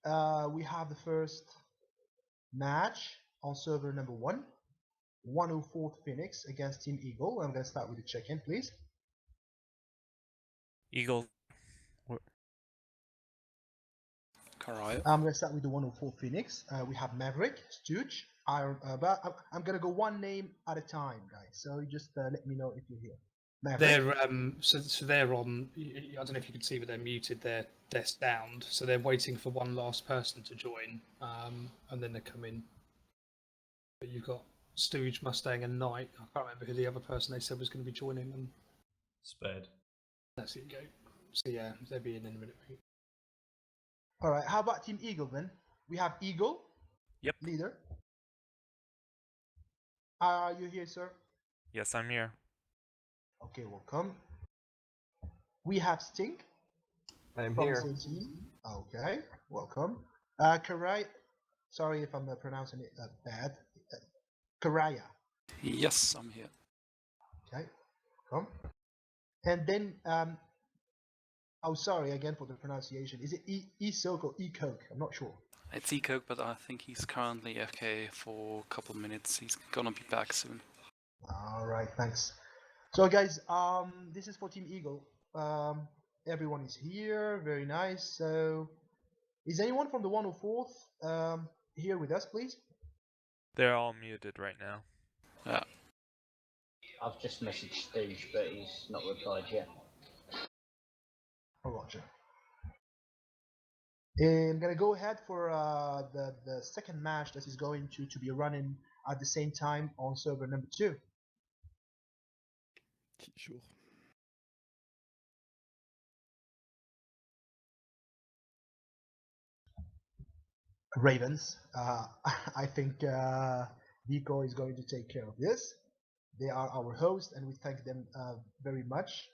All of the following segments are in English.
we have the first match on server number 1, 104th Phoenix against Team Eagle. I'm gonna start with the check-in, please. Eagle. Alright. I'm gonna start with the 104th Phoenix. We have Maverick, Stooge, Iron. But I'm gonna go one name at a time, guys. So you just let me know if you're here. Maverick. They're so they're on. I don't know if you can see, but they're muted. Their sound, so they're waiting for one last person to join, and then they come in. But you've got Stooge, Mustang, and Knight. I can't remember who the other person they said was going to be joining them. Spade. That's it. Go. So yeah, they'll be in a minute. All right. How about Team Eagle then? We have Eagle. Yep. Leader. Are you here, sir? Yes, I'm here. Okay, welcome. We have Stink. I'm from here. the same team. Okay, welcome. Karai. Sorry if I'm pronouncing it bad. Karaya. Yes, I'm here. Okay, come. And then, oh, sorry again for the pronunciation. Is it E-Soak or E-Coke? I'm not sure. It's Ecoke, but I think he's currently FK for a couple of minutes. He's gonna be back soon. All right, thanks. So guys, this is for Team Eagle. Everyone is here. Very nice. So, is anyone from the 104th here with us, please? They're all muted right now. Yeah. I've just messaged Stooge, but he's not replied yet. Oh, Roger. I'm gonna go ahead for the second match that is going to be running at the same time on server number 2. Sure. Ravens. I think Vico is going to take care of this. They are our host, and we thank them very much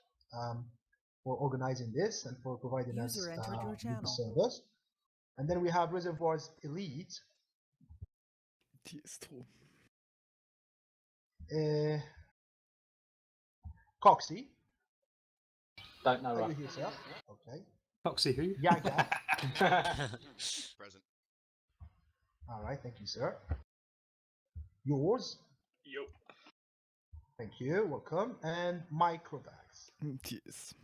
for organizing this and for providing us User entered your with the channel. service. And then we have Reservoirs Elite. Coxie. Don't know, Are you right? here, sir? Okay. Foxy who? Yeah, yeah. Present. All right, thank you, sir. Yours? Yo. Thank you, welcome. And Microvax. Yes.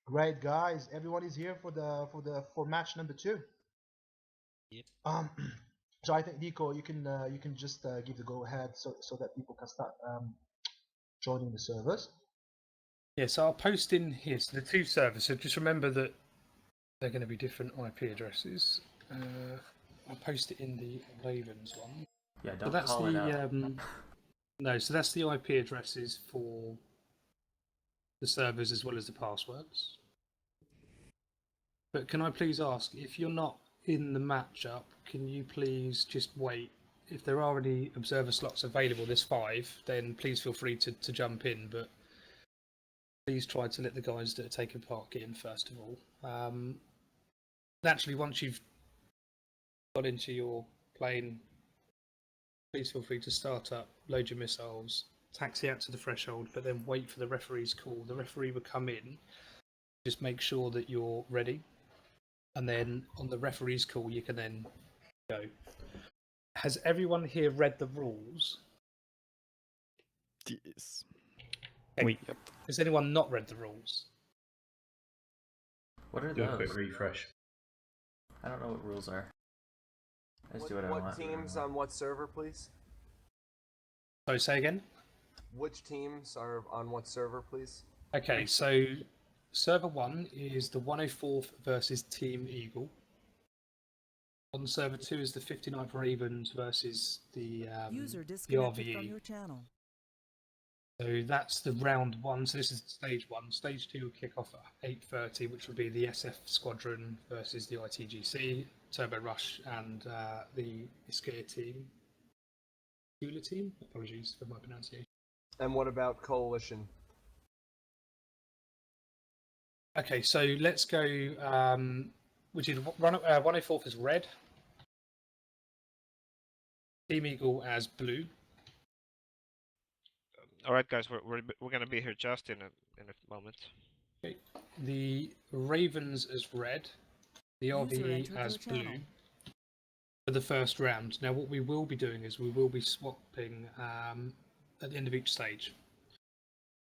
Great, guys. Everyone is here for match number 2. Yep. So I think Nico, you can just give the go ahead so that people can start joining the servers. Yeah, so I'll post in here. So the 2 servers. So just remember that they're going to be different IP addresses. I'll post it in the Ravens one. Yeah, So don't that's call it out. No, so that's the IP addresses for the servers as well as the passwords. But can I please ask, if you're not in the matchup, can you please just wait? If there are any observer slots available, there's 5, then please feel free to jump in, but please try to let the guys that are taking part get in first of all. Naturally, once you've got into your plane, please feel free to start up, load your missiles, taxi out to the threshold, but then wait for the referee's call. The referee will come in, just make sure that you're ready, and then on the referee's call you can then go. Has everyone here read the rules? Yes. Okay. Yep. Has anyone not read the rules? What are Do those? a quick refresh. I don't know what rules are. I just do what I What want. teams on what server, please? So say again? Which teams are on what server, please? Okay, so server 1 is the 104th versus Team Eagle. On server 2 is the 59th Ravens versus the User disconnected RVE. from your channel. So that's the round 1. So this is stage 1. Stage 2 will kick off at 8:30, which will be the SF Squadron versus the ITGC, Turbo Rush, and the Iskaya team. Tula team? Apologies for my pronunciation. And what about Coalition? Okay, so let's go. Which is 104th is red. Team Eagle as blue. All right, guys, we're gonna be here just in a moment. Okay. The Ravens as red. the RVE entered as your blue channel. for the first round. Now, what we will be doing is we will be swapping at the end of each stage,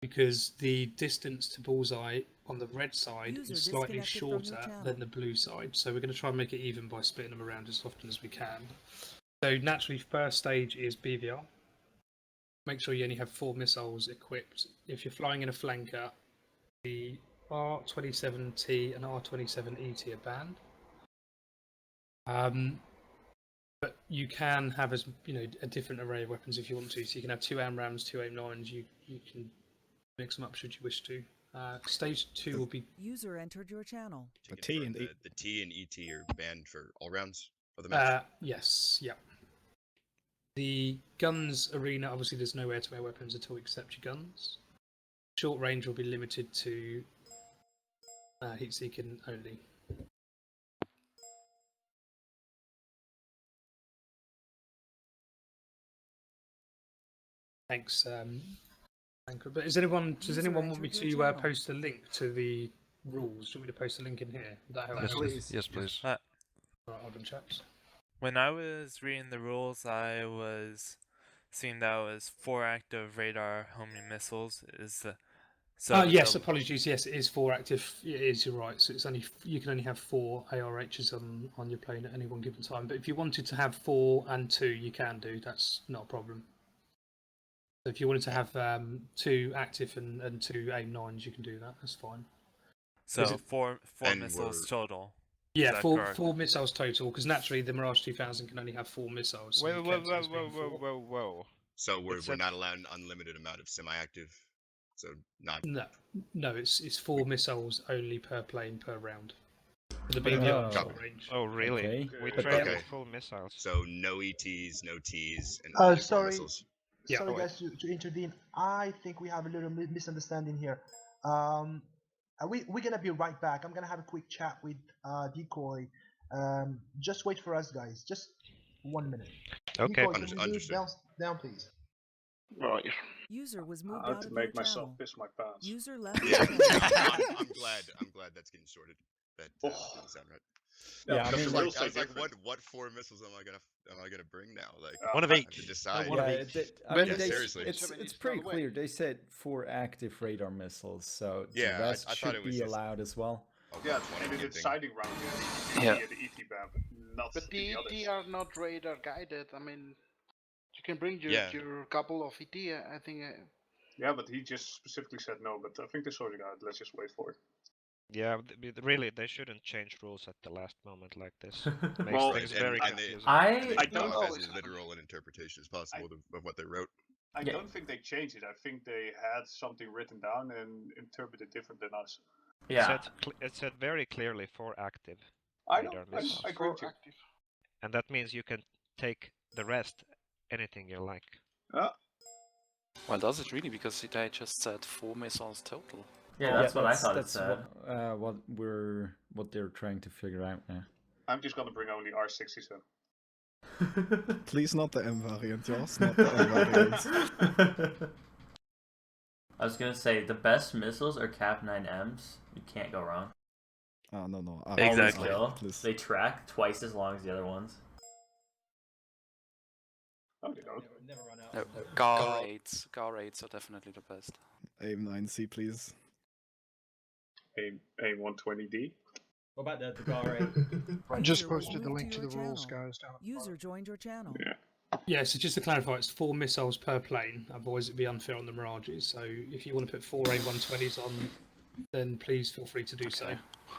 because the distance to bullseye on the red side User is slightly disconnected from your shorter channel. than the blue side. So we're going to try and make it even by splitting them around as often as we can. So naturally, first stage is BVR. Make sure you only have 4 missiles equipped. If you're flying in a flanker, the R27T and R27ET are banned. But you can have a different array of weapons if you want to. So you can have 2 AMRAMs, 2 AIM-9s. You can mix them up should you wish to. Stage 2 will be. User entered your channel. The T and ET are banned for all rounds of the match. Yes, yeah. The guns arena, obviously, there's no air-to-air weapons at all except your guns. Short range will be limited to heat-seeking only. Thanks, Anchor. But does anyone want me to post a link to the rules? Do you want me to post a link in here? Would that help? Yes, please. Yes, please. Right, hold on, chaps. When I was reading the rules, I was seeing that it was 4 active radar homing missiles. Yes, apologies. Yes, it is 4 active. It is. You're right. So it's only you can only have 4 ARHs on your plane at any one given time. But if you wanted to have 4 and 2, you can do. That's not a problem. So if you wanted to have 2 active and 2 AIM-9s, you can do that. That's fine. So Is it- four missiles total. Yeah, 4 missiles total. Because naturally, the Mirage 2000 can only have 4 missiles. So Whoa. So we're It's a- not allowed an unlimited amount of semi-active. So not. No, it's 4 missiles only per plane per round. For the BVR short range. Oh, really? Okay. We But train then- with full missiles. So no ETs, no Ts, and only 4 Sorry. missiles. Yeah. Sorry, guys, to intervene. I think we have a little misunderstanding here. We're gonna be right back. I'm gonna have a quick chat with Decoy. Just wait for us, guys. Just 1 minute. Okay. Decoy, can you move Understood. down, please? Right. User was moved I have out to of make your myself channel. piss my pants. User left Yeah, your channel. I'm glad that's getting sorted. That doesn't sound right. Yeah, I because mean, the I rules say was like, different. what 4 missiles am I gonna bring now? Like, One of I have each. to decide. One of yeah, each. I mean, Yeah, seriously. it's pretty clear. They said 4 active radar missiles, so Yeah, the rest I thought should it was be just- allowed as well. Yeah, one and in the gimping. deciding round, Yeah. the ET ban, but not But in the the others. ET are not radar guided. I mean, you can bring your, Yeah. your couple of ET. I think. Yeah, but he just specifically said no. But I think they're sorting out. Let's just wait for it. Yeah, really, they shouldn't change rules at the last moment like this. Makes Well, things Right, very and they- confusing. They I come don't off know. as literal an interpretation as possible of what they wrote. I don't think they changed it. I think they had something written down and interpreted different than us. It said very clearly 4 active I know. radar I missiles. agree with you. Active. And that means you can take the rest anything you like. Well, does it really? Because they just said 4 missiles total. Yeah, that's what I thought it that's said. what they're trying to figure out now. I'm just gonna bring only R67. Please not the M variant, Joss. Not the M variant. I was gonna say the best missiles are Cap 9Ms. You can't go wrong. Oh no. Exactly. Please. They track twice as long as the other ones. Oh, they don't. No, GAR 8s. GAR 8s are definitely the best. Aim 9C, please. A 120D. What about the GAR 8? I just posted the link to the rules, guys. User joined your channel. Yeah, so just to clarify, it's 4 missiles per plane. Otherwise, it'd be unfair on the Mirages. So if you want to put 4 AIM-120s on, then please feel free to do so.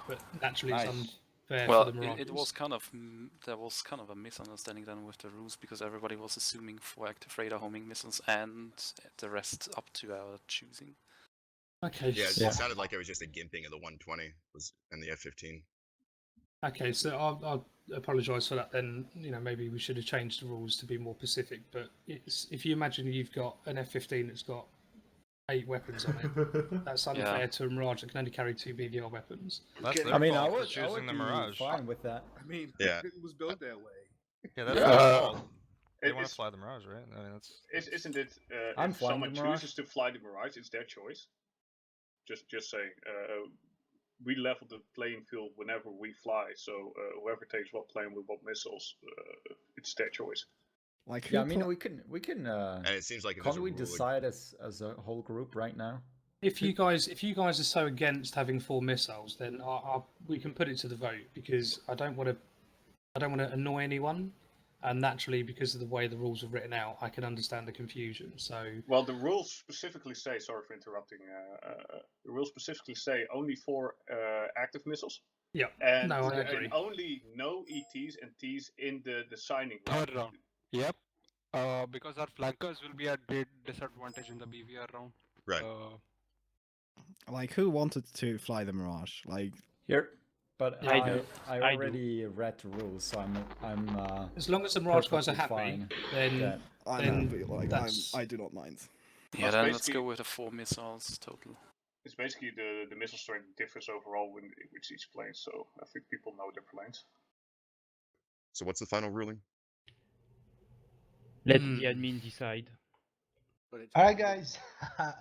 But naturally, it's unfair Well, for the Mirages. it was kind of there was kind of a misunderstanding then with the rules because everybody was assuming 4 active radar homing missiles and the rest up to our choosing. Okay. Yeah, so, it sounded like it was just a gimping of the 120 and the F-15. okay, so I'll apologise for that. Then maybe we should have changed the rules to be more specific. But if you imagine you've got an F-15 that's got 8 weapons on it, that's unfair to a Mirage that can only carry 2 BVR weapons. I mean, I would be fine with that. I mean, Yeah. it was built that way. Yeah, that's their fault. They It want is- to fly the Mirage, right? I mean, that's. Isn't it? I'm If flying someone the Mirage. chooses to fly the Mirage, it's their choice. Just saying. we level the playing field whenever we fly. So whoever takes what plane with what missiles, it's their choice. Like, yeah, I mean, we can. And it seems like can't we decide as a whole group right now? If you guys are so against having 4 missiles, then we can put it to the vote, because I don't want to annoy anyone, and naturally, because of the way the rules are written out, I can understand the confusion. So, well, the rules specifically say. Sorry for interrupting. The rules specifically say only 4 active missiles. Yeah. And, no, I agree. and only no ETs and Ts in the signing round. Third round. Yep. Because our flankers will be at disadvantage in the BVR round. Right. Like, who wanted to fly the Mirage? Like, here, but Yeah, I already read the rules, so I'm as long as the Mirage guys are perfectly happy, fine. then I'm happy. Like, that's... I do not mind. Yeah, then let's go with the 4 missiles total. It's basically the missile strength differs overall with each plane, so I think people know their planes. So what's the final ruling? Let the admin decide. All right, guys,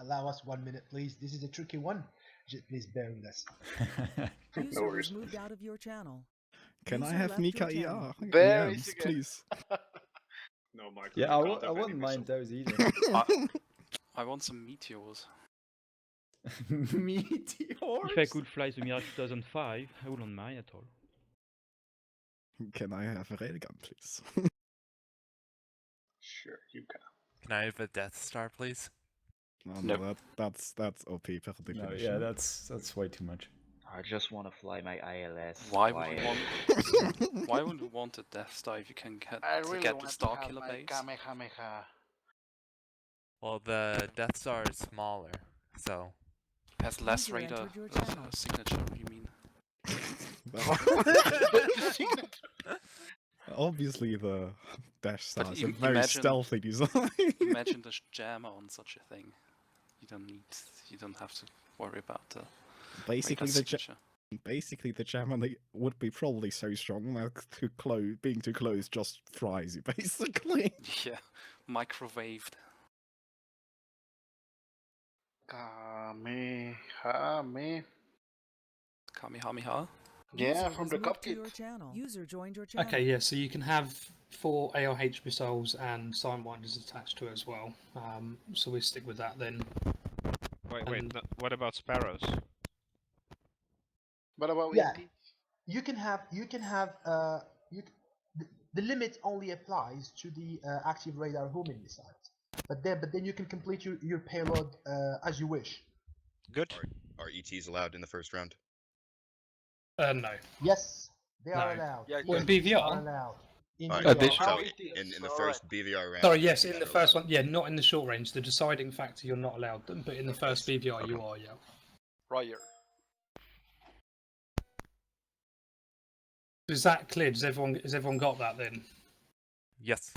allow us 1 minute, please. This is a tricky one. Just please bear with us. User was moved out of your channel. Can I User have left Mika your channel. ER? Very EMs, good. please. No, Michael. Yeah, I wouldn't mind those either. I want some meteors. Meteors? If I could fly the Mirage 2005, I wouldn't mind at all. Can I have a railgun, please? Sure, you can. Can I have a Death Star, please? No, that's OP per definition. No, yeah, that's way too much. I just want to fly my ILS. Why would you want a Death Star if you can get I really the want to Star have Killer my base? Kamehameha. Well, the Death Star is smaller, so... Has less User radar entered your channel. signature, you mean? Obviously, the Dash Star But is a very stealthy design. Imagine the jammer on such a thing. You don't have to worry about the Basically, radar the jammer would be probably so strong that being too close just fries you, basically. Yeah, microwaved. Kamehameha? Yeah, User from was the moved to cupcake. your channel. User joined your channel. Okay, yeah, so you can have 4 ALH missiles and Sidewinders attached to it as well. So we'll stick with that then. Wait, what about Sparrows? What about Yeah, ET? The limit only applies to the active radar homing missiles, but then you can complete your payload as you wish. Good. Are ETs allowed in the first round? No. Yes, they are No. allowed. Yeah, Well, in ETs BVR? are allowed. In Alright, BVR. so in the first BVR round. Sorry, yes, in ETs the are first allowed. one, yeah, not in the short range. The deciding factor, you're not allowed them, but in the first BVR, you are, yeah. Roger. Is that clear? Has everyone got that then? Yes.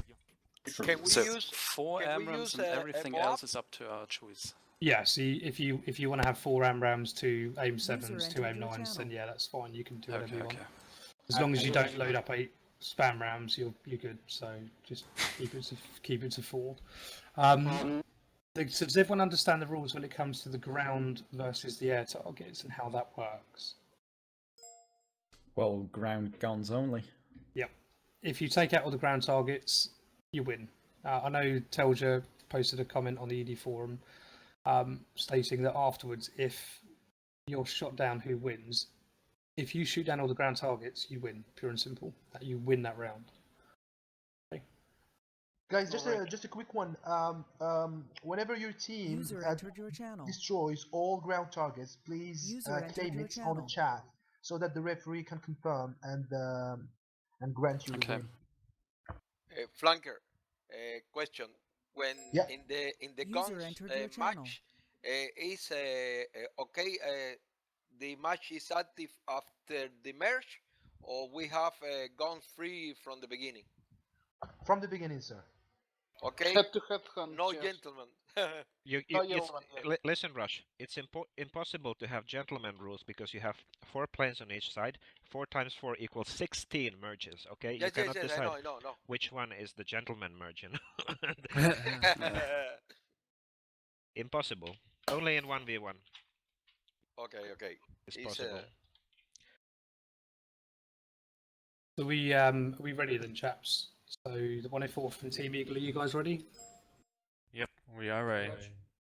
Can we So use 4 can we AMRAAMs use and a everything mod? else is up to our choice. Yeah, so if you want to have 4 AMRAAMs, 2 AIM 7s, User 2 entered AIM your 9s, then channel. yeah, that's fine. You can do whatever Okay, you want. okay. As long as you don't I- load up 8 spam rams, you're good. So just keep it to 4. So does everyone understand the rules when it comes to the ground versus the air targets and how that works? Well, ground guns only. Yep. If you take out all the ground targets, you win. I know Telja posted a comment on the ED forum stating that afterwards, if you're shot down, who wins? If you shoot down all the ground targets, you win. Pure and simple. You win that round. Okay. Guys, just a quick one. Whenever your team User entered your channel. destroys all ground targets, please User entered claim your it on the channel. chat so that the referee can confirm and grant you the win. Flanker, question. When Yeah. in the User guns entered your channel. match, is okay? The match is active after the merge, or we have guns free from the beginning. From the beginning, sir. Okay. Head-to-head guns. No yes. gentlemen. Listen, Rush. It's impossible to have gentleman rules because you have 4 planes on each side. 4 times 4 equals 16 merges. Okay, you Yes, cannot I decide know. which one is the gentleman merge. Impossible. Only in 1v1. Okay. It's possible. So are we ready then, chaps? So the 104 from Team Eagle, are you guys ready? Yep, we are ready.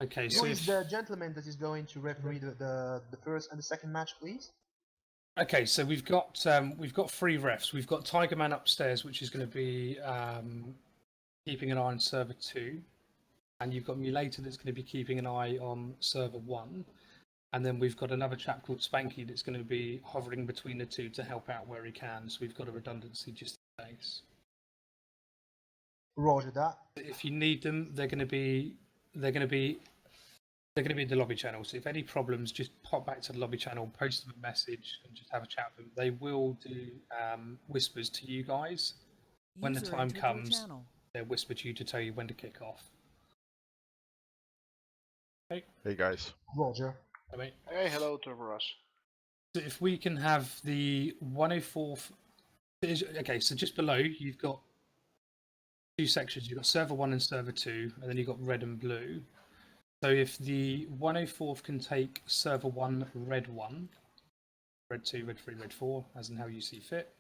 Okay, Who so is the gentleman that is going to referee the first and the second match, please? Okay, so we've got 3 refs. We've got Tiger Man upstairs, which is going to be keeping an eye on server 2, and you've got Mulator that's going to be keeping an eye on server 1, and then we've got another chap called Spanky that's going to be hovering between the two to help out where he can. So we've got a redundancy just in case. Roger that. If you need them, they're going to be in the lobby channel. So if any problems, just pop back to the lobby channel, post them a message, and just have a chat with them. They will do whispers to you guys when the time comes. They'll whisper to you to tell you when to kick off. Okay. Hey guys. Roger. Hey, hello, Turboros. So if we can have the 104th. Okay, so just below you've got 2 sections. You've got server 1 and server 2, and then you've got red and blue. So if the 104th can take server 1, red 1, red 2, red 3, red 4, as in how you see fit.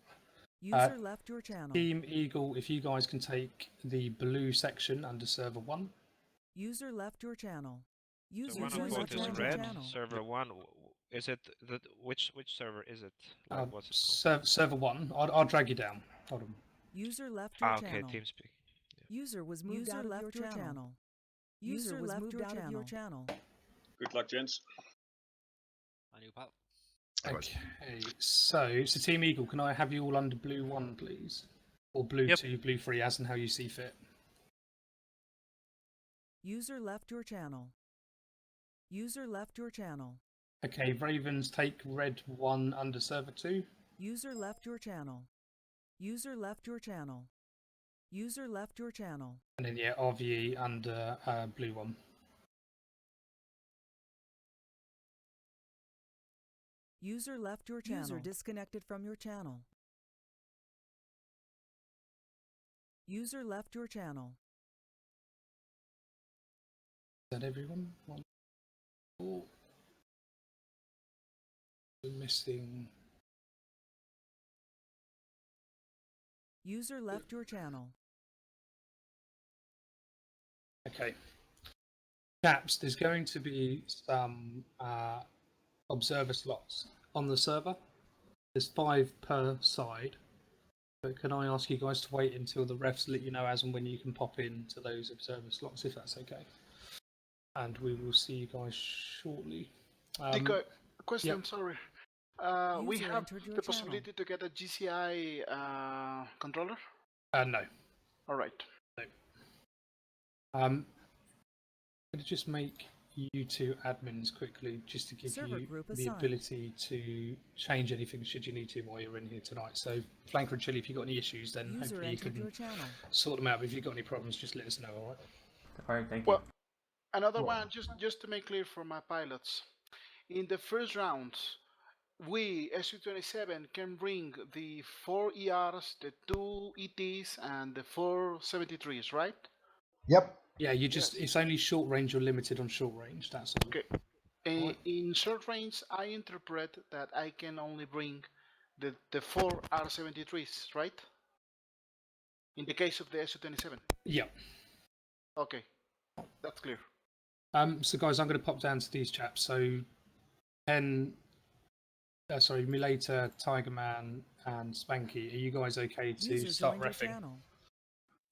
User left your channel. Team Eagle, if you guys can take the blue section under server 1. User left your channel. User The 104th is red. Server 1. Is it which server is it? Like, what's it called? Server 1. I'll drag you down. Hold on. User left your channel. Okay, TeamSpeak. Yeah. User was moved out of your channel. User was moved out of your channel. Good luck, gents. On you, pal. Okay, so Team Eagle, can I have you all under blue 1, please? Or blue 2, blue 3, as in how you see fit. User left your channel. User left your channel. Okay, Ravens take red 1 under server 2. User left your channel. User left your channel. User left your channel. And then, yeah, RVE under blue 1. User left your channel. User disconnected from your channel. User left your channel. Is that everyone? 1, 4. We're missing. User left your channel. Okay. Chaps, there's going to be some observer slots on the server. There's 5 per side. But can I ask you guys to wait until the refs let you know as and when you can pop into those observer slots, if that's okay? And we will see you guys shortly. Dico, question, yep. sorry. We have the possibility to get a GCI controller? No. All right. No. I'm going to just make you 2 admins quickly, just to give you the ability to change anything should you need to while you're in here tonight. So, Flanker and Chili, if you've got any issues, then hopefully you can sort them out. But if you've got any problems, just let us know, all right? All right, thank you. Well, another one, just to make clear for my pilots. In the first round, we, SU-27, can bring the 4 ERs, the 2 ETs, and the 4 73s, right? Yep. Yeah, you just it's only short range or limited on short range, that's all. Okay. In short range, I interpret that I can only bring the 4 R73s, right? In the case of the SU-27. Yeah. Okay, that's clear. So guys, I'm going to pop down to these chaps. So, Mulator, Tiger Man, and Spanky, are you guys okay to start reffing?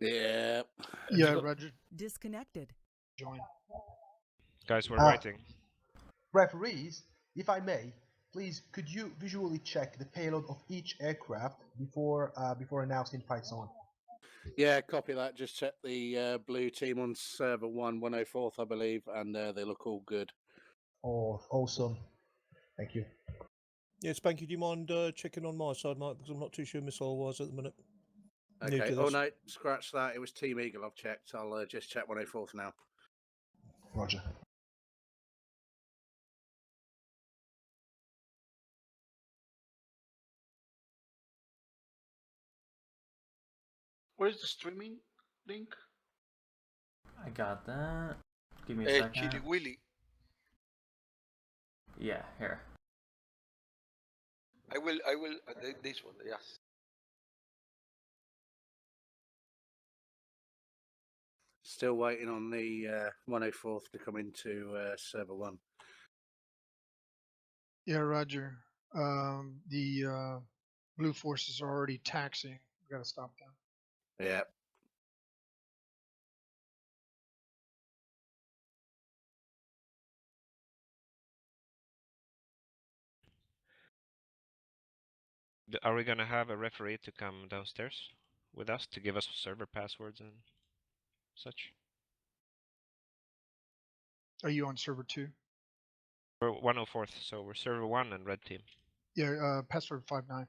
Yeah. Yeah, Roger. Disconnected. Join. Guys, we're waiting. Referees, if I may, please could you visually check the payload of each aircraft before announcing fights on? Yeah, copy that. Just check the blue team on server 1, 104th, I believe, and they look all good. Oh, awesome. Thank you. Yeah, Spanky, do you mind checking on my side, mate? Because I'm not too sure missile-wise at the minute. Okay. Oh, no, scratch that. It was Team Eagle I've checked. I'll just check 104th now. Roger. Where's the streaming link? I got that. Give me a second. Chili Willy. Yeah, here. I will this one, yes. Still waiting on the 104th to come into server 1. Yeah, Roger. The blue forces are already taxing. We gotta stop them. Yeah. Are we gonna have a referee to come downstairs with us to give us server passwords and such? Are you on server 2? We're 104th, so we're server 1 and red team. Yeah, password 59.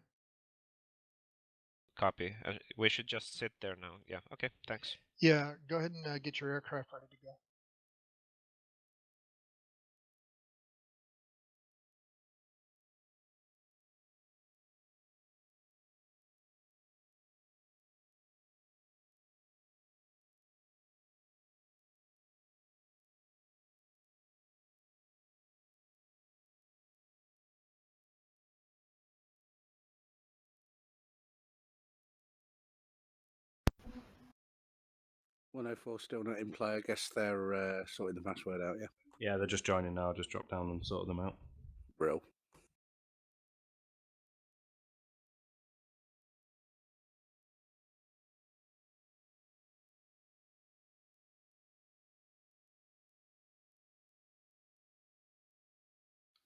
Copy. We should just sit there now. Yeah, okay, thanks. Yeah, go ahead and get your aircraft ready to go. .104 still not in play. I guess they're sorting the password out, yeah? Yeah, they're just joining now. Just dropped down and sorted them out. Brill.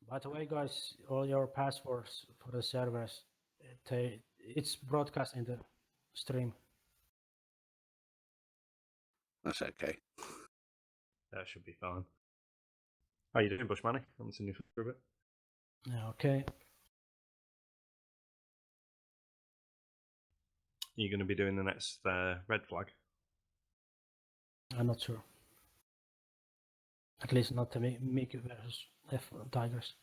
By the way, guys, all your passwords for the servers, it's broadcast in the stream. That's okay. That should be fine. How you doing, Bushmanny? I haven't seen you for a bit. Yeah, okay. You're going to be doing the next red flag? I'm not sure. At least not the Mickey versus F Tigers.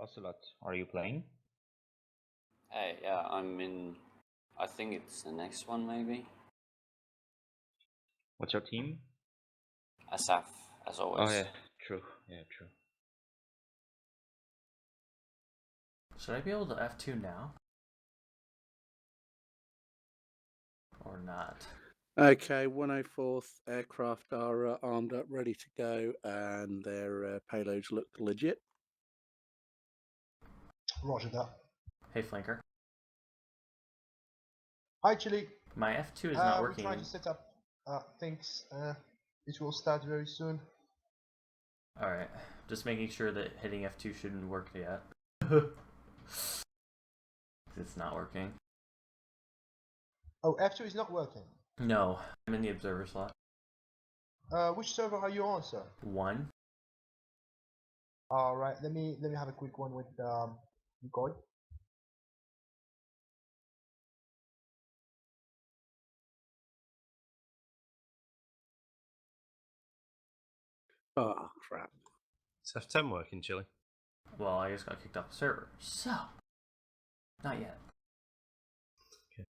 Ocelot, are you playing? Hey, yeah, I'm in. I think it's the next one, maybe. What's your team? Asaf, as always. Oh yeah, true. Yeah, true. Should I be able to F2 now? Or not? Okay, 104th aircraft are armed up, ready to go, and their payloads look legit. Roger that. Hey, Flanker. Hi, Chili. My F2 is not working. We're trying to set up things. It will start very soon. Alright, just making sure that hitting F2 shouldn't work yet. It's not working. Oh, F2 is not working? No, I'm in the observer slot. Which server are you on, sir? 1. Alright, let me have a quick one with Decoy. Oh, crap. Is F10 working, Chili? Well, I just got kicked off the server. So, not yet. Okay.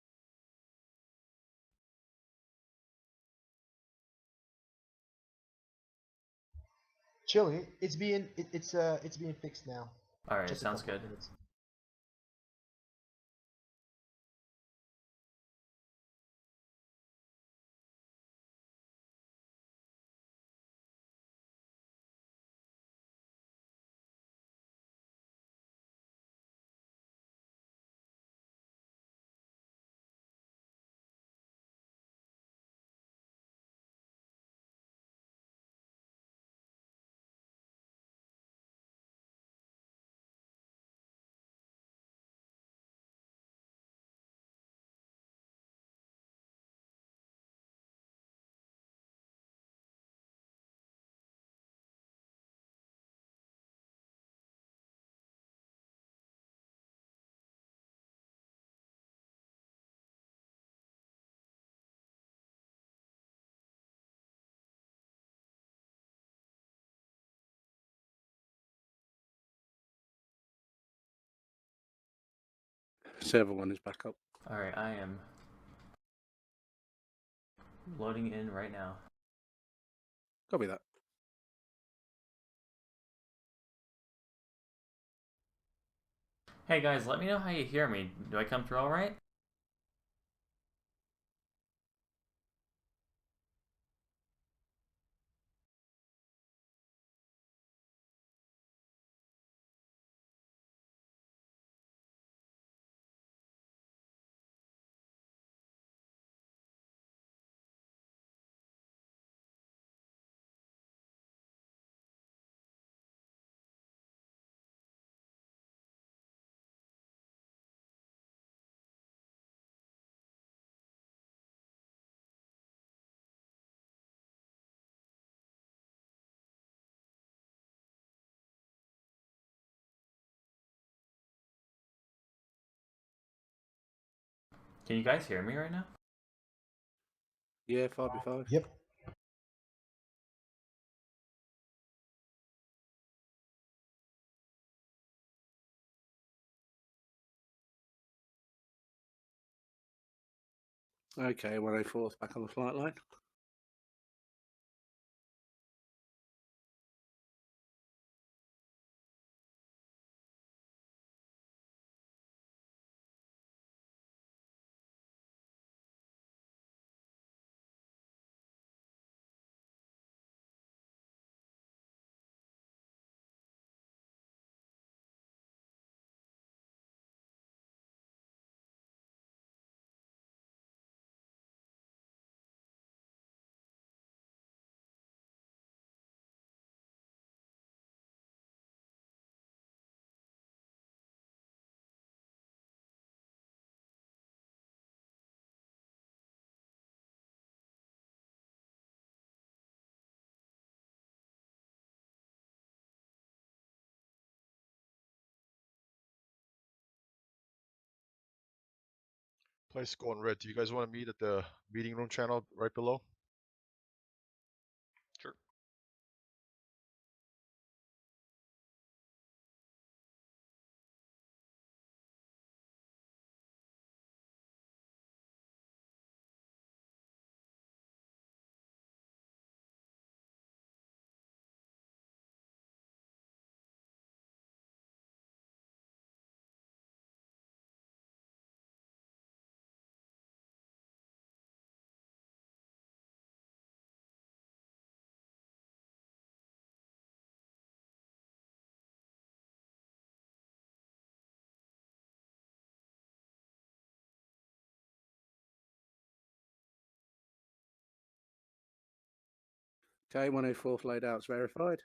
Chili, it's being fixed now. Alright, sounds good. Server 1 is back up. Alright, I am loading in right now. Copy that. Hey guys, let me know how you hear me. Do I come through alright? Can you guys hear me right now? Yeah, 5v5. Yep. Okay, 104th back on the flight line. Place going red. Do you guys want to meet at the meeting room channel right below? Sure. Okay, 104th loadout's verified.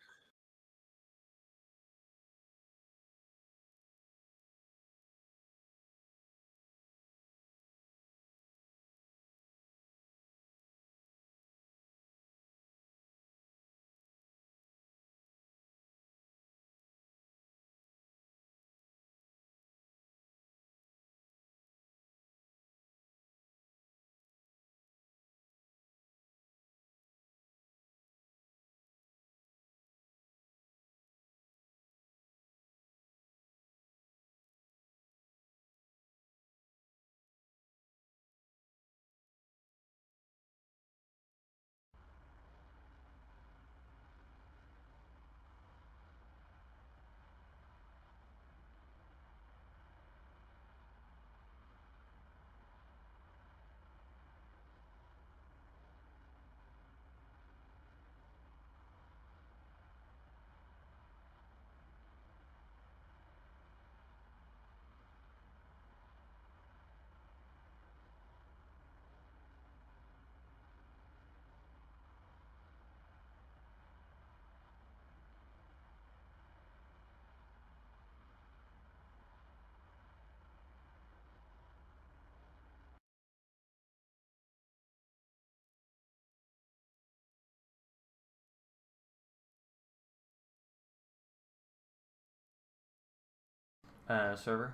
Server?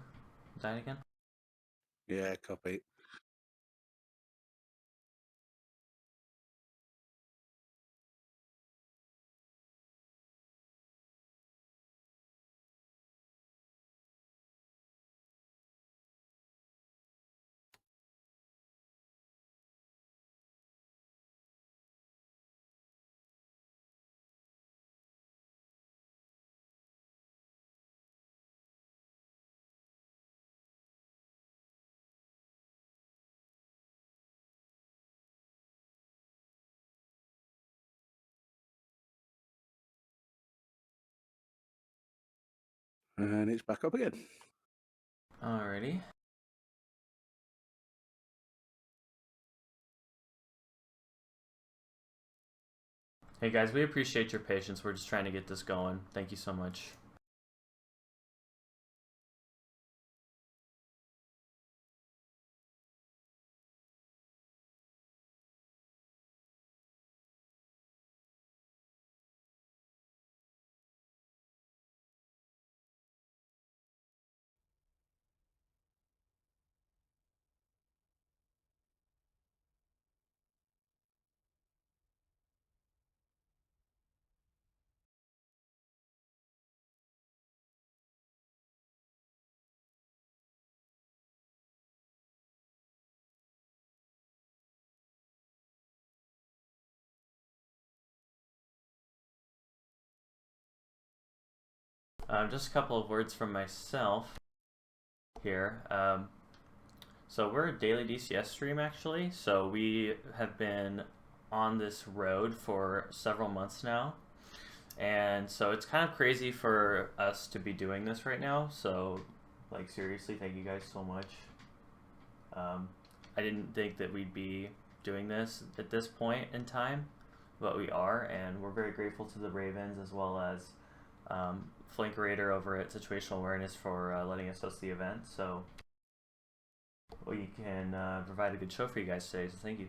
Died again? Yeah, copy. And it's back up again. Alrighty. Hey guys, we appreciate your patience. We're just trying to get this going. Thank you so much. Just a couple of words from myself here. So we're a daily DCS stream actually. So we have been on this road for several months now. And so it's kind of crazy for us to be doing this right now. So like seriously, thank you guys so much. I didn't think that we'd be doing this at this point in time, but we are, and we're very grateful to the Ravens as well as Flankerator over at Situational Awareness for letting us host the event. So we can provide a good show for you guys today, so thank you.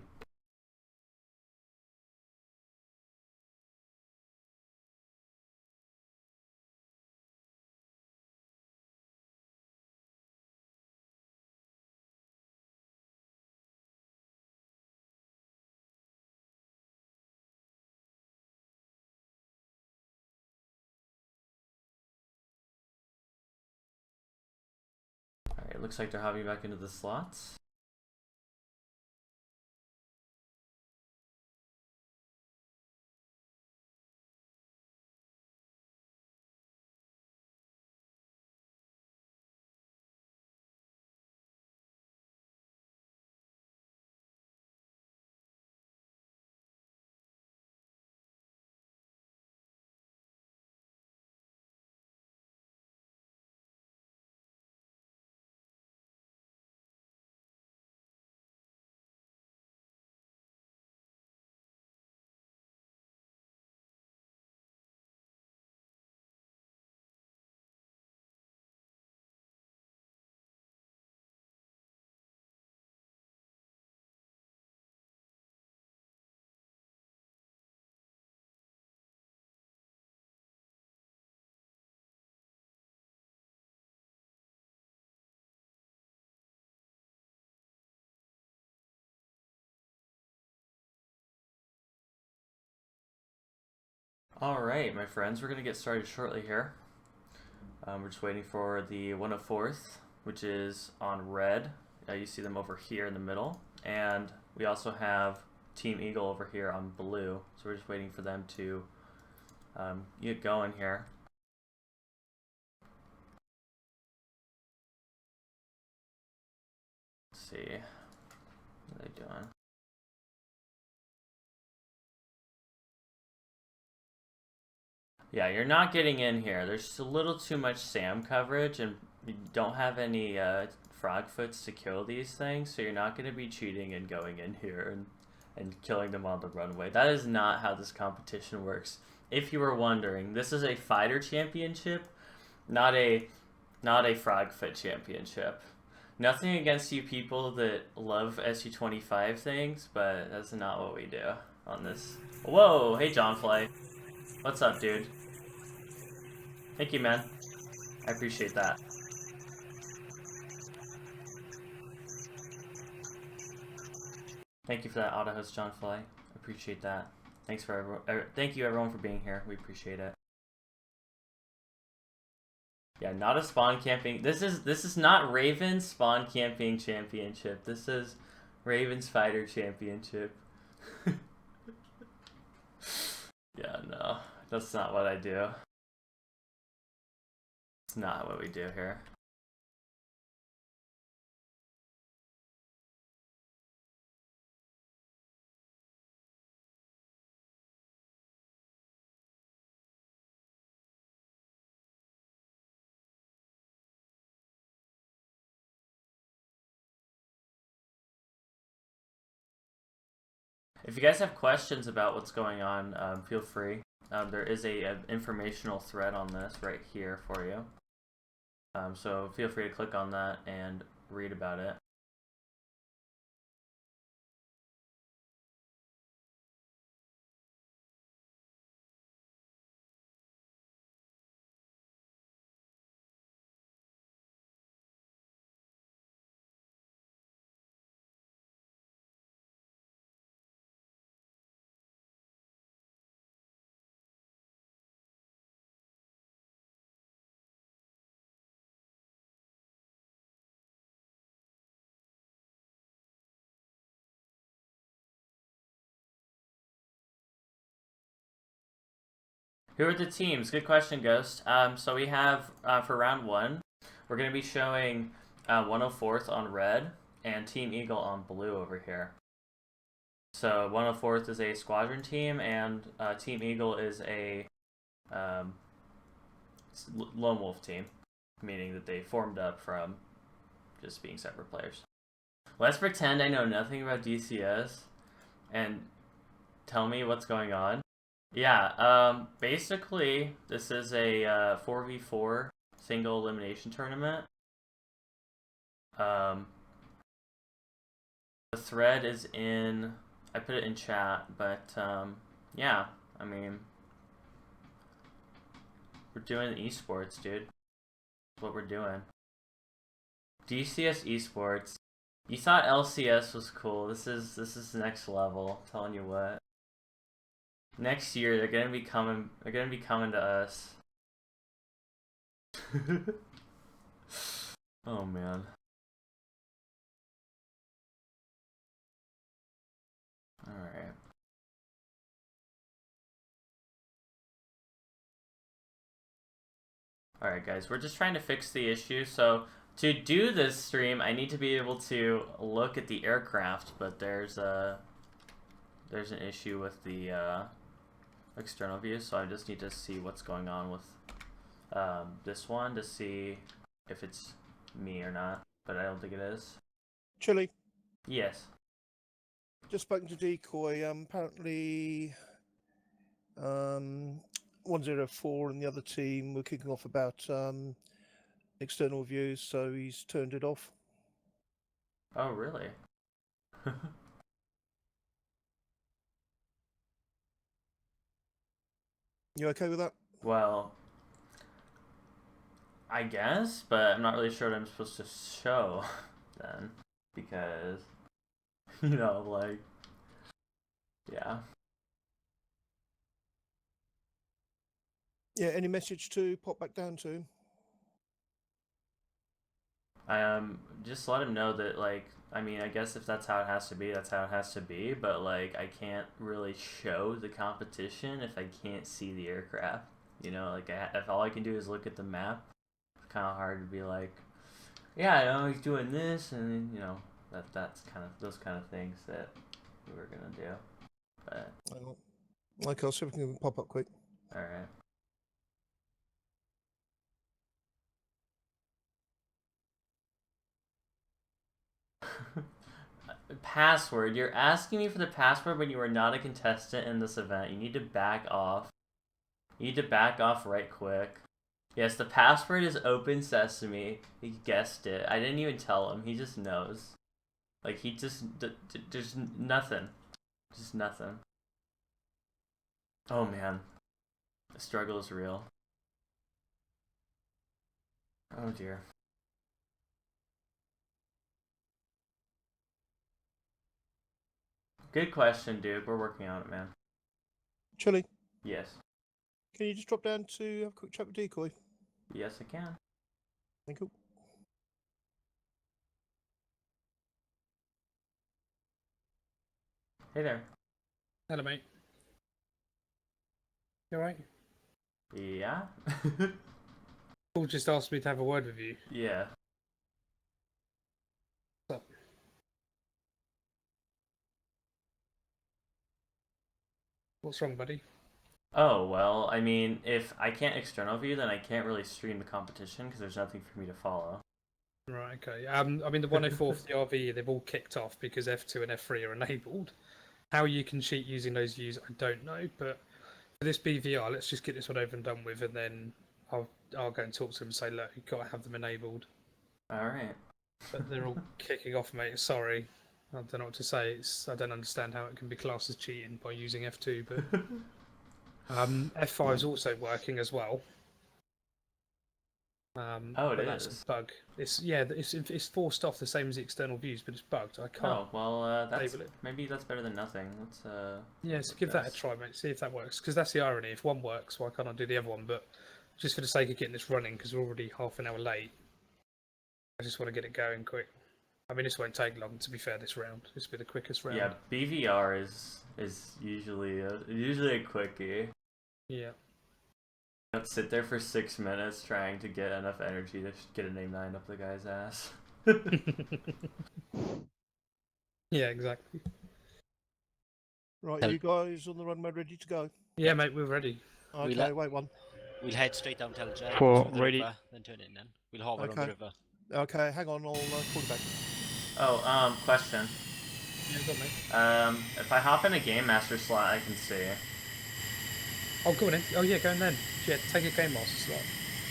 Alright, looks like they're hopping back into the slots. Alright, my friends, we're going to get started shortly here. We're just waiting for the 104th, which is on red. You see them over here in the middle. And we also have Team Eagle over here on blue. So we're just waiting for them to get going here. Let's see. What are they doing? Yeah, you're not getting in here. There's just a little too much SAM coverage, and you don't have any frog foots to kill these things, so you're not going to be cheating and going in here and killing them on the runway. That is not how this competition works. If you were wondering, this is a fighter championship, not a frog foot championship. Nothing against you people that love SU-25 things, but that's not what we do on this. Whoa, hey John Fly. What's up, dude? Thank you, man. I appreciate that. Thank you for that auto host, John Fly. Appreciate that. Thanks for everyone. Thank you everyone for being here. We appreciate it. Yeah, not a spawn camping. This is not Ravens spawn camping championship. This is Ravens fighter championship. Yeah, no, that's not what I do. It's not what we do here. If you guys have questions about what's going on, feel free. There is a informational thread on this right here for you. So feel free to click on that and read about it. Who are the teams? Good question, Ghost. So we have, for round 1, we're going to be showing 104th on red and Team Eagle on blue over here. So 104th is a squadron team, and Team Eagle is a lone wolf team, meaning that they formed up from just being separate players. Let's pretend I know nothing about DCS and tell me what's going on. Yeah, basically, this is a 4v4 single elimination tournament. The thread is in, I put it in chat, but yeah, I mean, we're doing esports, dude. That's what we're doing. DCS esports. You thought LCS was cool. This is next level. I'm telling you what. Next year they're gonna be coming to us. Oh man. Alright. Alright guys, we're just trying to fix the issue. So to do this stream I need to be able to look at the aircraft, but there's an issue with the external view, so I just need to see what's going on with this one to see if it's me or not, but I don't think it is. Chili. Yes. Just spoken to Decoy. Apparently, 104 and the other team were kicking off about external views, so he's turned it off. Oh, really? You okay with that? Well, I guess, but I'm not really sure what I'm supposed to show then, because, you know, like, yeah. Yeah, any message to pop back down to him? Just let him know that, like, I mean, I guess if that's how it has to be, that's how it has to be, but, like, I can't really show the competition if I can't see the aircraft, you know, like, if all I can do is look at the map, it's kind of hard to be like, yeah, I know he's doing this, and, you know, that's kind of, those kind of things that we were gonna do, but... Okay, I'll see if we can pop up quick. Alright. Password. You're asking me for the password when you are not a contestant in this event. You need to back off. You need to back off right quick. Yes, the password is Open Sesame. He guessed it. I didn't even tell him. He just knows. Like, he just... There's nothing. Just nothing. Oh, man. The struggle is real. Oh, dear. Good question, dude. We're working on it, man. Chili. Yes. Can you just drop down to have a quick chat with Decoy? Yes, I can. Thank you. Hey there. Hello, mate. You alright? Yeah? Paul just asked me to have a word with you. Yeah. What's up? What's wrong, buddy? Oh, well, I mean, if I can't external view, then I can't really stream the competition because there's nothing for me to follow. Right, okay. I mean, the 104th, the RV, they've all kicked off because F2 and F3 are enabled. How you can cheat using those views, I don't know, but for this BVR, let's just get this one over and done with, and then I'll go and talk to them and say, look, you've got to have them enabled. All right. But they're all kicking off, mate. Sorry, I don't know what to say. I don't understand how it can be classed as cheating by using F2, but F5 is also working as well. Oh, but that's is. a bug. It's forced off the same as the external views, but it's bugged. I can't. Oh well, that's label it. maybe that's better than nothing. Let's Yeah, so give that a try, mate. See if that works. Because that's the irony. If one works, why can't I do the other one? But just for the sake of getting this running, because we're already half an hour late, I just want to get it going quick. I mean, this won't take long. To be fair, this round, this will be the quickest round. Yeah, BVR is usually a quickie. Yeah. Don't sit there for 6 minutes trying to get enough energy to get an A9 up the guy's ass. Yeah, exactly. Right, you guys on the run mode ready to go? Yeah, mate, we're ready. Okay, wait one. We'll head straight down to J. For the ready. River, then turn in then. We'll hover on the river. Okay, hang on, I'll call you back. Oh, question. Yeah, got me. If I hop in a Game Master slot, I can see. Oh, go on in. Oh, yeah, go in then. Yeah, take a Game Master slot.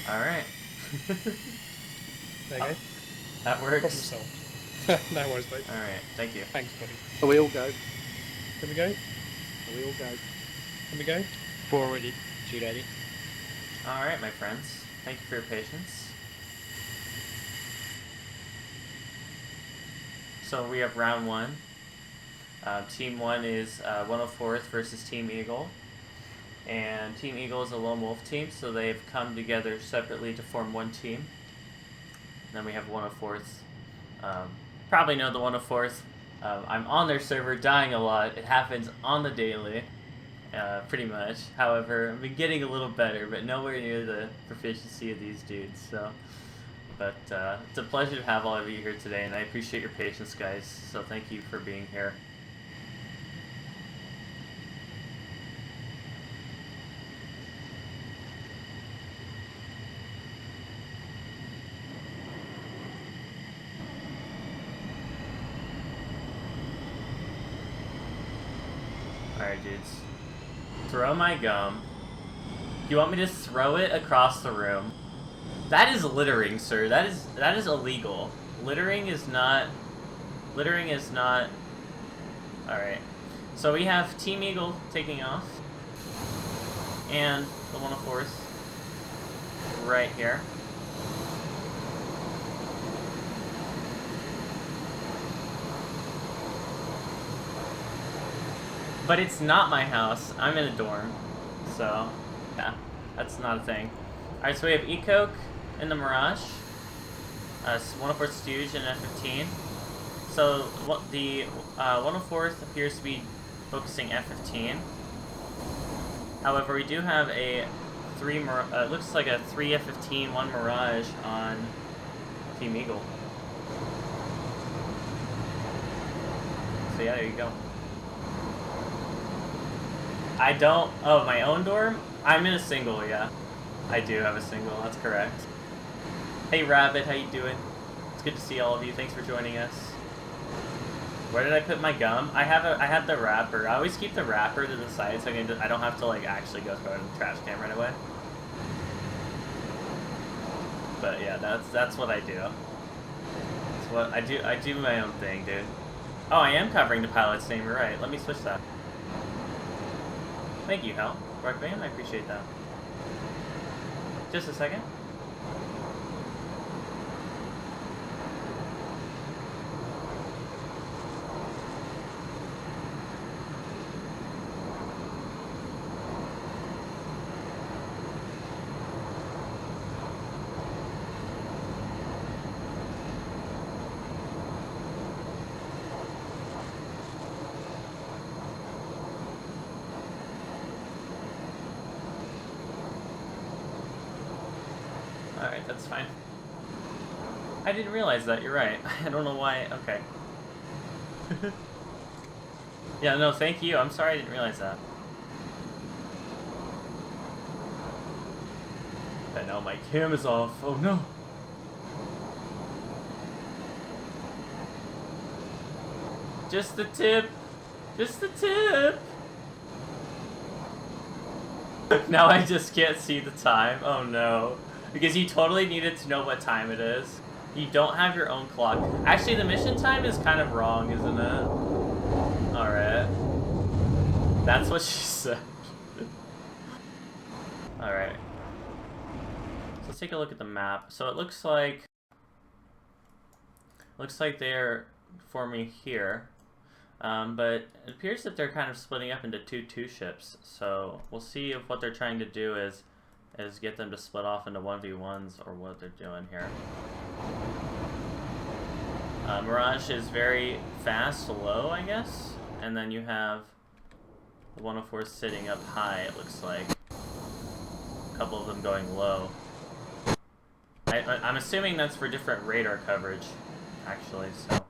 Alright. There you go. That works. Problem solved. No worries, mate. Alright, thank you. Thanks, buddy. Are we all go? Can we go? Are we all go? Can we go? 4 ready. 2 ready. Alright, my friends. Thank you for your patience. So we have round 1. Team 1 is 104th versus Team Eagle. And Team Eagle is a lone wolf team, so they've come together separately to form one team. And then we have 104th. Probably know the 104th. I'm on their server, dying a lot. It happens on the daily, pretty much. However, I've been getting a little better, but nowhere near the proficiency of these dudes. So, but it's a pleasure to have all of you here today, and I appreciate your patience, guys. So thank you for being here. Alright, dudes. Throw my gum. You want me to throw it across the room? That is littering, sir. That is illegal. Littering is not... Alright. So we have Team Eagle taking off. And the 104th right here. But it's not my house. I'm in a dorm. So, yeah, that's not a thing. Alright, so we have Ecoke in the Mirage. 104th Stooge and F-15. So, what the 104th appears to be focusing F-15. However, we do have a it looks like a 3 F-15, 1 Mirage on Team Eagle. So yeah, there you go. I don't... Oh, my own dorm? I'm in a single, yeah. I do have a single, that's correct. Hey Rabbit, how you doing? It's good to see all of you. Thanks for joining us. Where did I put my gum? I had the wrapper. I always keep the wrapper to the side so I don't have to like actually go throw it in the trash can right away. But yeah, that's what I do. That's what I do. I do my own thing, dude. Oh, I am covering the pilot's name. You're right. Let me switch that. Thank you, Hal. Rockman, I appreciate that. Just a second. Alright, that's fine. I didn't realize that, you're right. I don't know why, okay. Yeah, no, thank you. I'm sorry I didn't realize that. But now my cam is off. Oh no! Just the tip! Just the tip. Now I just can't see the time. Oh no. Because you totally needed to know what time it is. You don't have your own clock. Actually, the mission time is kind of wrong, isn't it? Alright. That's what she said. Alright. So let's take a look at the map. So it looks like they're forming here. But it appears that they're kind of splitting up into two ships. So we'll see if what they're trying to do is get them to split off into 1v1s or what they're doing here. Mirage is very fast, low, I guess. And then you have the 104 sitting up high, it looks like. A couple of them going low. I'm assuming that's for different radar coverage, actually, so.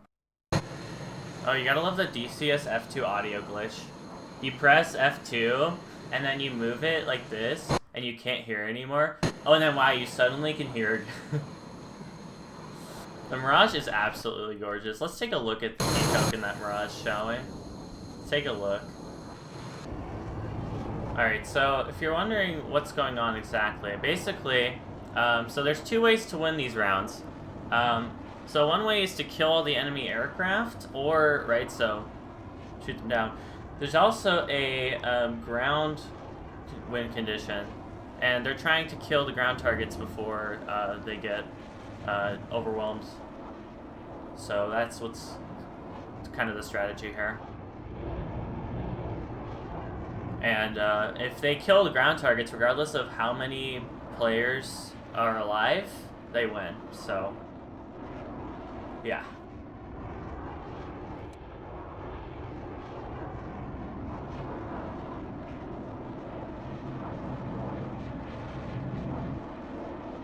Oh, you gotta love the DCS F2 audio glitch. You press F2, and then you move it like this, and you can't hear anymore. Oh, and then wow, you suddenly can hear it. The Mirage is absolutely gorgeous. Let's take a look at the peacock in that Mirage, shall we? Take a look. Alright, so if you're wondering what's going on exactly, basically, so there's two ways to win these rounds. So one way is to kill all the enemy aircraft, or, right, so shoot them down. There's also a ground win condition, and they're trying to kill the ground targets before they get overwhelmed. So that's what's kind of the strategy here. And if they kill the ground targets, regardless of how many players are alive, they win. So, yeah.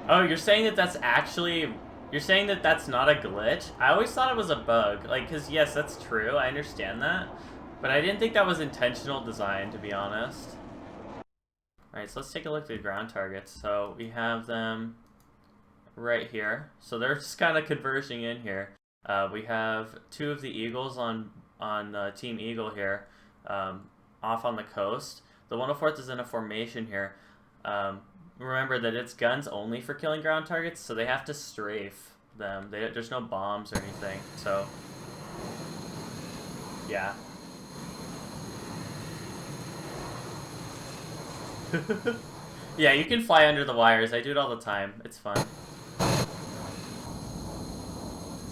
Oh, you're saying that that's actually... You're saying that that's not a glitch? I always thought it was a bug. Like, because yes, that's true. I understand that. But I didn't think that was intentional design, to be honest. Alright, so let's take a look at the ground targets. So we have them right here. So they're just kind of converging in here. We have two of the Eagles on Team Eagle here, off on the coast. The 104th is in a formation here. Remember that it's guns only for killing ground targets, so they have to strafe them. There's no bombs or anything, so yeah. Yeah, you can fly under the wires. I do it all the time. It's fun.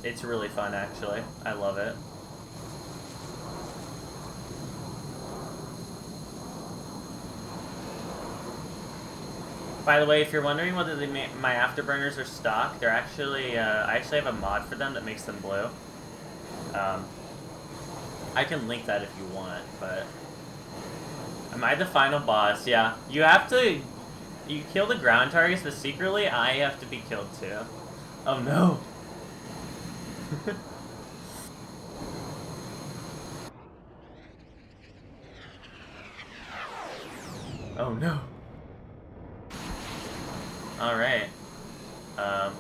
It's really fun, actually. I love it. By the way, if you're wondering whether my afterburners are stock, they're actually, I actually have a mod for them that makes them blue. I can link that if you want, but... Am I the final boss? Yeah. You have to... You kill the ground targets, but secretly I have to be killed too. Oh no! Oh no! Alright. Not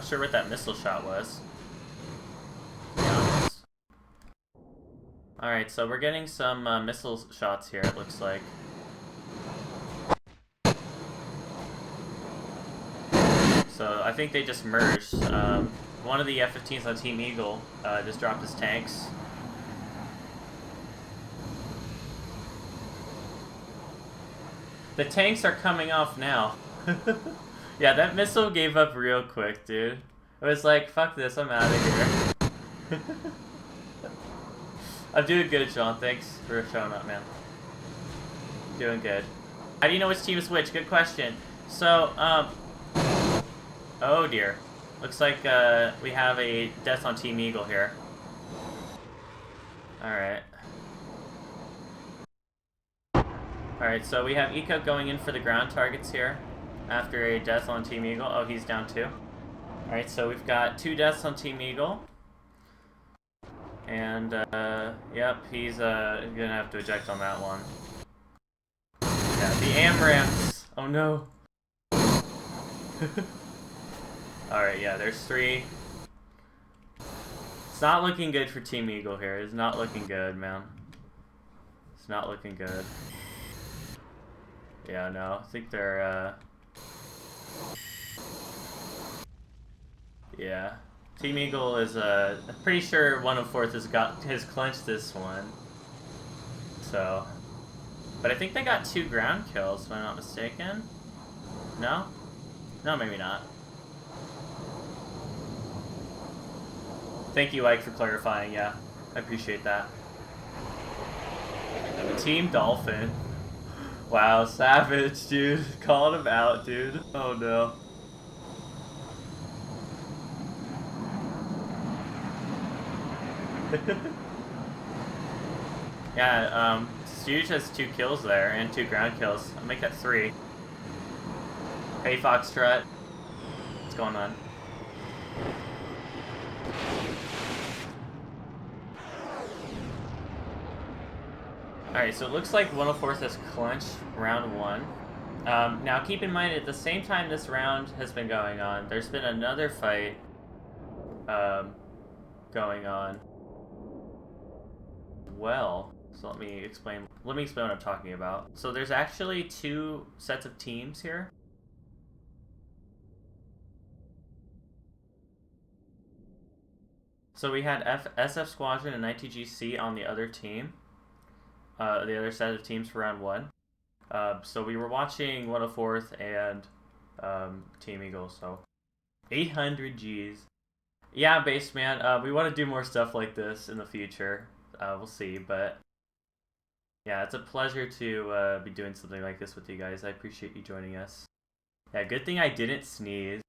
sure what that missile shot was, to be honest. Alright, so we're getting some missile shots here, it looks like. So I think they just merged. One of the F-15s on Team Eagle just dropped his tanks. The tanks are coming off now. Yeah, that missile gave up real quick, dude. It was like, fuck this, I'm out of here. I'm doing good, Sean. Thanks for showing up, man. Doing good. How do you know which team is which? Good question. So, oh dear. Looks like we have a death on Team Eagle here. Alright. Alright, so we have Eco going in for the ground targets here after a death on Team Eagle. Oh, he's down too. Alright, so we've got 2 deaths on Team Eagle. And, yep, he's gonna have to eject on that one. Yeah, the AMRAMs! Oh no! Alright, yeah, there's 3. It's not looking good for Team Eagle here. It's not looking good, man. It's not looking good. Yeah, no. I think they're, yeah. Team Eagle is, I'm pretty sure 104th has clinched this one. So. But I think they got 2 ground kills, if I'm not mistaken. No? No, maybe not. Thank you, Ike, for clarifying, yeah. I appreciate that. Team Dolphin. Wow, savage, dude. Calling him out, dude. Oh no. Yeah, Stooge has 2 kills there, and 2 ground kills. I'll make that 3. Hey, Foxtrot. What's going on? Alright, so it looks like 104th has clinched round 1. Now keep in mind, at the same time this round has been going on, there's been another fight going on. Well, so let me explain what I'm talking about. So there's actually 2 sets of teams here. So we had SF Squadron and ITGC on the other team. The other set of teams for round 1. So we were watching 104th and Team Eagle, so 800 Gs. Yeah, Base Man, we want to do more stuff like this in the future. We'll see, but yeah, it's a pleasure to be doing something like this with you guys. I appreciate you joining us. Yeah, good thing I didn't sneeze,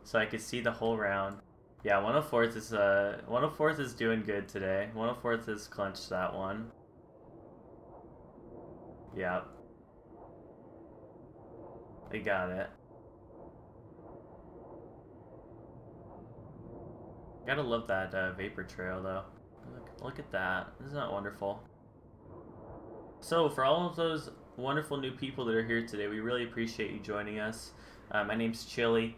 so I could see the whole round. Yeah, 104th is doing good today. 104th has clinched that one. Yep. They got it. Gotta love that vapor trail, though. Look at that. Isn't that wonderful? So, for all of those wonderful new people that are here today, we really appreciate you joining us. My name's Chili,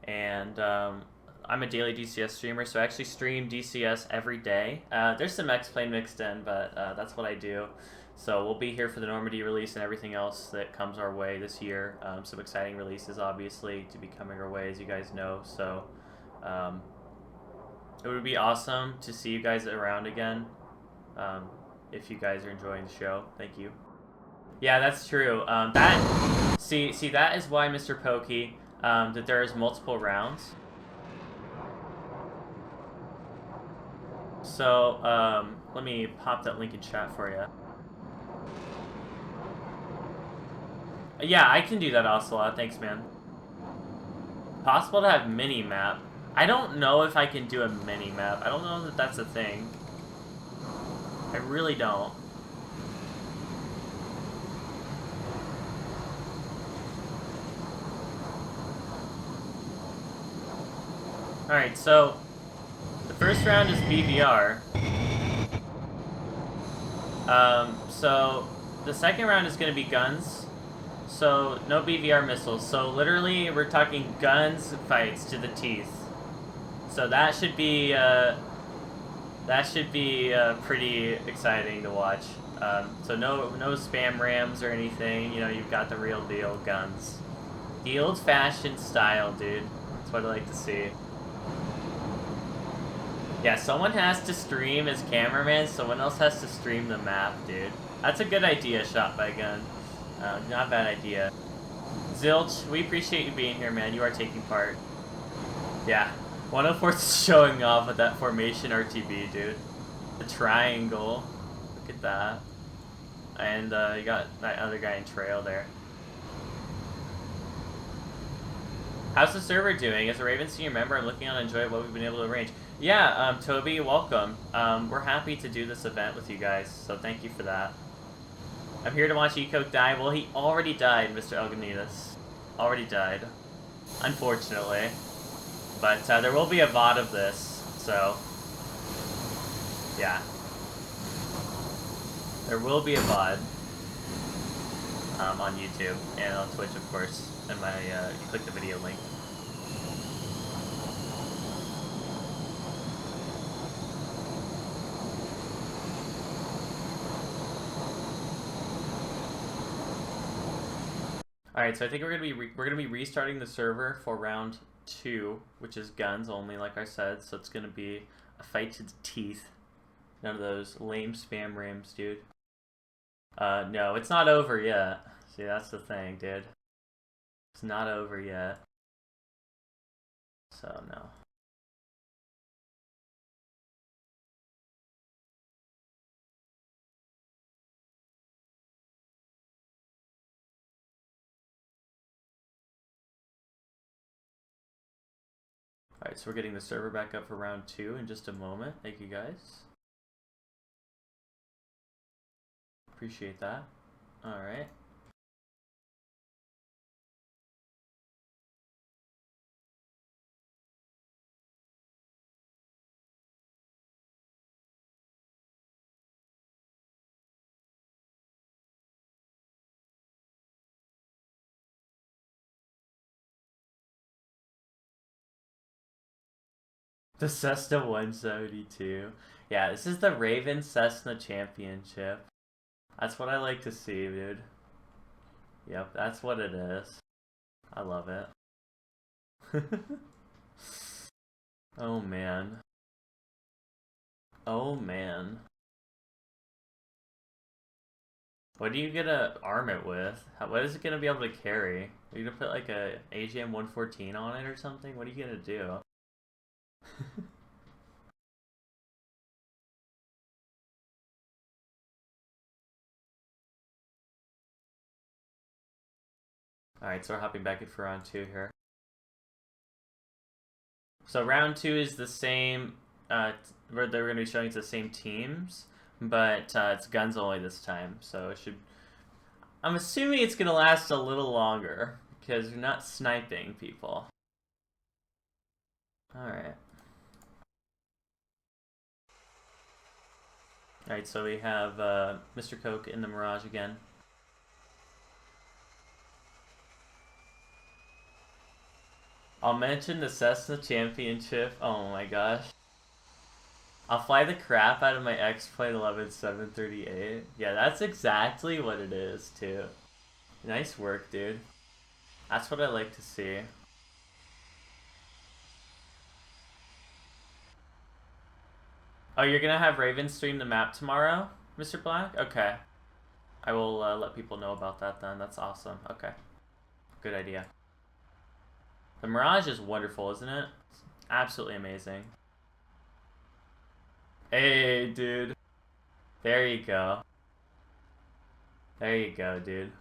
and I'm a daily DCS streamer, so I actually stream DCS every day. There's some X-Plane mixed in, but that's what I do. So we'll be here for the Normandy release and everything else that comes our way this year. Some exciting releases, obviously, to be coming our way, as you guys know. So it would be awesome to see you guys around again. If you guys are enjoying the show, thank you. Yeah, that's true. See, that is why, Mr. Pokey, that there is multiple rounds. So let me pop that link in chat for you. Yeah, I can do that, Ocelot. Thanks, man. Possible to have mini-map. I don't know if I can do a mini-map. I don't know that that's a thing. I really don't. Alright, so the first round is BVR. So the second round is going to be guns. So no BVR missiles. So literally we're talking guns fights to the teeth. So that should be pretty exciting to watch. So no spam rams or anything. You know, you've got the real deal guns. The old-fashioned style, dude. That's what I like to see. Yeah, someone has to stream as cameraman, someone else has to stream the map, dude. That's a good idea, Shot by Gun. Not a bad idea. Zilch, we appreciate you being here, man. You are taking part. Yeah. 104th is showing off with that formation RTB, dude. The triangle. Look at that. And you got that other guy in trail there. How's the server doing? As a Raven Senior member, I'm looking on to enjoy what we've been able to arrange. Yeah, Toby, welcome. We're happy to do this event with you guys, so thank you for that. I'm here to watch Eco die. Well, he already died, Mr. Elganitas. Already died. Unfortunately. But there will be a VOD of this, so... yeah. There will be a VOD on YouTube and on Twitch, of course. And my you click the video link. All right, so I think we're gonna be restarting the server for round 2, which is guns only, like I said. So it's gonna be a fight to the teeth. None of those lame spam rams, dude. No, it's not over yet. See, that's the thing, dude. It's not over yet. So no. Alright, so we're getting the server back up for round 2 in just a moment. Thank you guys. Appreciate that. Alright. The Cessna 172. Yeah, this is the Raven Cessna Championship. That's what I like to see, dude. Yep, that's what it is. I love it. Oh man. Oh man. What are you gonna arm it with? What is it gonna be able to carry? Are you gonna put like a AGM 114 on it or something? What are you gonna do? Alright, so we're hopping back in for round 2 here. So round 2 is the same, where they're going to be showing the same teams, but it's guns only this time, so it should... I'm assuming it's going to last a little longer, because you're not sniping people. Alright. Alright, so we have Mr. Coke in the Mirage again. I'll mention the Cessna Championship. Oh my gosh. I'll fly the crap out of my X-Plane 11738. Yeah, that's exactly what it is, too. Nice work, dude. That's what I like to see. Oh, you're gonna have Raven stream the map tomorrow, Mr. Black? Okay. I will let people know about that then. That's awesome. Okay. Good idea. The Mirage is wonderful, isn't it? It's absolutely amazing. Hey, dude. There you go. There you go, dude.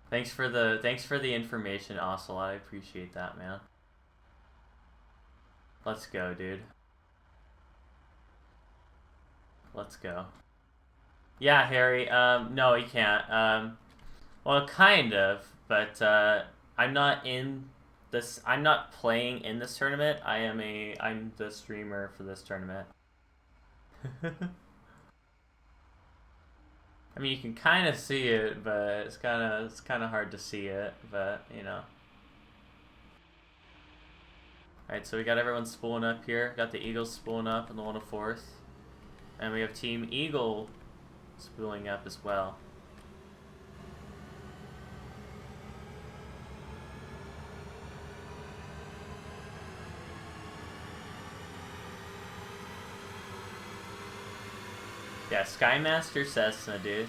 Thanks for the information, Ocelot. I appreciate that, man. Let's go, dude. Let's go. Yeah, Harry. No, he can't. Well, kind of, but I'm not in this. I'm not playing in this tournament. I'm the streamer for this tournament. I mean, you can kind of see it, but it's kind of hard to see it. But you know. All right, so we got everyone spooling up here. Got the Eagles spooling up on the 104th, and we have Team Eagle spooling up as well. Yeah, Skymaster Cessna, dude.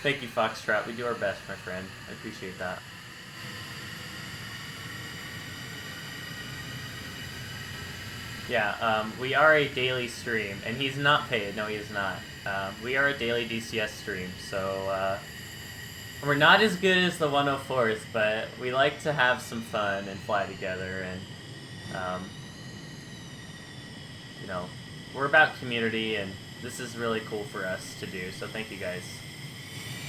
Thank you, Foxtrot. We do our best, my friend. I appreciate that. Yeah, we are a daily stream, and he's not paid. No, he is not. We are a daily DCS stream, so we're not as good as the 104th, but we like to have some fun and fly together, and you know, we're about community, and this is really cool for us to do, so thank you guys.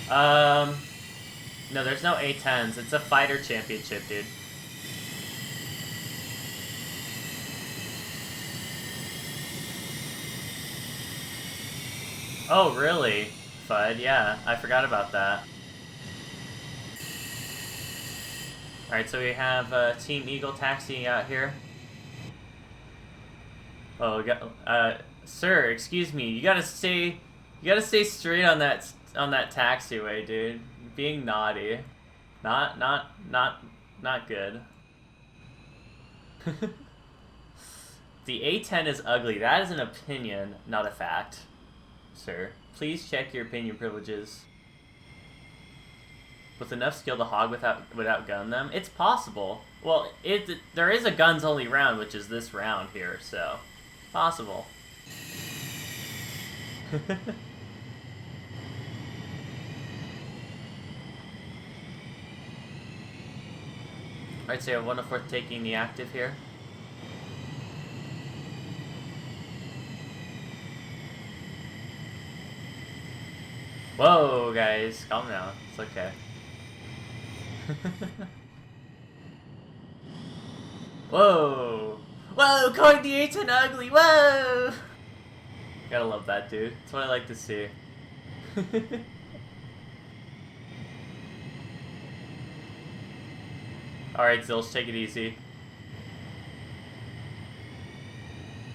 No, there's no A10s. It's a fighter championship, dude. Oh, really? Fud, yeah, I forgot about that. Alright, so we have Team Eagle taxiing out here. Oh, we got, Sir, excuse me. You gotta stay straight on that taxiway, dude. You're being naughty. Not good. The A10 is ugly. That is an opinion, not a fact. Sir, please check your opinion privileges. With enough skill to hog without gun them, it's possible. Well, there is a guns only round, which is this round here, so possible. Alright, so you have 104th taking the active here. Whoa, guys, calm down. It's okay. Whoa! Whoa, calling the A10 ugly! Whoa! Gotta love that, dude. That's what I like to see. Alright, Zilch, take it easy.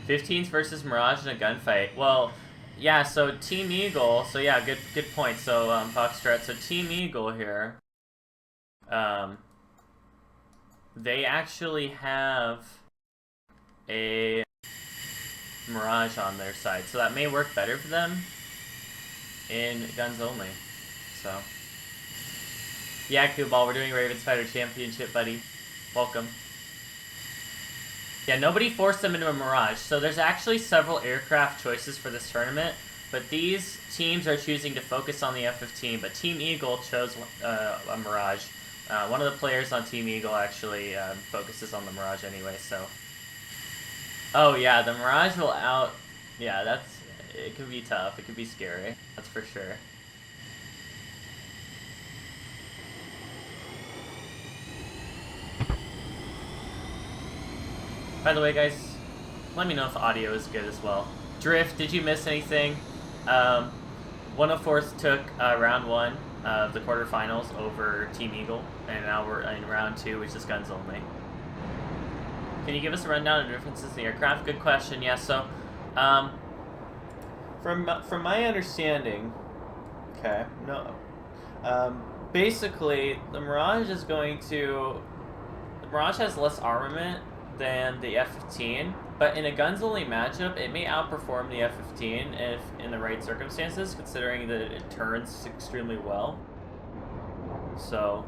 15s versus Mirage in a gunfight. Well, yeah, so Team Eagle, so yeah, good point. So, Foxtrot, so Team Eagle here, they actually have a Mirage on their side, so that may work better for them in guns only, so. Yeah, Kubal, we're doing Ravens Fighter Championship, buddy. Welcome. Yeah, nobody forced them into a Mirage, so there's actually several aircraft choices for this tournament, but these teams are choosing to focus on the F-15, but Team Eagle chose a Mirage. One of the players on Team Eagle actually focuses on the Mirage anyway, so. Oh yeah, the Mirage will out... Yeah, it could be tough, it could be scary, that's for sure. By the way, guys, let me know if audio is good as well. Drift, did you miss anything? 104th took round 1 of the quarterfinals over Team Eagle, and now we're in round 2, which is guns only. Can you give us a rundown of the differences in the aircraft? Good question. Yeah, so from my understanding, okay, no, basically the Mirage has less armament than the F-15, but in a guns-only matchup, it may outperform the F-15 if in the right circumstances, considering that it turns extremely well. So,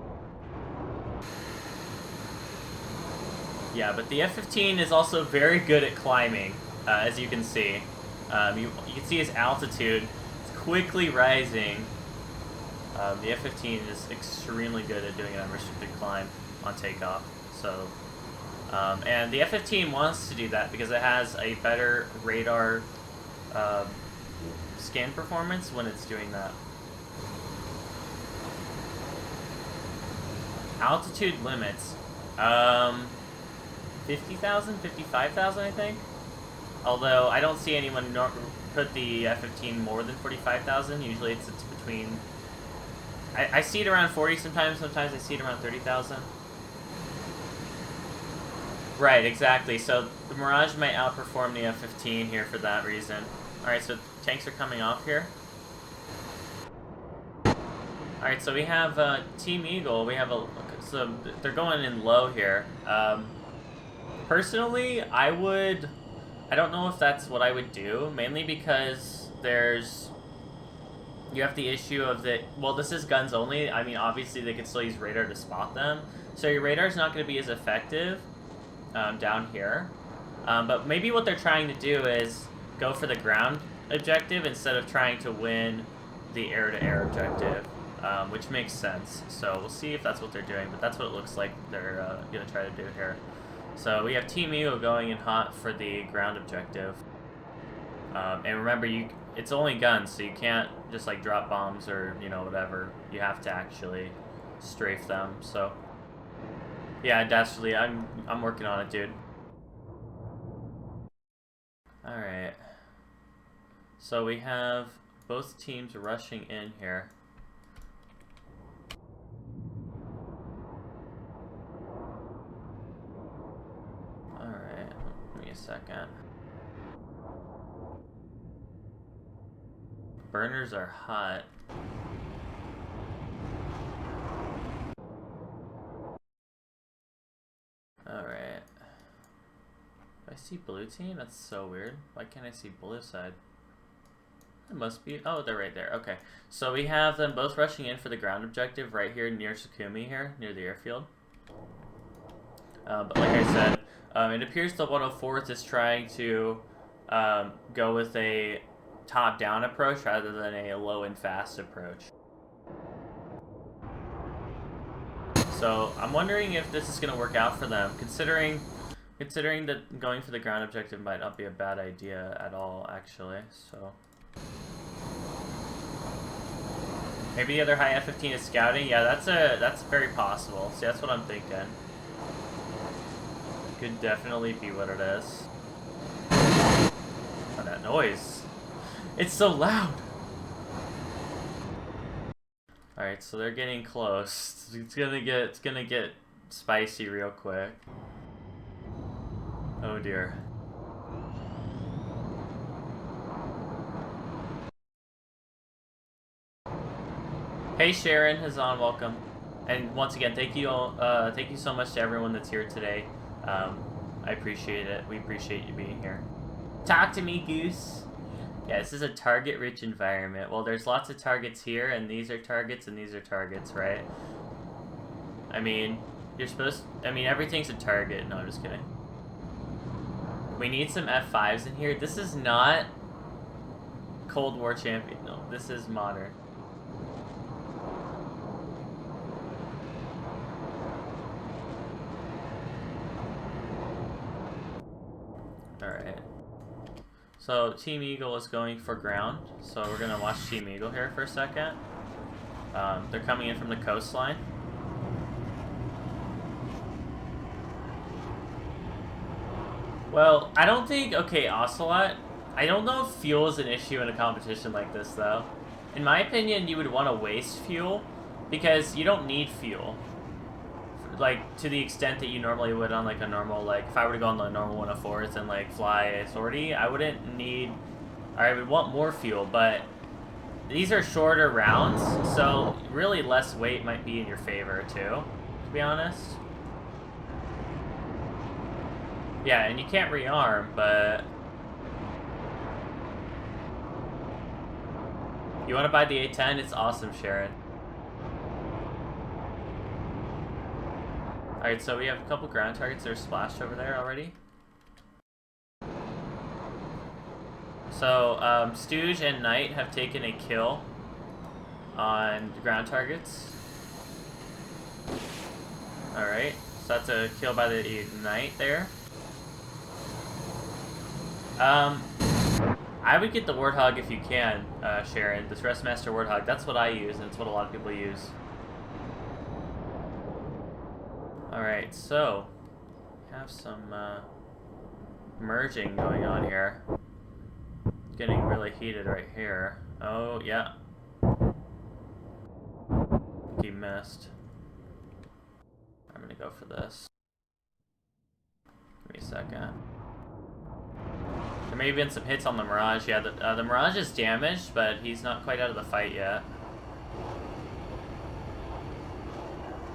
yeah, but the F-15 is also very good at climbing, as you can see. You can see his altitude. It's quickly rising. The F-15 is extremely good at doing an unrestricted climb on takeoff. So. And the F-15 wants to do that because it has a better radar scan performance when it's doing that. Altitude limits. 50,000, 55,000, I think. Although I don't see anyone put the F-15 more than 45,000. Usually it's between... I see it around 40 sometimes. Sometimes I see it around 30,000. Right, exactly. So the Mirage might outperform the F-15 here for that reason. Alright, so tanks are coming off here. Alright, so we have Team Eagle. We have so they're going in low here. Personally, I don't know if that's what I would do, mainly because you have the issue of well, this is guns only. I mean, obviously they could still use radar to spot them. So your radar's not going to be as effective down here. But maybe what they're trying to do is go for the ground objective instead of trying to win the air-to-air objective, which makes sense. So we'll see if that's what they're doing, but that's what it looks like they're going to try to do here. So we have Team Eagle going in hot for the ground objective. And remember, it's only guns, so you can't just like drop bombs or, you know, whatever. You have to actually strafe them, so... Yeah, Dastardly, I'm working on it, dude. Alright. So we have both teams rushing in here. Alright, give me a second. burners are hot. Alright. I see blue team? That's so weird. Why can't I see blue side? It must be... Oh, they're right there. Okay. So we have them both rushing in for the ground objective right here near Sukumi here, near the airfield. But like I said, it appears the 104th is trying to go with a top-down approach rather than a low and fast approach. So I'm wondering if this is going to work out for them, considering that going for the ground objective might not be a bad idea at all, actually. So maybe the other high F-15 is scouting. Yeah, that's very possible. See, that's what I'm thinking. Could definitely be what it is. Oh, that noise! It's so loud. All right, so they're getting close. It's gonna get spicy real quick. Oh dear. Hey Sharon, Hazan, welcome. And once again, thank you all. Thank you so much to everyone that's here today. I appreciate it. We appreciate you being here. Talk to me, Goose. Yeah, this is a target-rich environment. Well, there's lots of targets here, and these are targets, and these are targets, right? I mean, you're supposed... I mean, everything's a target. No, I'm just kidding. We need some F5s in here. This is not Cold War champion. No, this is modern. Alright. So, Team Eagle is going for ground. So, we're going to watch Team Eagle here for a second. They're coming in from the coastline. Well, I don't think... Okay, Ocelot. I don't know if fuel is an issue in a competition like this, though. In my opinion, you would want to waste fuel because you don't need fuel. Like, to the extent that you normally would on, like, a normal, like, if I were to go on the normal 104s and, like, fly a sortie, I wouldn't need, or I would want more fuel, but these are shorter rounds, so really less weight might be in your favor, too, to be honest. Yeah, and you can't rearm, but you want to buy the A10? It's awesome, Sharon. Alright, so we have a couple ground targets that are splashed over there already. So, Stooge and Knight have taken a kill on the ground targets. Alright, so that's a kill by the Knight there. I would get the Warthog if you can, Sharon. The Thrustmaster Warthog, that's what I use, and it's what a lot of people use. Alright, so have some merging going on here. Getting really heated right here. Oh, yeah. He missed. I'm gonna go for this. Give me a second. There may have been some hits on the Mirage. Yeah, the Mirage is damaged, but he's not quite out of the fight yet.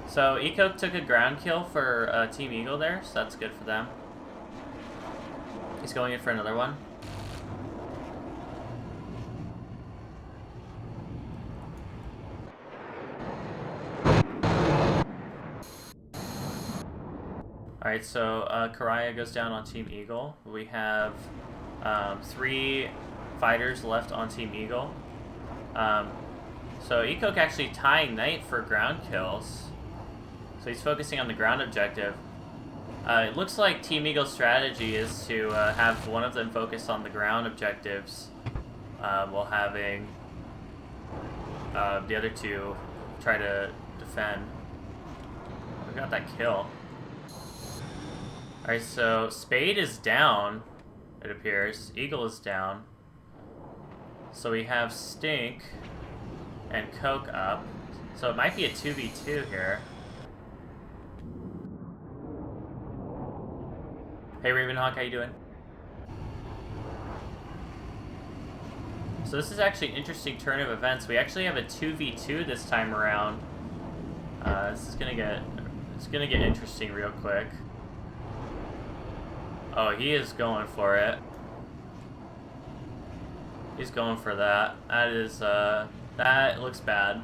So, Eco took a ground kill for Team Eagle there, so that's good for them. He's going in for another one. Alright, so Karaya goes down on Team Eagle. We have 3 fighters left on Team Eagle. So, Eco actually tying Knight for ground kills. So he's focusing on the ground objective. It looks like Team Eagle's strategy is to have one of them focus on the ground objectives while having the other 2 try to defend. We got that kill. Alright, so Spade is down, it appears. Eagle is down. So we have Stink and Coke up. So it might be a 2v2 here. Hey Ravenhawk, how you doing? So this is actually an interesting turn of events. We actually have a 2v2 this time around. This is gonna get interesting real quick. Oh, he is going for it. He's going for that. That is that looks bad.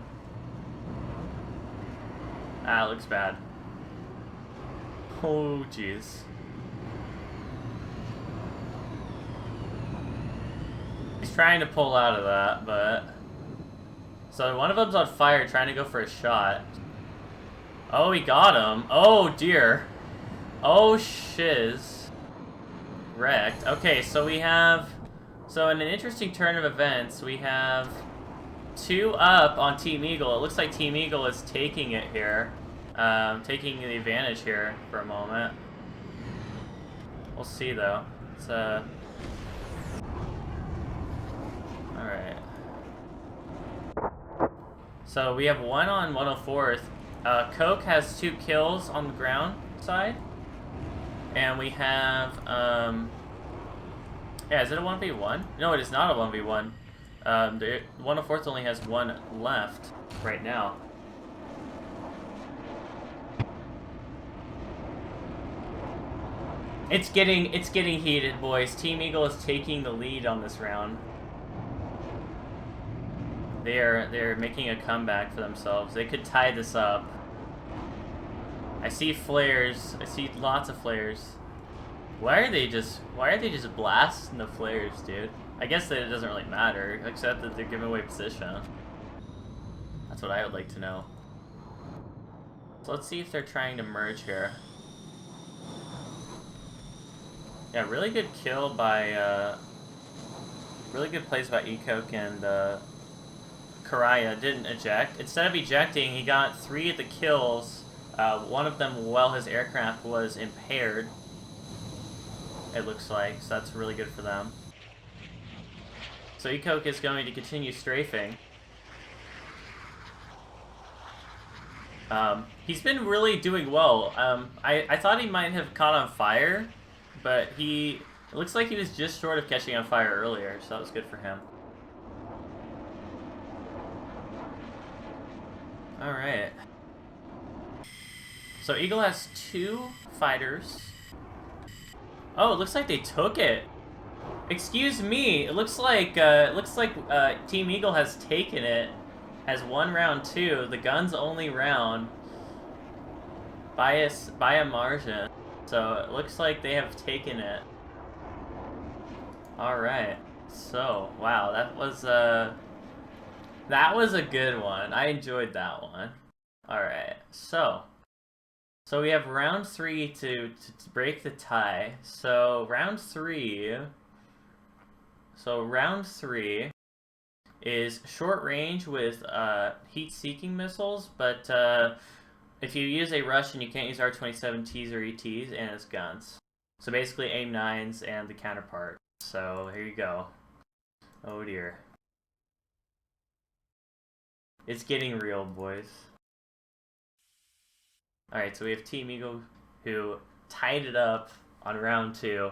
That looks bad. Oh jeez. He's trying to pull out of that, but... So one of them's on fire trying to go for a shot. Oh, he got him. Oh, dear. Oh, shiz. Wrecked. Okay, so we have... So in an interesting turn of events, we have 2 up on Team Eagle. It looks like Team Eagle is taking it here. Taking the advantage here for a moment. We'll see, though. It's, Alright. So we have 1 on 104th. Coke has 2 kills on the ground side. And we have, yeah, is it a 1v1? No, it is not a 1v1. The 104th only has 1 left right now. It's getting heated, boys. Team Eagle is taking the lead on this round. They're making a comeback for themselves. They could tie this up. I see flares. I see lots of flares. Why are they just blasting the flares, dude? I guess that it doesn't really matter, except that they're giving away position. That's what I would like to know. So let's see if they're trying to merge here. Yeah, really good kill by really good plays by Ecoke and Karaya didn't eject. Instead of ejecting, he got 3 of the kills. One of them while his aircraft was impaired. It looks like, so that's really good for them. So Ecoke is going to continue strafing. He's been really doing well. I thought he might have caught on fire, but it looks like he was just short of catching on fire earlier, so that was good for him. Alright. So Eagle has 2 fighters. Oh, it looks like they took it. Excuse me. It looks like Team Eagle has taken it. Has won round 2. The gun's only round by a margin. So it looks like they have taken it. All right. So wow, that was a good one. I enjoyed that one. All right. So we have round 3 to break the tie. So round 3 is short range with heat-seeking missiles, but if you use a Russian, you can't use R-27Ts or ETs, and it's guns. So basically AIM-9s and the counterpart. So here you go. Oh dear. It's getting real, boys. Alright, so we have Team Eagle who tied it up on round 2.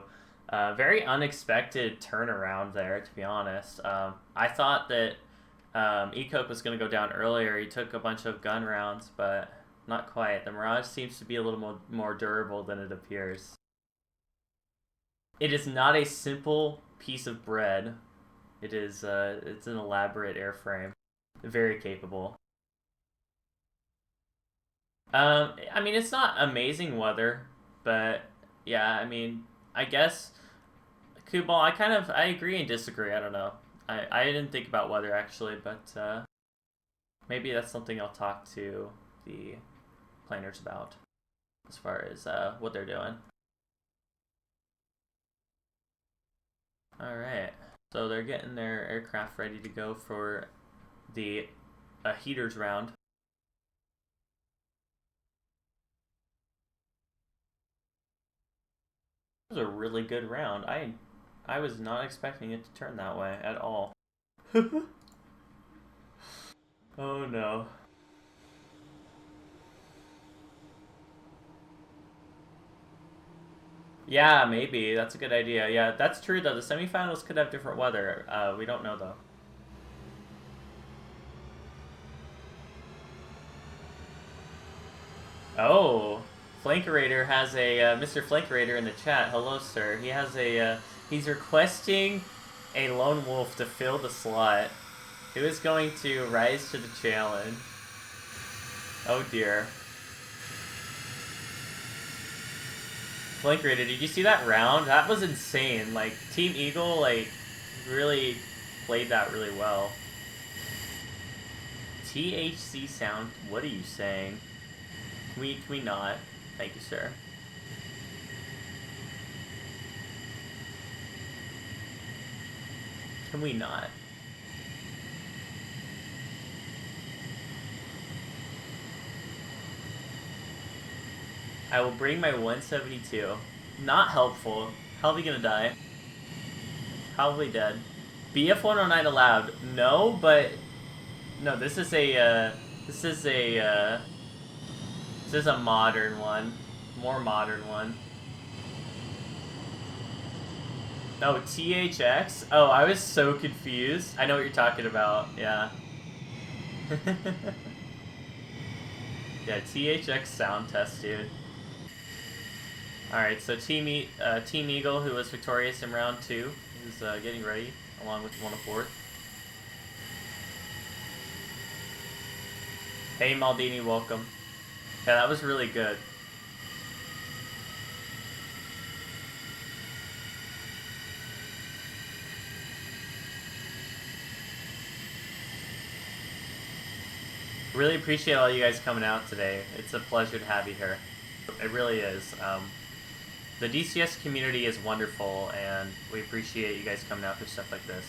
Very unexpected turnaround there, to be honest. I thought that Ecoke was going to go down earlier. He took a bunch of gun rounds, but not quite. The Mirage seems to be a little more durable than it appears. It is not a simple piece of bread. It is it's an elaborate airframe. Very capable. I mean, it's not amazing weather, but yeah, I mean, I guess Kubal, I agree and disagree. I don't know. I didn't think about weather actually, but maybe that's something I'll talk to the planers about as far as what they're doing. All right, so they're getting their aircraft ready to go for the heaters round. It was a really good round. I was not expecting it to turn that way at all. Oh no. Yeah, maybe. That's a good idea. Yeah, that's true though. The semifinals could have different weather. We don't know though. Oh, Flankerator has a Mr. Flankerator in the chat. Hello, sir. He has a he's requesting a lone wolf to fill the slot. Who is going to rise to the challenge? Oh dear. Flankerator, did you see that round? That was insane. Like Team Eagle, like really played that really well. THC sound. What are you saying? Can we not? Thank you, sir. Can we not? I will bring my 172. Not helpful. Probably gonna die. Probably dead. BF109 allowed. No, but no. This is a this is a this is a modern one, more modern one. Oh, THX? Oh, I was so confused. I know what you're talking about, yeah. Yeah, THX sound test, dude. Alright, so Team Eagle, who was victorious in round 2, is getting ready, along with 104th. Hey, Maldini, welcome. Yeah, that was really good. Really appreciate all you guys coming out today. It's a pleasure to have you here. It really is. The DCS community is wonderful, and we appreciate you guys coming out for stuff like this.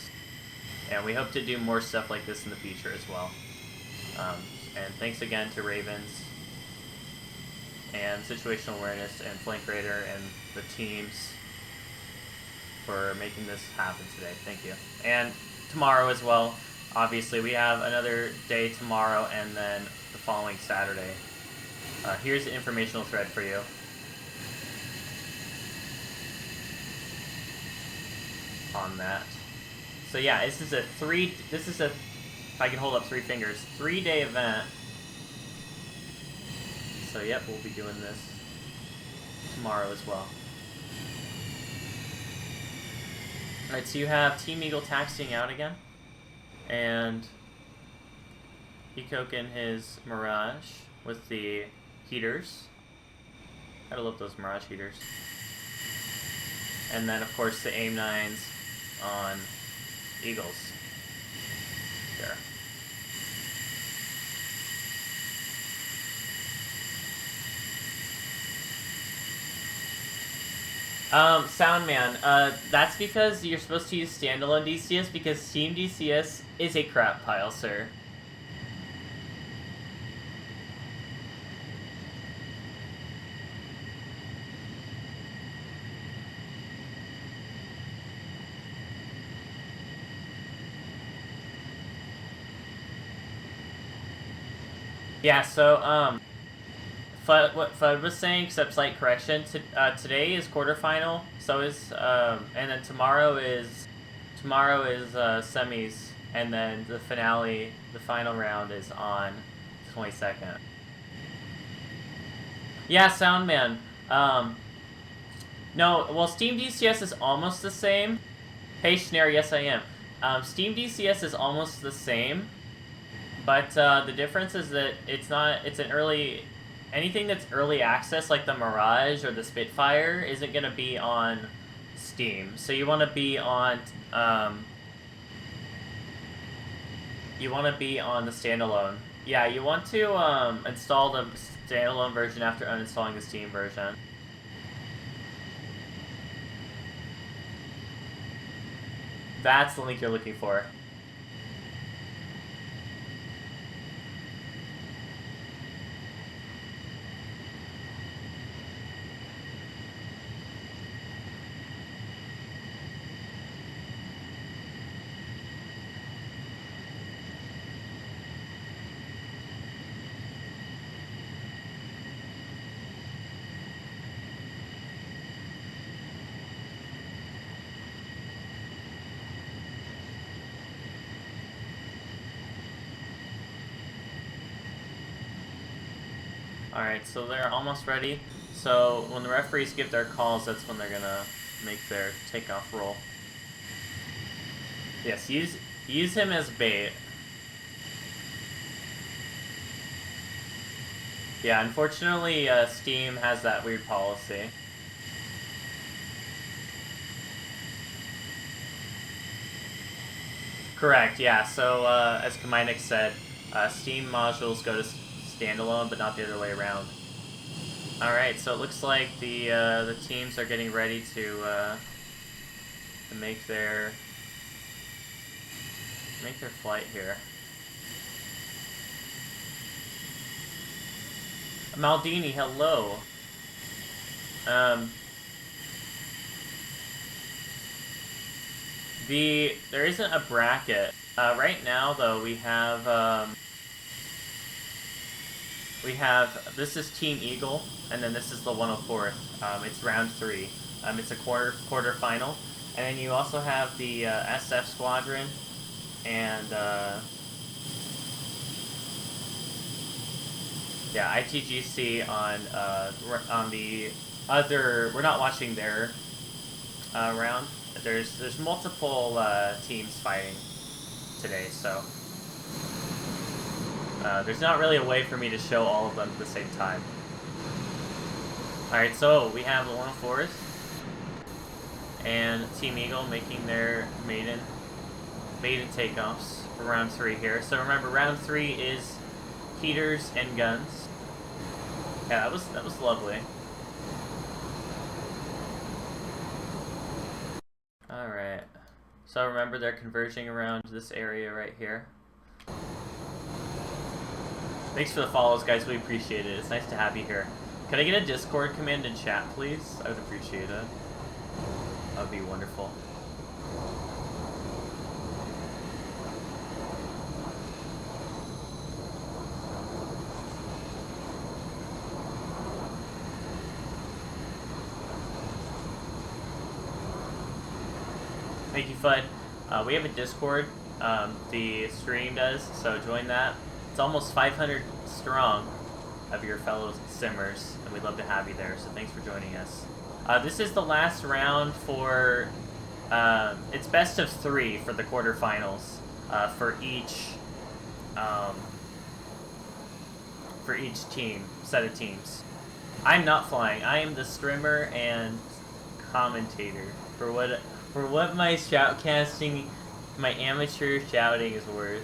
And we hope to do more stuff like this in the future as well. And thanks again to Ravens and Situational Awareness and Flankerator and the teams for making this happen today. Thank you. And tomorrow as well. Obviously, we have another day tomorrow and then the following Saturday. Here's the informational thread for you. On that. So yeah, this is a if I can hold up 3 fingers, 3-day event. So yep, we'll be doing this tomorrow as well. Alright, so you have Team Eagle taxiing out again. And Ecoke in his Mirage with the heaters. Gotta love those Mirage heaters. And then of course the AIM-9s on Eagles. There. Soundman, that's because you're supposed to use standalone DCS because Team DCS is a crap pile, sir. Yeah, so, what Fud was saying, except slight correction, today is quarterfinal, so is, and then tomorrow is semis, and then the finale, the final round is on the 22nd. Yeah, Soundman, no, well, Steam DCS is almost the same. Hey, Schneer, yes I am. Steam DCS is almost the same, but the difference is that it's an early, anything that's early access, like the Mirage or the Spitfire, isn't going to be on Steam. So you want to be on, the standalone. Yeah, you want to install the standalone version after uninstalling the Steam version. That's the link you're looking for. Alright, so they're almost ready. So when the referees give their calls, that's when they're gonna make their takeoff roll. Yes, use him as bait. Yeah, unfortunately, Steam has that weird policy. Correct, yeah. So, as Kamainik said, Steam modules go to standalone, but not the other way around. Alright, so it looks like the teams are getting ready to make their flight here. Maldini, hello. There isn't a bracket. Right now, though, we have, this is Team Eagle, and then this is the 104th. It's round 3. It's a quarter final. And then you also have the SF Squadron, and, yeah, ITGC on the other, we're not watching their round. There's multiple teams fighting today, so there's not really a way for me to show all of them at the same time. Alright, so we have the 104th and Team Eagle making their maiden takeoffs for round 3 here. So remember, round 3 is heaters and guns. Yeah, that was lovely. Alright. So remember, they're converging around this area right here. Thanks for the follows, guys. We appreciate it. It's nice to have you here. Could I get a Discord command in chat, please? I would appreciate it. That would be wonderful. Thank you, Fudd. We have a Discord. The stream does, so join that. It's almost 500 strong of your fellow simmers, and we'd love to have you there, so thanks for joining us. This is the last round for, it's best of 3 for the quarterfinals, for each team, set of teams. I'm not flying. I am the streamer and commentator for what my shoutcasting, my amateur shouting is worth.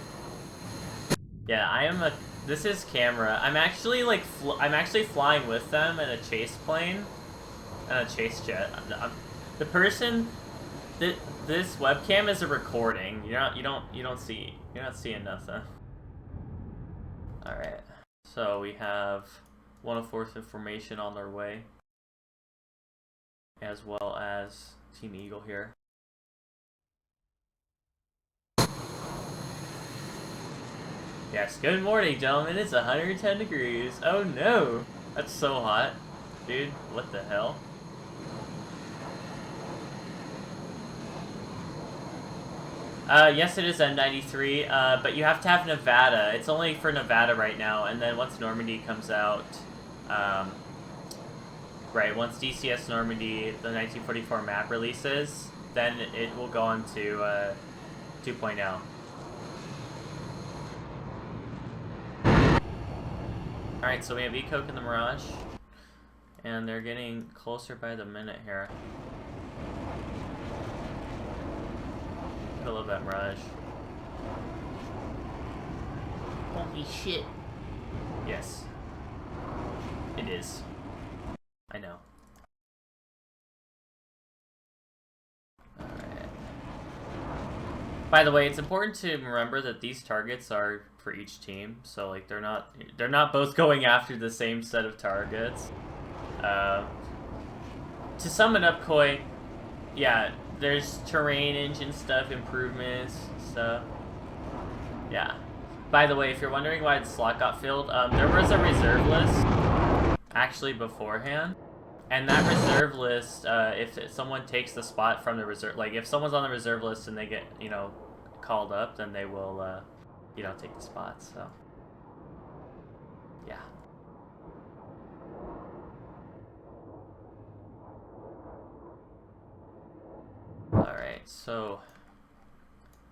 Yeah, this is camera. I'm actually I'm actually flying with them in a chase plane, and a chase jet. The person, this webcam is a recording. You're not seeing nothing. All right, so we have 104th information on their way, as well as Team Eagle here. Yes, good morning, gentlemen. It's 110 degrees. Oh no! That's so hot. Dude, what the hell? Yes, it is N93, but you have to have Nevada. It's only for Nevada right now, and then once Normandy comes out, right, once DCS Normandy, the 1944 map releases, then it will go on to 2.0. Alright, so we have Ecoke in the Mirage, and they're getting closer by the minute here. I love that Mirage. Holy shit. Yes. It is. I know. Alright. By the way, it's important to remember that these targets are for each team, so like they're not both going after the same set of targets. To sum it up, Koi, yeah, there's terrain engine stuff, improvements, stuff. Yeah. By the way, if you're wondering why the slot got filled, there was a reserve list actually beforehand, and that reserve list, if someone takes the spot from the reserve, like if someone's on the reserve list and they get, called up, then they will, take the spot, so, yeah. Alright, so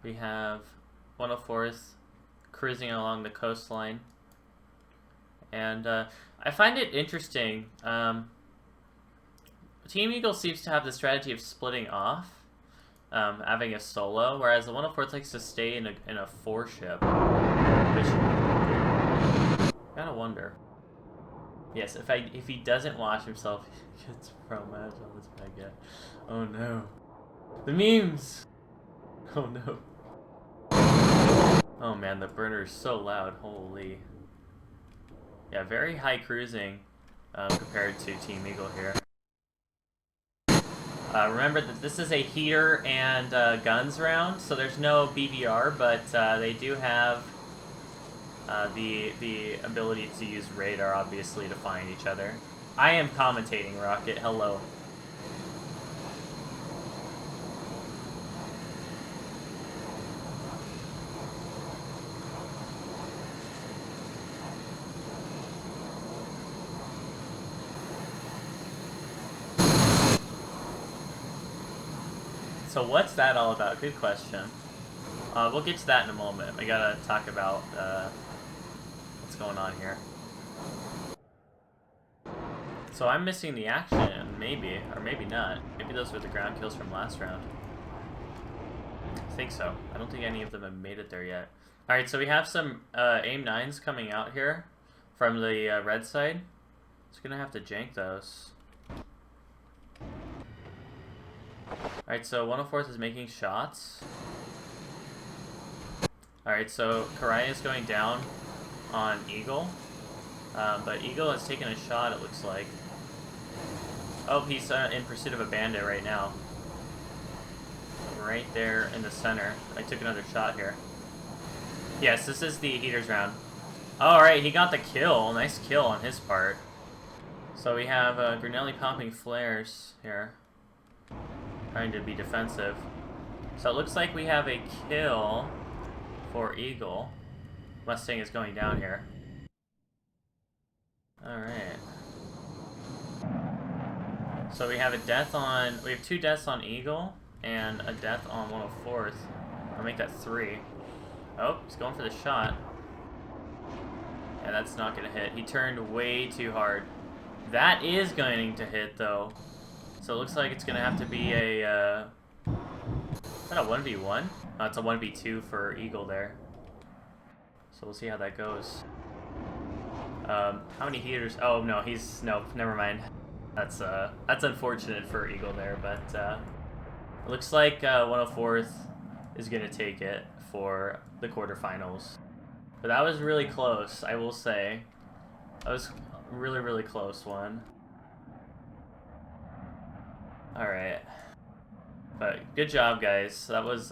we have 104th cruising along the coastline. And I find it interesting. Team Eagle seems to have the strategy of splitting off, having a solo, whereas the 104th likes to stay in a 4-ship. Which, gotta wonder. Yes, if he doesn't wash himself, he gets pro match on this baguette. Oh no. The memes! Oh no. Oh man, the burner is so loud, holy. Yeah, very high cruising compared to Team Eagle here. Remember that this is a heater and guns round, so there's no BVR, but they do have the ability to use radar, obviously, to find each other. I am commentating, Rocket. Hello. So what's that all about? Good question. We'll get to that in a moment. We gotta talk about what's going on here. So I'm missing the action, maybe, or maybe not. Maybe those were the ground kills from last round. I think so. I don't think any of them have made it there yet. Alright, so we have some AIM-9s coming out here from the red side. Just gonna have to jank those. Alright, so 104th is making shots. Alright, so Karaya is going down on Eagle. But Eagle has taken a shot, it looks like. Oh, he's in pursuit of a bandit right now. Right there in the center. I took another shot here. Yes, this is the heaters round. Alright, he got the kill. Nice kill on his part. So we have Granelli popping flares here. Trying to be defensive. So it looks like we have a kill for Eagle. Mustang is going down here. Alright. So we have a death on... We have 2 deaths on Eagle and a death on 104th. I'll make that 3. Oh, he's going for the shot. Yeah, that's not going to hit. He turned way too hard. That is going to hit, though. So it looks like it's going to have to be a... is that a 1v1? Oh, it's a 1v2 for Eagle there. So we'll see how that goes. How many heaters? Oh, no, he's... No, never mind. That's unfortunate for Eagle there, but it looks like 104th is going to take it for the quarterfinals. But that was really close, I will say. That was a really, really close one. Alright. But good job, guys. That was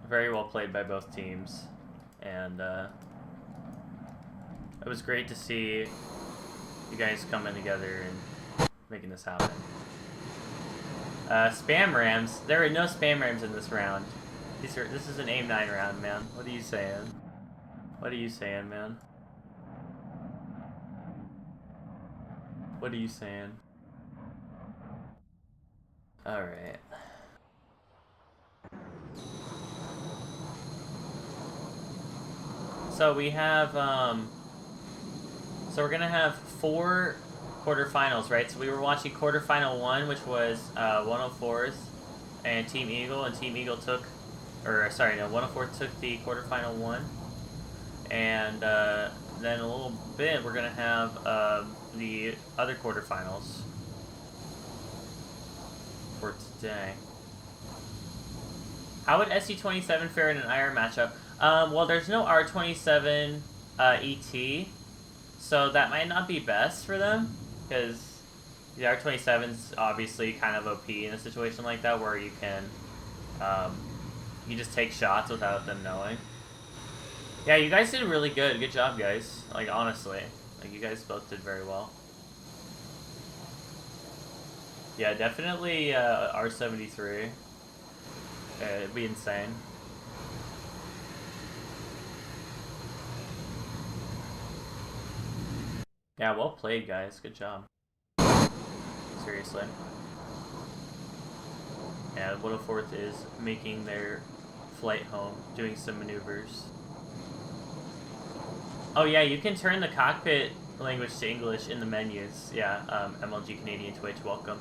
very well played by both teams. And it was great to see you guys coming together and making this happen. Spam rams. There are no spam rams in this round. This is an AIM-9 round, man. What are you saying? What are you saying, man? What are you saying? Alright. So we have, so we're gonna have 4 quarterfinals, right? So we were watching quarterfinal 1, which was 104th and Team Eagle, and Team Eagle took, or sorry, no, 104th took the quarterfinal 1. And then a little bit, we're gonna have the other quarterfinals for today. How would SC27 fare in an IR matchup? Well, there's no R27 ET, so that might not be best for them, because the R27's obviously kind of OP in a situation like that, where you can you just take shots without them knowing. Yeah, you guys did really good. Good job, guys. Like, honestly. Like, you guys both did very well. Yeah, definitely R73. It'd be insane. Yeah, well played, guys. Good job. Seriously. And 104th is making their flight home, doing some maneuvers. Oh yeah, you can turn the cockpit language to English in the menus. Yeah, MLG Canadian Twitch, welcome.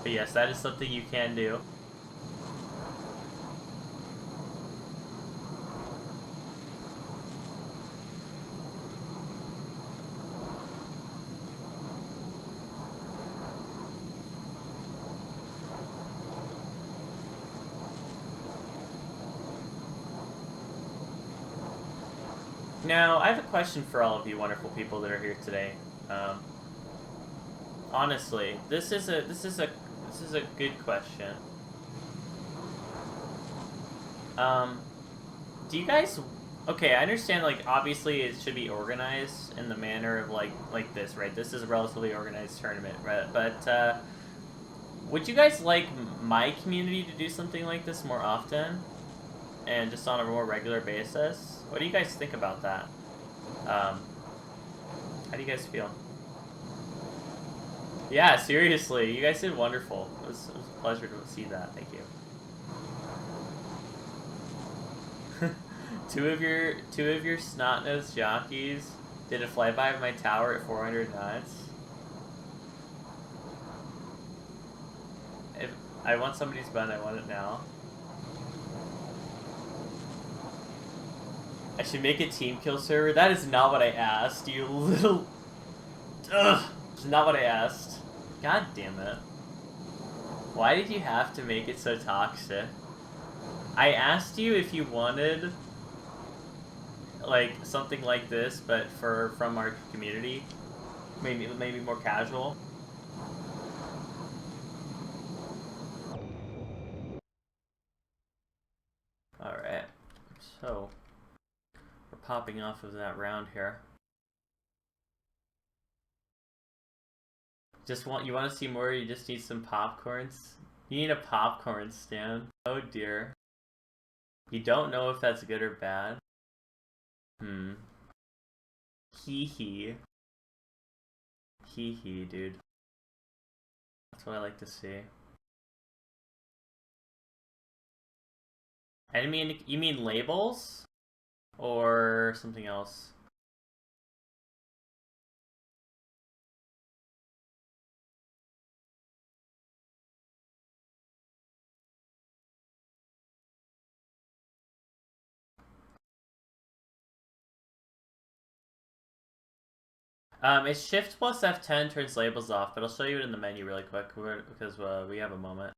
But yes, that is something you can do. Now, I have a question for all of you wonderful people that are here today. Honestly, this is a good question. Do you guys? Okay, I understand. Like, obviously, it should be organized in the manner of like this, right? This is a relatively organized tournament, right? But would you guys like my community to do something like this more often, and just on a more regular basis? What do you guys think about that? How do you guys feel? Yeah, seriously, you guys did wonderful. It was a pleasure to see that. Thank you. two of your snot-nosed jockeys did a flyby of my tower at 400 knots. If I want somebody's bun, I want it now. I should make a team kill server. That is not what I asked, you little. Ugh, it's not what I asked. God damn it. Why did you have to make it so toxic? I asked you if you wanted like something like this, but from our community, maybe more casual. All right, so we're popping off of that round here. You want to see more? You just need some popcorns. You need a popcorn stand. Oh dear. You don't know if that's good or bad. Hee hee. Hee hee, dude. That's what I like to see. And you mean labels? Or something else? It's Shift plus F10 turns labels off, but I'll show you it in the menu really quick because we have a moment.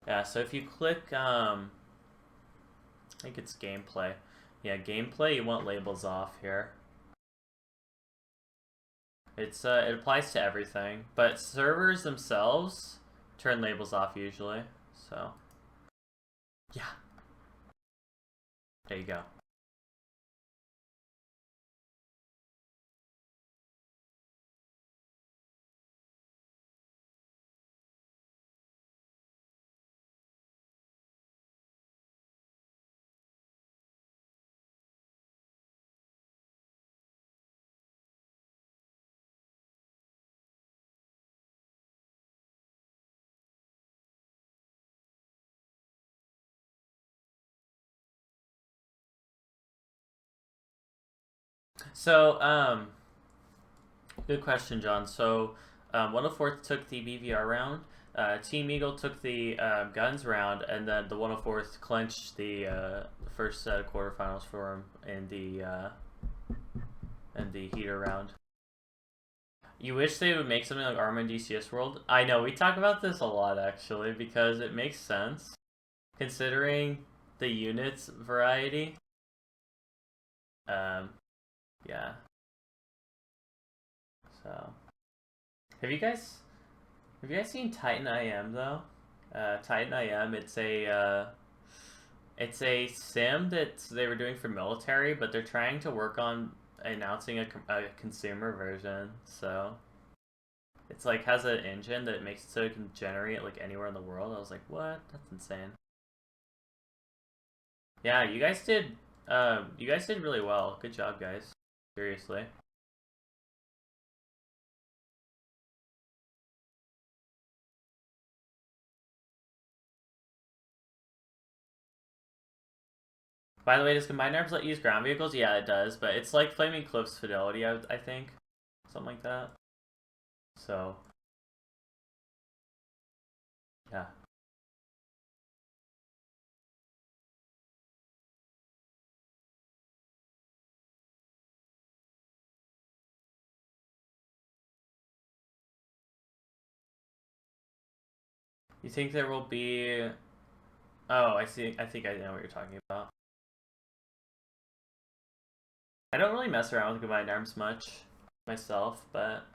Yeah, so if you click, I think it's gameplay. Yeah, gameplay, you want labels off here. It applies to everything, but servers themselves turn labels off usually, so yeah. There you go. So, good question, John. So, 104th took the BVR round, Team Eagle took the guns round, and then the 104th clinched the first set of quarterfinals for him in the heater round. You wish they would make something like Arma and DCS World? I know, we talk about this a lot, actually, because it makes sense, considering the units variety. Yeah. So, have you guys seen Titan IM though? Titan IM, it's a sim that they were doing for military, but they're trying to work on announcing a consumer version. So it's like has an engine that makes it so it can generate like anywhere in the world. I was like, what? That's insane. Yeah, you guys did really well. Good job, guys. Seriously. By the way, does Combined Arms let you use ground vehicles? Yeah, it does, but it's like Flaming Cliff's Fidelity, I think. Something like that. So, yeah. You think there will be... Oh, I see. I think I know what you're talking about. I don't really mess around with Combined Arms much myself, but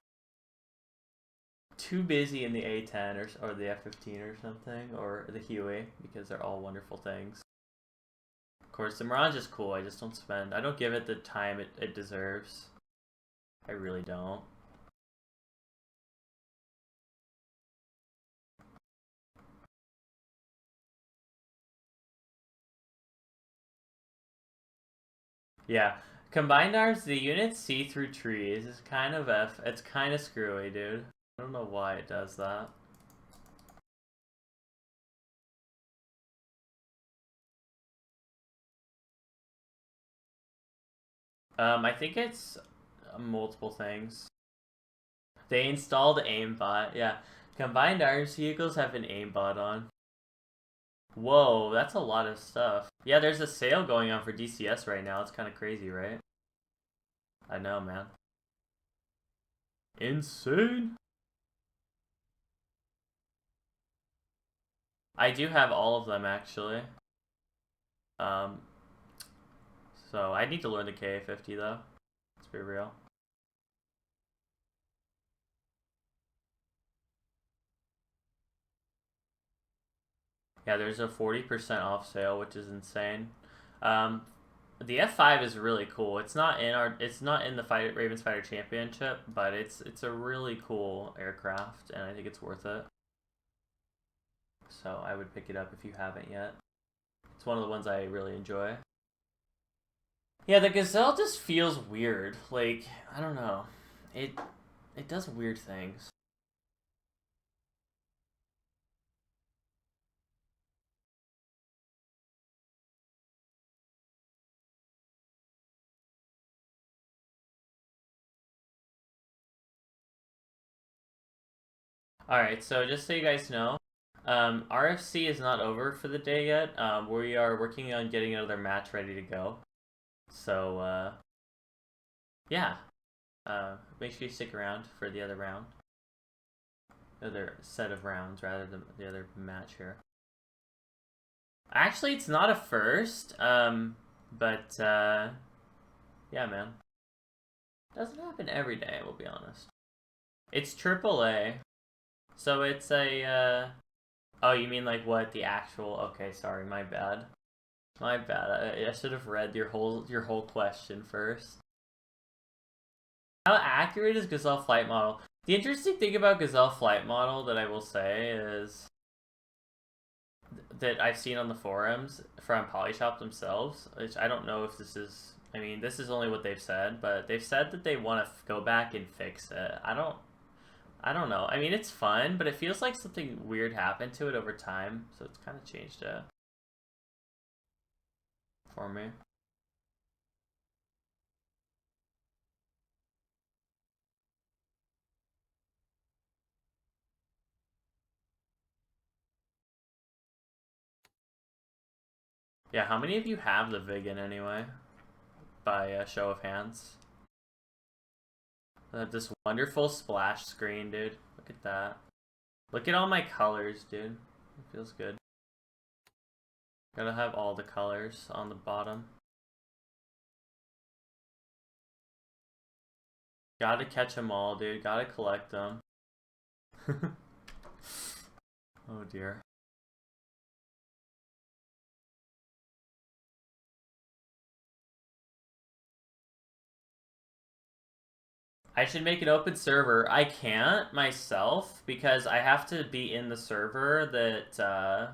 too busy in the A10 or the F15 or something, or the Huey, because they're all wonderful things. Of course, the Mirage is cool. I just I don't give it the time it deserves. I really don't. Yeah, Combined Arms, the units see through trees. It's kind of it's kind of screwy, dude. I don't know why it does that. I think it's multiple things. They installed aimbot. Yeah, Combined Arms vehicles have an aimbot on. Whoa, that's a lot of stuff. Yeah, there's a sale going on for DCS right now. It's kind of crazy, right? I know, man. Insane. I do have all of them, actually. So I need to learn the KA50, though. Let's be real. Yeah, there's a 40% off sale, which is insane. The F5 is really cool. It's not in the Ravens Fighter Championship, but it's a really cool aircraft, and I think it's worth it. So I would pick it up if you haven't yet. It's one of the ones I really enjoy. Yeah, the Gazelle just feels weird. Like, I don't know. It does weird things. Alright, so just so you guys know, RFC is not over for the day yet. We are working on getting another match ready to go. So, yeah. Make sure you stick around for the other round. The other set of rounds, rather than the other match here. Actually, it's not a first, but, yeah, man. Doesn't happen every day, we'll be honest. It's AAA. So it's a, oh, you mean like what, the actual, okay, sorry, my bad. My bad, I should have read your whole question first. How accurate is Gazelle Flight Model? The interesting thing about Gazelle Flight Model that I will say is that I've seen on the forums from Polyshop themselves, which I don't know if this is, I mean, this is only what they've said, but they've said that they want to go back and fix it. I don't know. I mean, it's fun, but it feels like something weird happened to it over time, so it's kind of changed it for me. Yeah, how many of you have the Vigan anyway? By a show of hands. This wonderful splash screen, dude. Look at that. Look at all my colors, dude. It feels good. Gotta have all the colors on the bottom. Gotta catch them all, dude. Gotta collect them. Oh dear. I should make an open server. I can't myself because I have to be in the server that,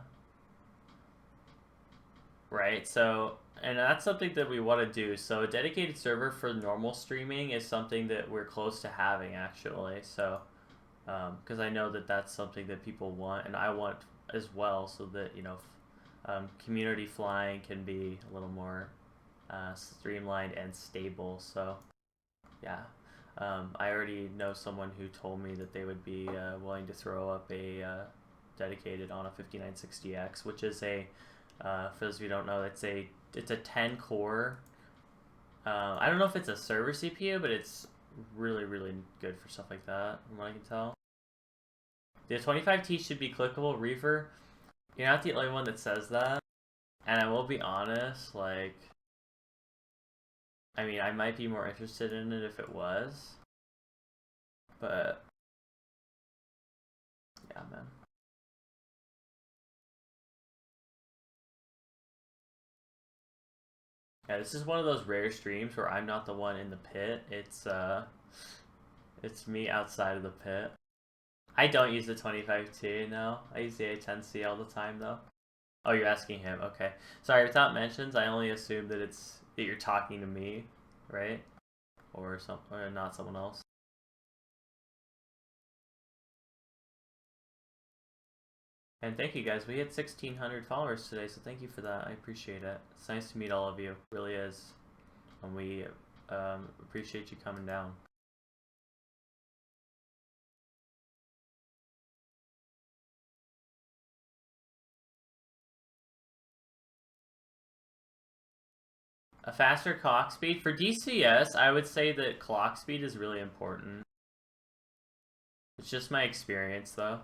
right, so, and that's something that we want to do. So a dedicated server for normal streaming is something that we're close to having, actually. So, because I know that that's something that people want, and I want as well, so that, you know, Community flying can be a little more streamlined and stable. So, yeah. I already know someone who told me that they would be willing to throw up a dedicated on a 5960X, which is a, for those of you who don't know, it's a 10 core. I don't know if it's a server CPU, but it's really, really good for stuff like that, from what I can tell. The 25T should be clickable. Reaver, you're not the only one that says that. And I will be honest, like, I mean, I might be more interested in it if it was. But, yeah, man. Yeah, this is one of those rare streams where I'm not the one in the pit. It's me outside of the pit. I don't use the 25T, no. I use the A10C all the time, though. Oh, you're asking him. Okay. Sorry, without mentions, I only assume that that you're talking to me, right? Or not someone else. And thank you guys. We hit 1,600 followers today, so thank you for that. I appreciate it. It's nice to meet all of you. It really is. And we appreciate you coming down. A faster clock speed? For DCS, I would say that clock speed is really important. It's just my experience, though.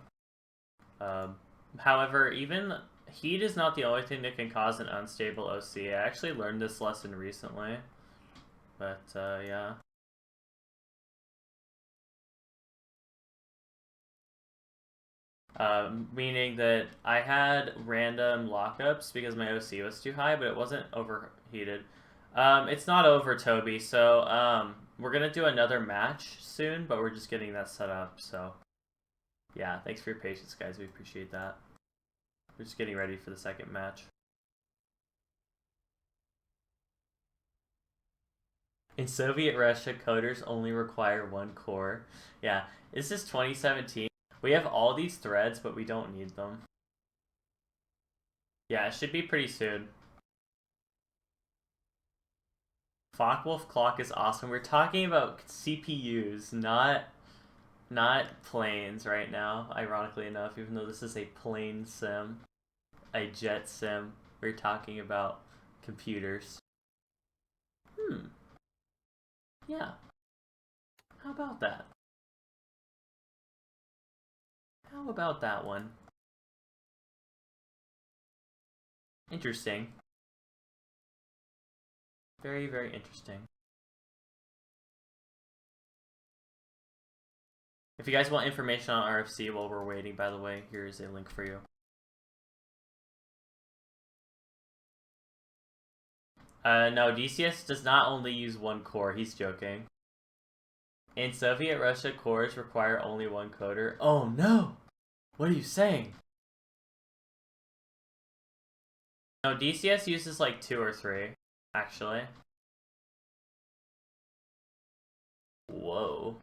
However, even heat is not the only thing that can cause an unstable OC. I actually learned this lesson recently. But, yeah. Meaning that I had random lockups because my OC was too high, but it wasn't overheated. It's not over, Toby, so we're gonna do another match soon, but we're just getting that set up, so yeah, thanks for your patience, guys. We appreciate that. We're just getting ready for the second match. In Soviet Russia, coders only require one core. Yeah, this is 2017. We have all these threads, but we don't need them. Yeah, it should be pretty soon. Focke-Wulf clock is awesome. We're talking about CPUs, not planes right now, ironically enough, even though this is a plane sim, a jet sim. We're talking about computers. Yeah. How about that? How about that one? Interesting. Very, very interesting. If you guys want information on RFC while we're waiting, by the way, here's a link for you. No, DCS does not only use one core. He's joking. In Soviet Russia, cores require only one coder. Oh no! What are you saying? No, DCS uses like 2 or 3, actually. Whoa.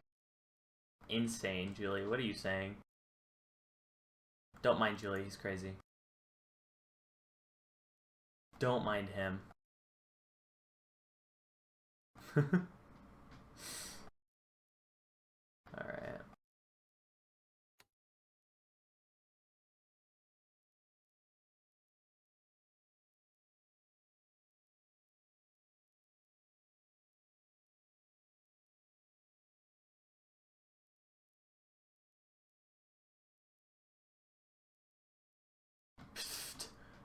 Insane, Julie. What are you saying? Don't mind Julie, he's crazy. Don't mind him. Alright.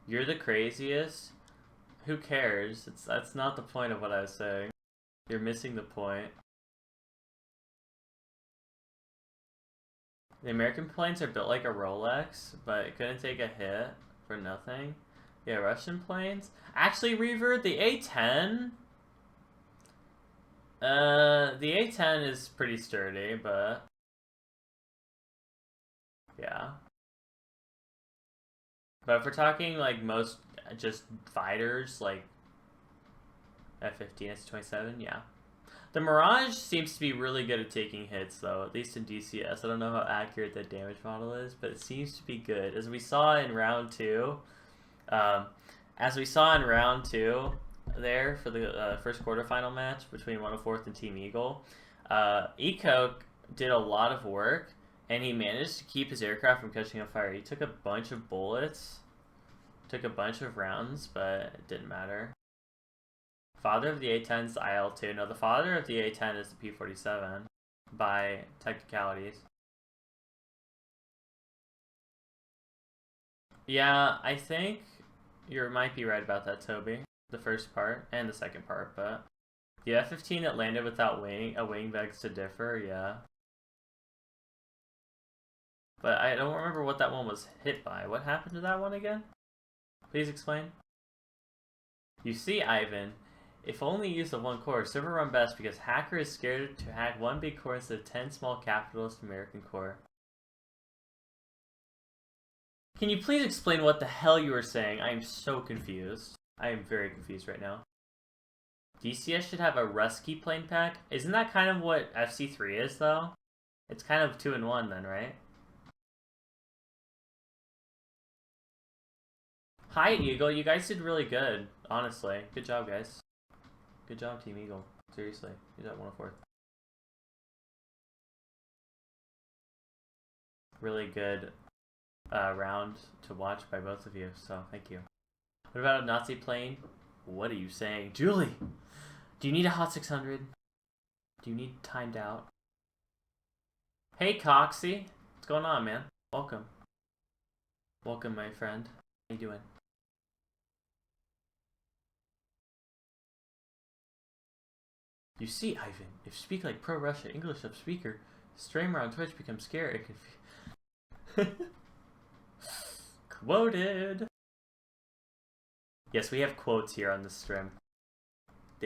You're the craziest? Who cares? That's not the point of what I was saying. You're missing the point. The American planes are built like a Rolex, but it couldn't take a hit for nothing. Yeah, Russian planes? Actually, Reaver, the A10... the A10 is pretty sturdy, but... yeah. But if we're talking, like, most just fighters, like F-15, S-27, yeah. The Mirage seems to be really good at taking hits, though, at least in DCS. I don't know how accurate that damage model is, but it seems to be good. As we saw in round 2, As we saw in round 2 there for the first quarterfinal match between 104th and Team Eagle, Eco did a lot of work, and he managed to keep his aircraft from catching on fire. He took a bunch of bullets, took a bunch of rounds, but it didn't matter. Father of the A-10 is the IL-2. No, the father of the A-10 is the P-47 by technicalities. Yeah, I think you might be right about that, Toby. The first part and the second part, but the F-15 that landed without a wing begs to differ, yeah. But I don't remember what that one was hit by. What happened to that one again? Please explain. You see, Ivan, if only use the one core, server run best because hacker is scared to hack one big core instead of 10 small capitalist American core. Can you please explain what the hell you were saying? I am so confused. I am very confused right now. DCS should have a Rusky plane pack? Isn't that kind of what FC3 is, though? It's kind of 2-in-1 then, right? Hi, Eagle. You guys did really good, honestly. Good job, guys. Good job, Team Eagle. Seriously. You got 104th. Really good round to watch by both of you, so thank you. What about a Nazi plane? What are you saying? Julie! Do you need a Hot 600? Do you need timed out? Hey, Coxie! What's going on, man? Welcome. Welcome, my friend. How you doing? You see, Ivan, if you speak like pro-Russia English up speaker, streamer on Twitch becomes scared and confused. Quoted! Yes, we have quotes here on the stream.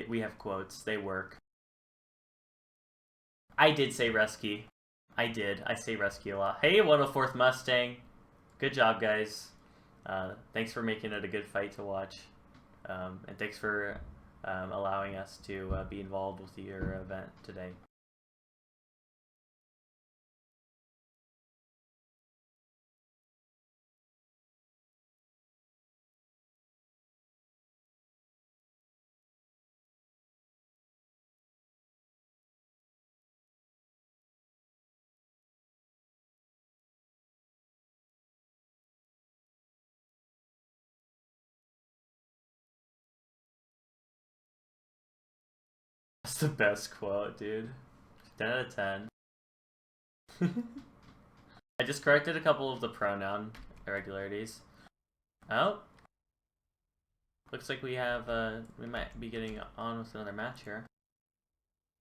We have quotes. They work. I did say rescue. I did. I say rescue a lot. Hey, 104th Mustang. Good job, guys. Thanks for making it a good fight to watch. And thanks for allowing us to be involved with your event today. That's the best quote, dude. 10 out of 10. I just corrected a couple of the pronoun irregularities. Oh. Looks like we have, we might be getting on with another match here.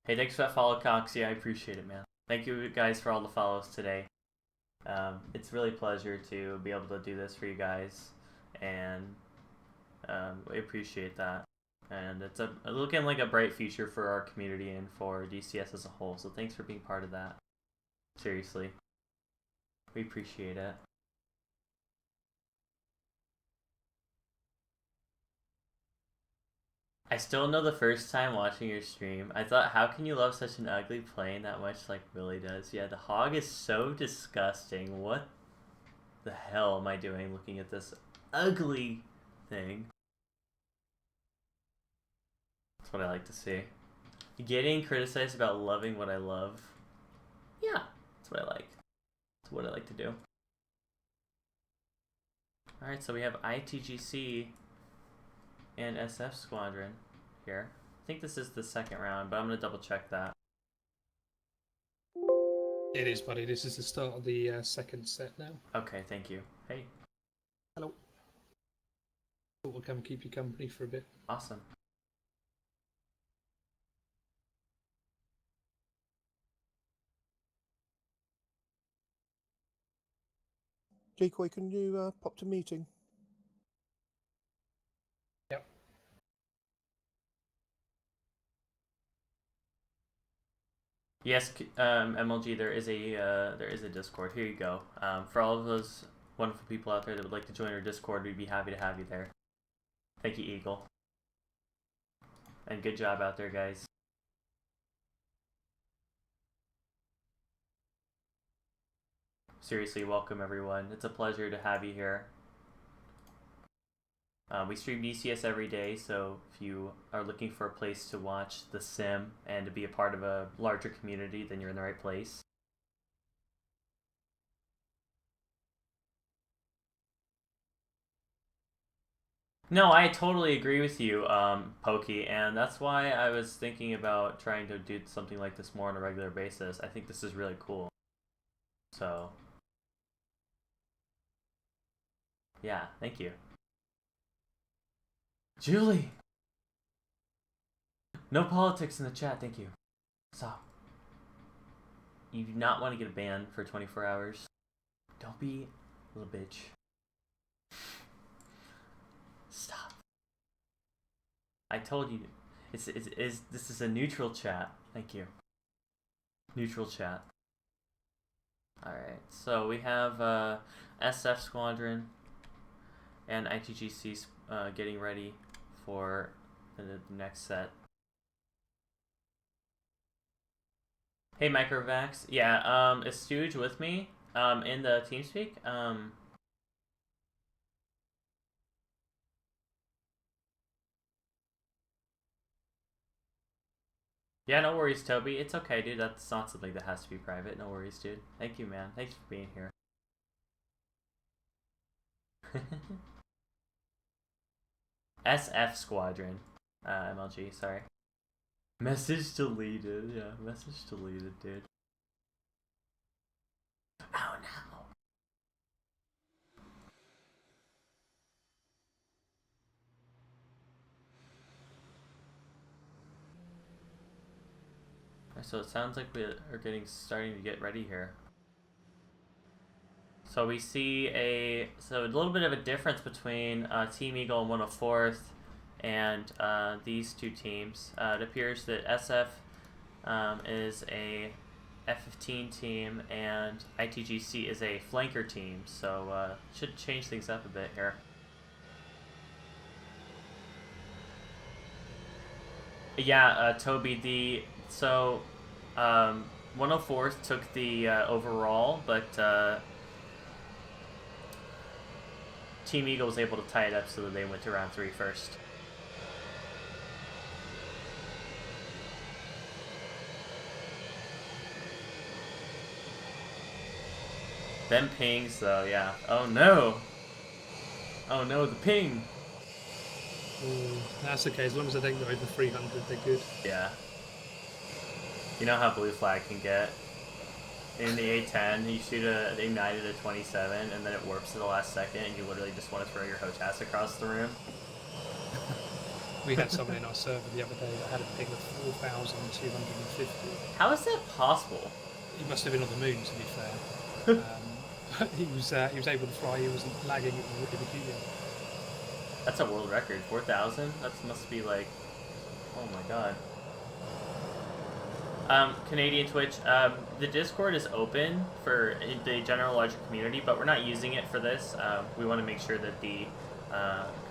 Hey, thanks for that follow, Coxie. I appreciate it, man. Thank you guys for all the follows today. It's really a pleasure to be able to do this for you guys, and we appreciate that. And it's looking like a bright future for our community and for DCS as a whole, so thanks for being part of that. Seriously. We appreciate it. I still know the first time watching your stream, I thought, how can you love such an ugly plane that much like Willie does? Yeah, the hog is so disgusting. What the hell am I doing looking at this ugly thing? That's what I like to see. Getting criticized about loving what I love. Yeah, that's what I like. That's what I like to do. Alright, so we have ITGC and SF Squadron here. I think this is the second round, but I'm going to double check that. It is, buddy. This is the start of the second set now. Okay, thank you. Hey. Hello. We'll come keep you company for a bit. Awesome. Decoy, can you pop to meeting? Yep. Yes, MLG, there is a Discord. Here you go. For all of those wonderful people out there that would like to join our Discord, we'd be happy to have you there. Thank you, Eagle. And good job out there, guys. Seriously, welcome everyone. It's a pleasure to have you here. We stream DCS every day, so if you are looking for a place to watch The Sim and to be a part of a larger community, then you're in the right place. No, I totally agree with you, Pokey, and that's why I was thinking about trying to do something like this more on a regular basis. I think this is really cool. So, yeah, thank you. Julie! No politics in the chat, thank you. Stop. You do not want to get a ban for 24 hours. Don't be a little bitch. Stop. I told you, this is a neutral chat. Thank you. Neutral chat. Alright, so we have SF Squadron and ITGC getting ready for the next set. Hey Microvax, yeah, is Stooge with me in the TeamSpeak? Yeah, no worries, Toby. It's okay, dude. That's not something that has to be private. No worries, dude. Thank you, man. Thanks for being here. SF Squadron. MLG, sorry. Message deleted. Yeah, message deleted, dude. Oh no. So it sounds like we are starting to get ready here. So we see a little bit of a difference between Team Eagle and 104th and these two teams. It appears that SF is a F-15 team and ITGC is a flanker team, so should change things up a bit here. Yeah, Toby, 104th took the overall, but Team Eagle was able to tie it up so that they went to round 3 first. Them pings though, yeah. Oh no! Oh no, the ping! Ooh, that's okay, as long as I don't go over 300, they're good. Yeah. You know how blue flag can get. In the A10, you shoot an ignited at 27, and then it warps to the last second, and you literally just want to throw your HOTAS across the room. We had someone in our server the other day that had a ping of 4,250. How is that possible? He must have been on the moon, to be fair. He was able to fly. He wasn't lagging. It was really cute. That's a world record. 4,000? That must be like, oh my god. Canadian Twitch, the Discord is open for the general larger community, but we're not using it for this. We want to make sure that the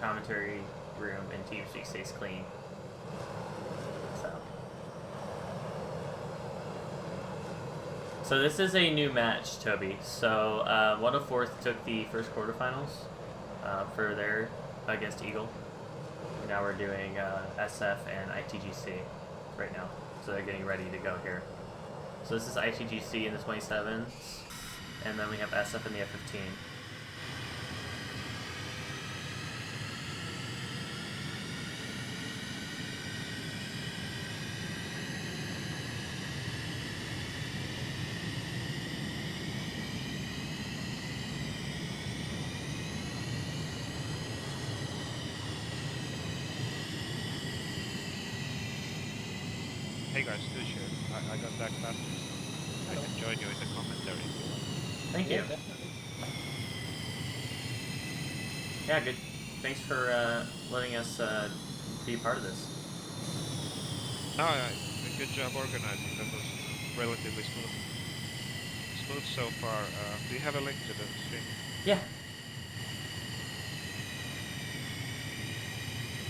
commentary room and TeamSpeak stays clean. So this is a new match, Toby. So 104th took the first quarterfinals for their against Eagle. Now we're doing SF and ITGC right now. So they're getting ready to go here. So this is ITGC in the 27s, and then we have SF in the F-15. Hey guys, Stush here. I got back faster, so I can join you in the commentary. Thank you. Yeah, good. Thanks for letting us be a part of this. No, good job organizing. That was relatively smooth. Smooth so far. Do you have a link to the stream? Yeah.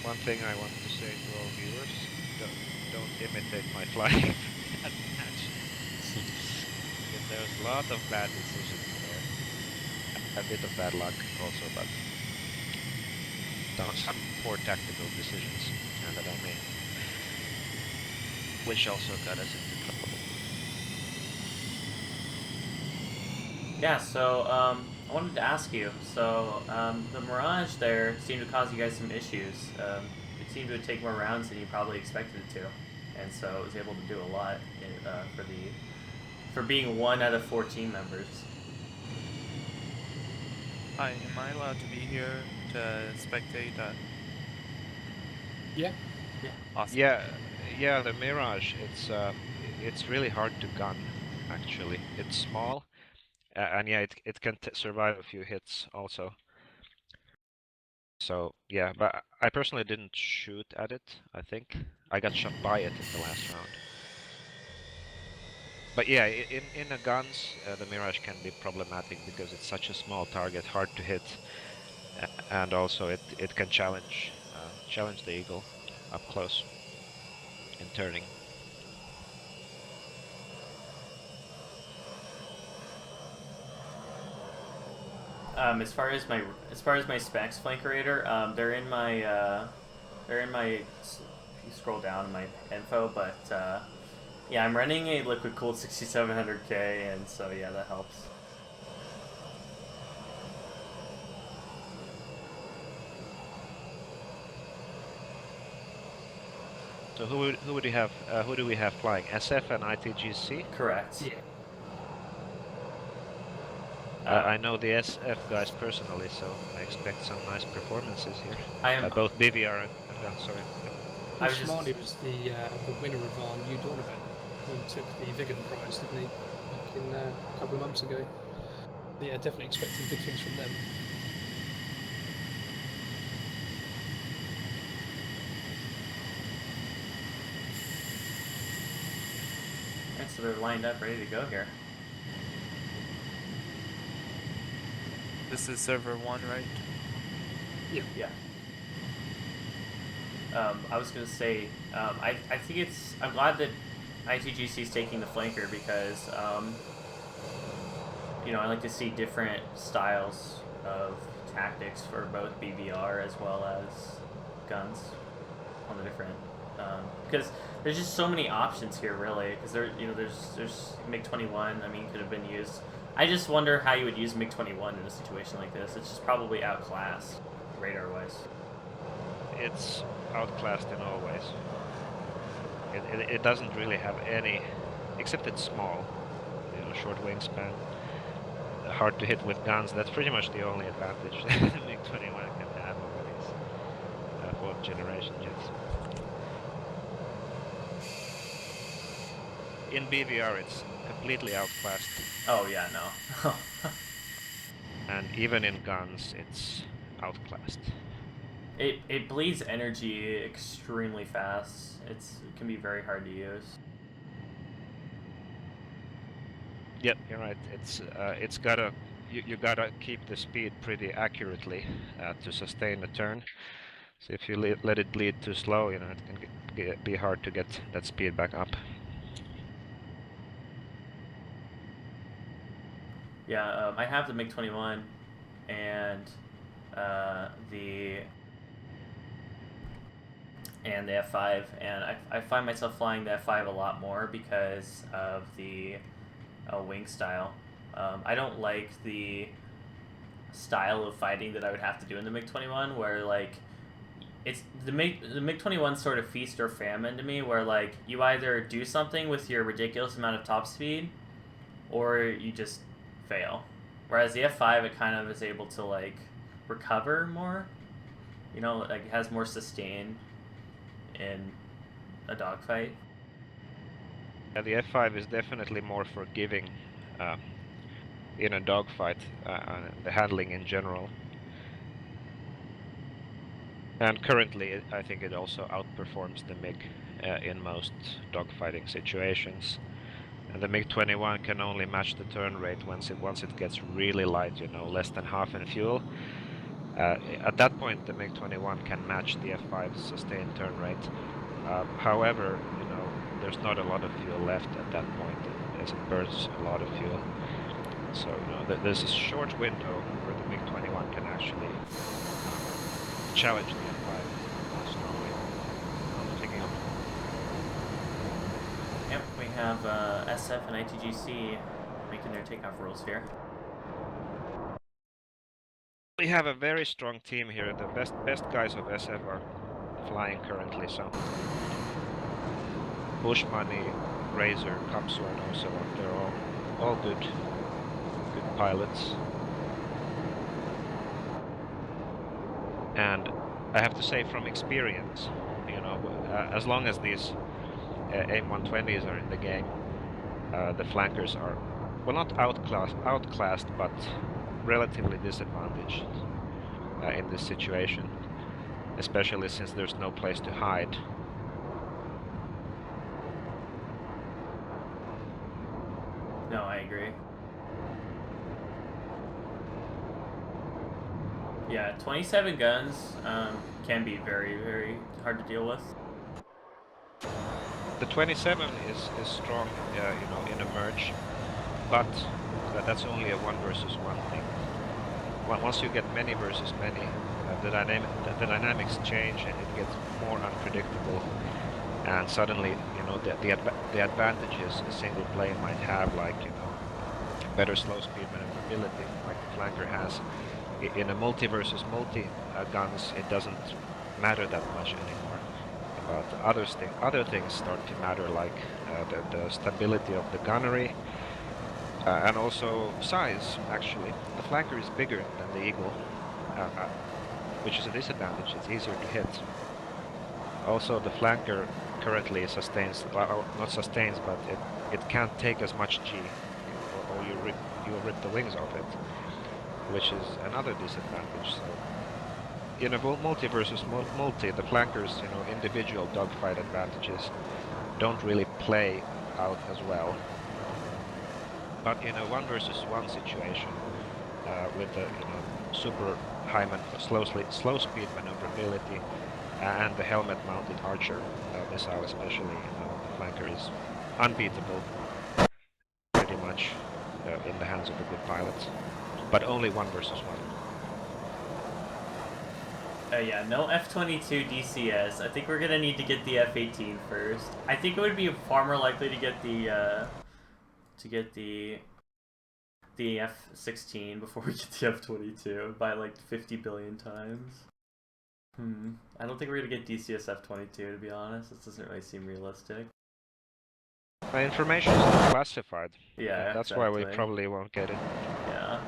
One thing I want to say to all viewers, don't imitate my flying at match. Because there's a lot of bad decisions there. A bit of bad luck also, but some poor tactical decisions that I made, which also got us into trouble. Yeah, so I wanted to ask you, so the Mirage there seemed to cause you guys some issues. It seemed to take more rounds than you probably expected it to, and so it was able to do a lot for being 1 out of 4 team members. Hi, am I allowed to be here to spectate? Yeah. Yeah. Awesome. Yeah, the Mirage, it's really hard to gun, actually. It's small, and yeah, it can survive a few hits also. So yeah, but I personally didn't shoot at it, I think. I got shot by it in the last round. But yeah, in the guns, the Mirage can be problematic because it's such a small target, hard to hit, and also it can challenge the Eagle up close in turning. As far as my specs, Flankerator, they're in my if you scroll down in my info, but yeah, I'm running a liquid cooled 6700K, and so yeah, that helps. So who would you have? Who do we have flying? SF and ITGC? Correct. Yeah. I know the SF guys personally, so I expect some nice performances here. Both BVR and guns. Sorry. Well, Shimani was the winner of our New Dawn event. He took the Vigan prize, didn't he, back in a couple of months ago. Yeah, definitely expecting big things from them. Alright, so they're lined up, ready to go here. This is server 1, right? Yeah. Yeah. I was gonna say, I think I'm glad that ITGC is taking the flanker because, you know, I like to see different styles of tactics for both BVR as well as guns on the different, because there's just so many options here, really. Because there's MiG-21. I mean, could have been used. I just wonder how you would use MiG-21 in a situation like this. It's just probably outclassed radar-wise. It's outclassed in all ways. It doesn't really have any, except it's small. You know, short wingspan, hard to hit with guns. That's pretty much the only advantage that MiG-21 can have over these fourth generation jets. In BVR, it's completely outclassed. Oh yeah, no. And even in guns, it's outclassed. It bleeds energy extremely fast. It can be very hard to use. Yep, you're right. It's gotta you gotta keep the speed pretty accurately to sustain the turn. So if you let it bleed too slow, you know, it can be hard to get that speed back up. Yeah, I have the MiG-21 and the F5, and I find myself flying the F5 a lot more because of the wing style. I don't like the style of fighting that I would have to do in the MiG-21, where like it's the MiG-21 sort of feast or famine to me, where like you either do something with your ridiculous amount of top speed, or you just fail. Whereas the F5, it kind of is able to like recover more. You know, like it has more sustain in a dogfight. Yeah, the F5 is definitely more forgiving in a dogfight, the handling in general. And currently, I think it also outperforms the MiG in most dogfighting situations. And the MiG-21 can only match the turn rate once it gets really light, you know, less than half in fuel. At that point, the MiG-21 can match the F5's sustained turn rate. However, you know, there's not a lot of fuel left at that point, as it burns a lot of fuel. So, you know, there's a short window where the MiG-21 can actually challenge the F5 strongly. I'm picking up. Yep, we have SF and ITGC making their takeoff rules here. We have a very strong team here. The best guys of SF are flying currently, so Bush Money, Razor, Kapsu and Ocelot, they're all good pilots. And I have to say from experience, you know, as long as these AIM-120s are in the game, the flankers are, well, not outclassed, but relatively disadvantaged in this situation, especially since there's no place to hide. No, I agree. Yeah, 27 guns can be very, very hard to deal with. The 27 is strong, you know, in a merge, but that's only a 1 versus 1 thing. Once you get many versus many, the dynamics change and it gets more unpredictable. And suddenly, you know, the advantages a single plane might have, like, you know, better slow speed maneuverability, like the flanker has. In a multi versus multi guns, it doesn't matter that much anymore. But other things start to matter, like the stability of the gunnery, and also size. Actually, the flanker is bigger than the Eagle, which is a disadvantage. It's easier to hit. Also, the flanker currently sustains, well, not sustains, but it can't take as much G, or you'll rip the wings off it, which is another disadvantage. So, in a multi versus multi, the flankers, you know, individual dogfight advantages don't really play out as well. But in a 1 versus 1 situation, with the, you know, super high slow speed maneuverability and the helmet-mounted Archer missile, especially, you know, the flanker is unbeatable, pretty much, in the hands of the good pilots. But only 1 versus 1. Yeah, no F-22 DCS. I think we're gonna need to get the F-18 first. I think it would be far more likely to get the F-16 before we get the F-22 by like 50 billion times. I don't think we're gonna get DCS F-22, to be honest. This doesn't really seem realistic. The information is not classified. Yeah, that's exactly. why we probably won't get it. Yeah.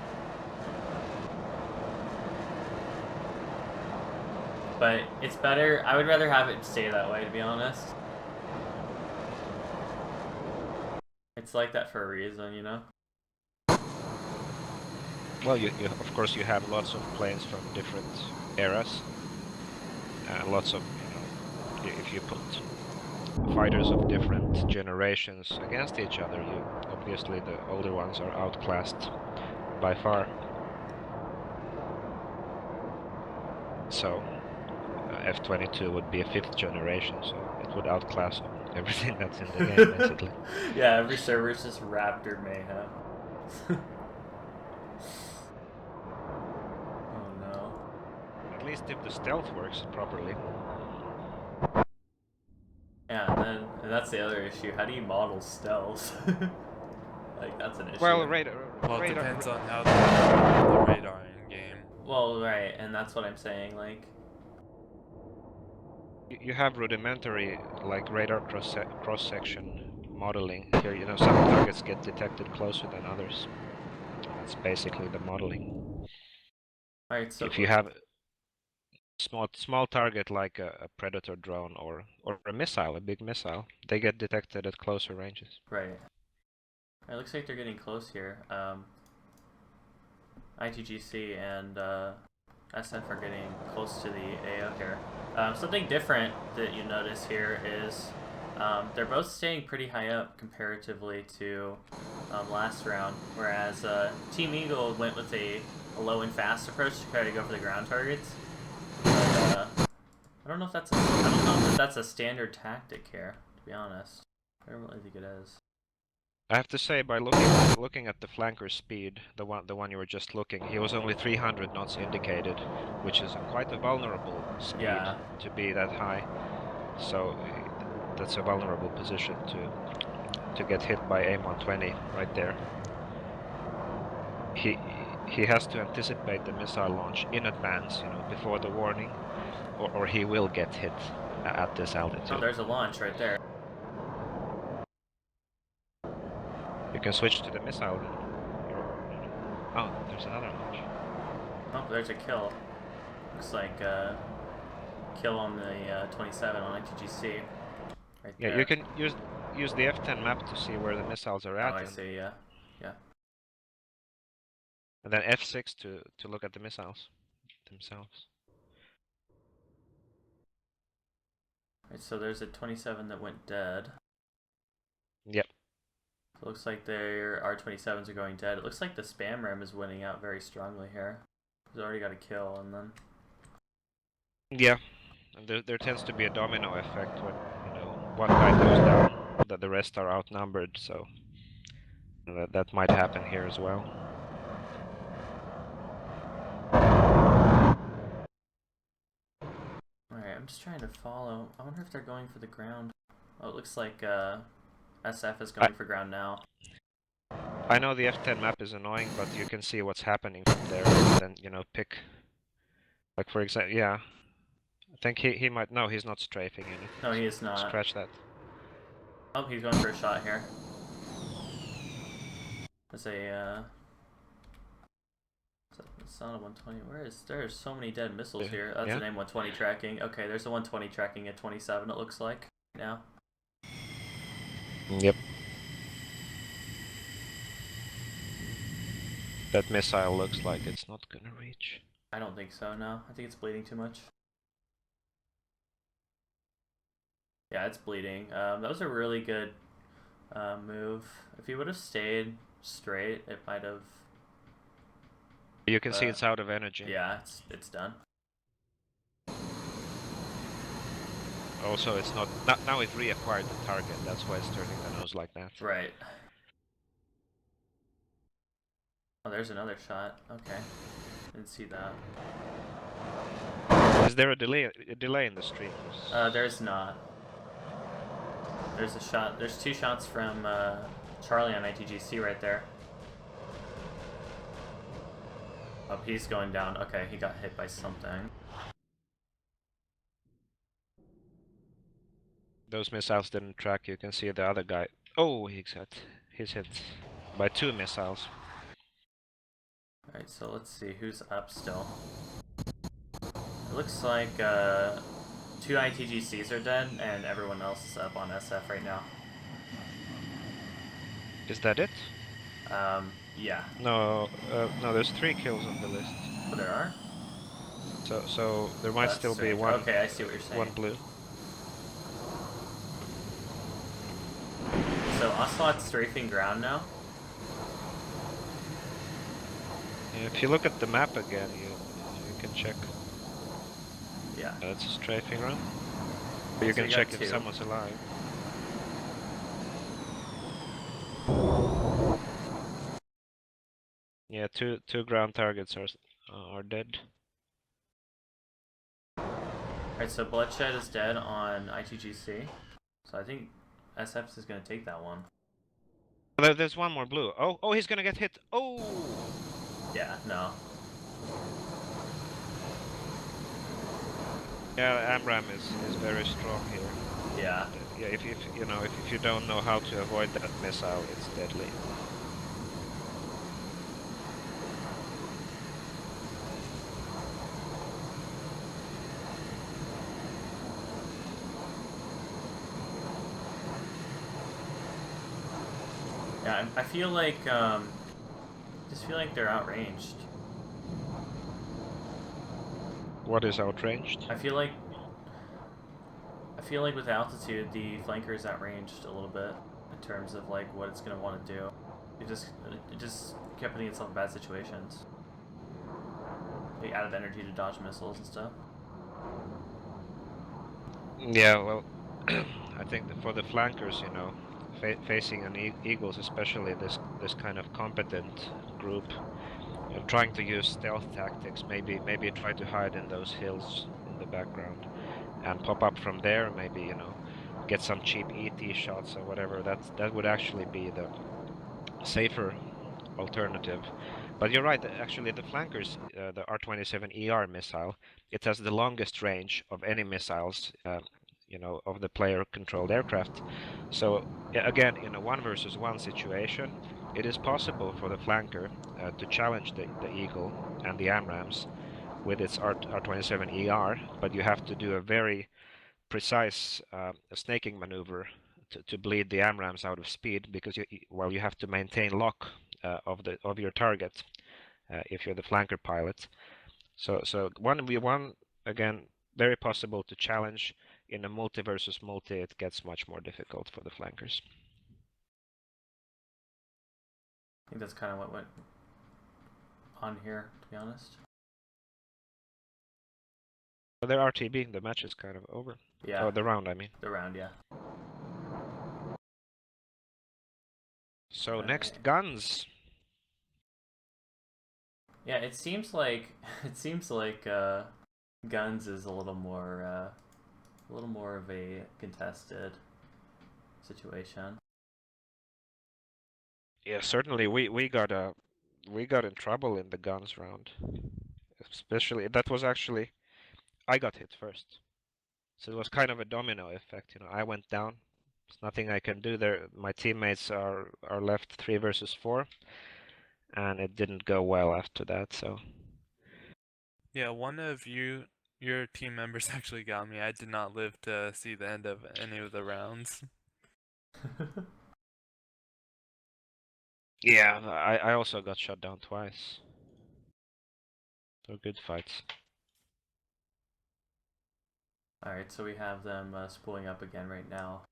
But it's better, I would rather have it stay that way, to be honest. It's like that for a reason, you know? Well, you of course you have lots of planes from different eras. Lots of, you know, if you put fighters of different generations against each other, obviously the older ones are outclassed by far. So F-22 would be a 5th generation, so it would outclass everything that's in the game, basically. Yeah, every server is just Raptor mayhem. Oh no. At least if the stealth works properly. Yeah, and that's the other issue. How do you model stealth? Like, that's an issue. Well, Well, it depends on how the radar in game. Well, right, and that's what I'm saying, like... You have rudimentary, like, radar cross-section modeling. Here, you know, some targets get detected closer than others. That's basically the modeling. Alright, so... If you have a small target like a Predator drone or a missile, a big missile, they get detected at closer ranges. Right. It looks like they're getting close here. ITGC and SF are getting close to the AO here. Something different that you notice here is they're both staying pretty high up comparatively to last round, whereas Team Eagle went with a low and fast approach to try to go for the ground targets. But I don't know if that's a standard tactic here, to be honest. I don't really think it is. I have to say, by looking at the flanker speed, the one you were just looking, he was only 300 knots indicated, which is quite a vulnerable speed to be that high. So that's a vulnerable position to get hit by AIM-120 right there. He has to anticipate the missile launch in advance, you know, before the warning, or he will get hit at this altitude. Oh, there's a launch right there. You can switch to the missile. Oh, there's another launch. Oh, there's a kill. Looks like kill on the 27 on ITGC. Right yeah, there. you can use the F10 map to see where the missiles are at. Oh, I see. Yeah, yeah. And then F6 to look at the missiles themselves. Right, so there's a 27 that went dead. Yep. So it looks like their R27s are going dead. It looks like the spam ram is winning out very strongly here. He's already got a kill, and then... Yeah, and there tends to be a domino effect when, you know, one guy goes down, that the rest are outnumbered, so that might happen here as well. Alright, I'm just trying to follow. I wonder if they're going for the ground. Oh, it looks like SF is going for ground now. I know the F10 map is annoying, but you can see what's happening from there, and then, you know, pick... Like, for example, yeah. I think he might... No, he's not strafing anything. No, he is not. Scratch that. Oh, he's going for a shot here. There's a, it's not a 120. There's so many dead missiles here. That's an AIM-120 tracking. Okay, there's a 120 tracking at 27, it looks like, now. Yep. That missile looks like it's not gonna reach. I don't think so, no. I think it's bleeding too much. Yeah, it's bleeding. That was a really good move. If he would have stayed straight, it might have... You can see it's out of energy. Yeah, it's done. Also, it's not now it reacquired the target. That's why it's turning the nose like that. Right. Oh, there's another shot. Okay, didn't see that. Is there a delay in the stream? There's not. There's a shot. There's two shots from Charlie on ITGC right there. Oh, he's going down. Okay, he got hit by something. Those missiles didn't track. You can see the other guy. Oh, he's hit by 2 missiles. Alright, so let's see who's up still. It looks like 2 ITGCs are dead and everyone else is up on SF right now. Is that it? Yeah. No, no. There's 3 kills on the list. Oh, there are? So there might still be one. Okay, I see what you're saying. One blue. So Ocelot's strafing ground now? Yeah, if you look at the map again, you can check. Yeah. It's a strafing run. But you So can you check got if 2. someone's alive. Yeah, two ground targets are dead. Alright, so Bloodshed is dead on ITGC. So I think SF is going to take that one. There's one more blue. Oh, he's gonna get hit. Oh! Yeah, no. Yeah, Amram is very strong here. Yeah. Yeah, if you know if you don't know how to avoid that missile, it's deadly. Yeah, I feel like just feel like they're outranged. What is outranged? I feel like with altitude, the flanker is outranged a little bit in terms of like what it's gonna want to do. It just kept putting itself in bad situations. Like out of energy to dodge missiles and stuff. Yeah, well, I think that for the flankers, you know, facing an Eagles, especially this kind of competent group, trying to use stealth tactics, maybe try to hide in those hills in the background and pop up from there, maybe get some cheap ET shots or whatever. That would actually be the safer alternative. But you're right, actually the flankers, the R-27ER missile, it has the longest range of any missiles, of the player-controlled aircraft. So again, in a 1 versus 1 situation, it is possible for the flanker to challenge the Eagle and the AMRAAMs with its R-27ER, but you have to do a very precise snaking maneuver to bleed the AMRAAMs out of speed, because you have to maintain lock of your target if you're the flanker pilot. So 1v1, again, very possible to challenge. In a multi versus multi, it gets much more difficult for the flankers. I think that's kind of what went on here, to be honest. But they're RTB, the match is kind of over. Yeah. Oh, the round, I mean. The round, yeah. So next, guns. Yeah, it seems like guns is a little more of a contested situation. Yeah, certainly we got in trouble in the guns round. Especially that was actually I got hit first. So it was kind of a domino effect, I went down. There's nothing I can do there. My teammates are left 3 versus 4, and it didn't go well after that, so. Yeah, one of your team members actually got me. I did not live to see the end of any of the rounds. Yeah, I also got shot down twice. So good fights. Alright, so we have them spooling up again right now.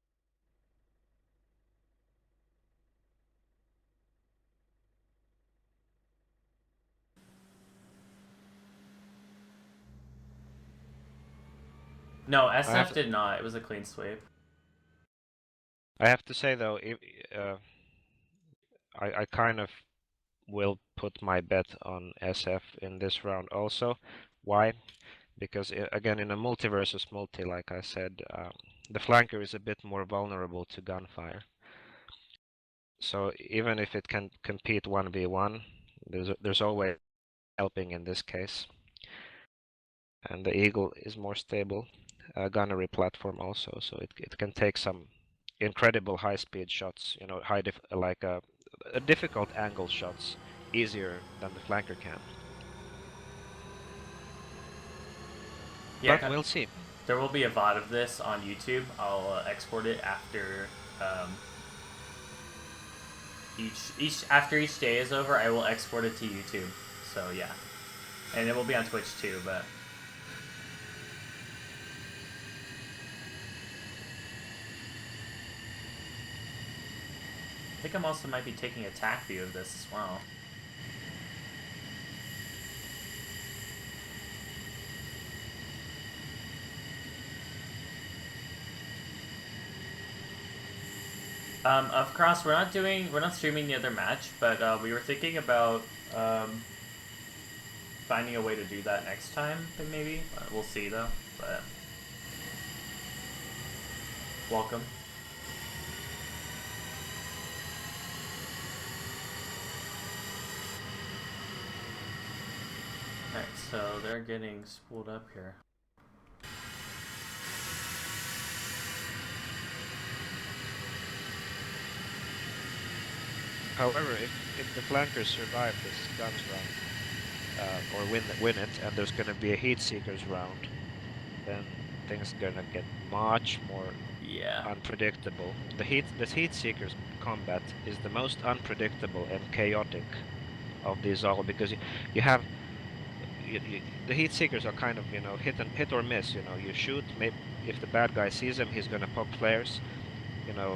No, SF did not. It was a clean sweep. I have to say though, I kind of will put my bet on SF in this round also. Why? Because again, in a multi versus multi, like I said, the flanker is a bit more vulnerable to gunfire. So even if it can compete 1v1, there's always helping in this case. And the Eagle is more stable gunnery platform also, so it can take some incredible high-speed shots, like a difficult angle shots easier than the flanker can. Yeah, but we'll see. There will be a VOD of this on YouTube. I'll export it after after each day is over. I will export it to YouTube. So yeah, and it will be on Twitch too. But I think I'm also might be taking a tac view of this as well. Of course, we're not streaming the other match, but we were thinking about finding a way to do that next time, maybe. We'll see though, but welcome. Alright, so they're getting spooled up here. However, if the flankers survive this guns round, or win it, and there's gonna be a heat seekers round, then things are gonna get much more unpredictable. The heat seekers combat is the most unpredictable and chaotic of these all, because you have the heat seekers are kind of hit or miss. You shoot, maybe if the bad guy sees him, he's gonna pop flares.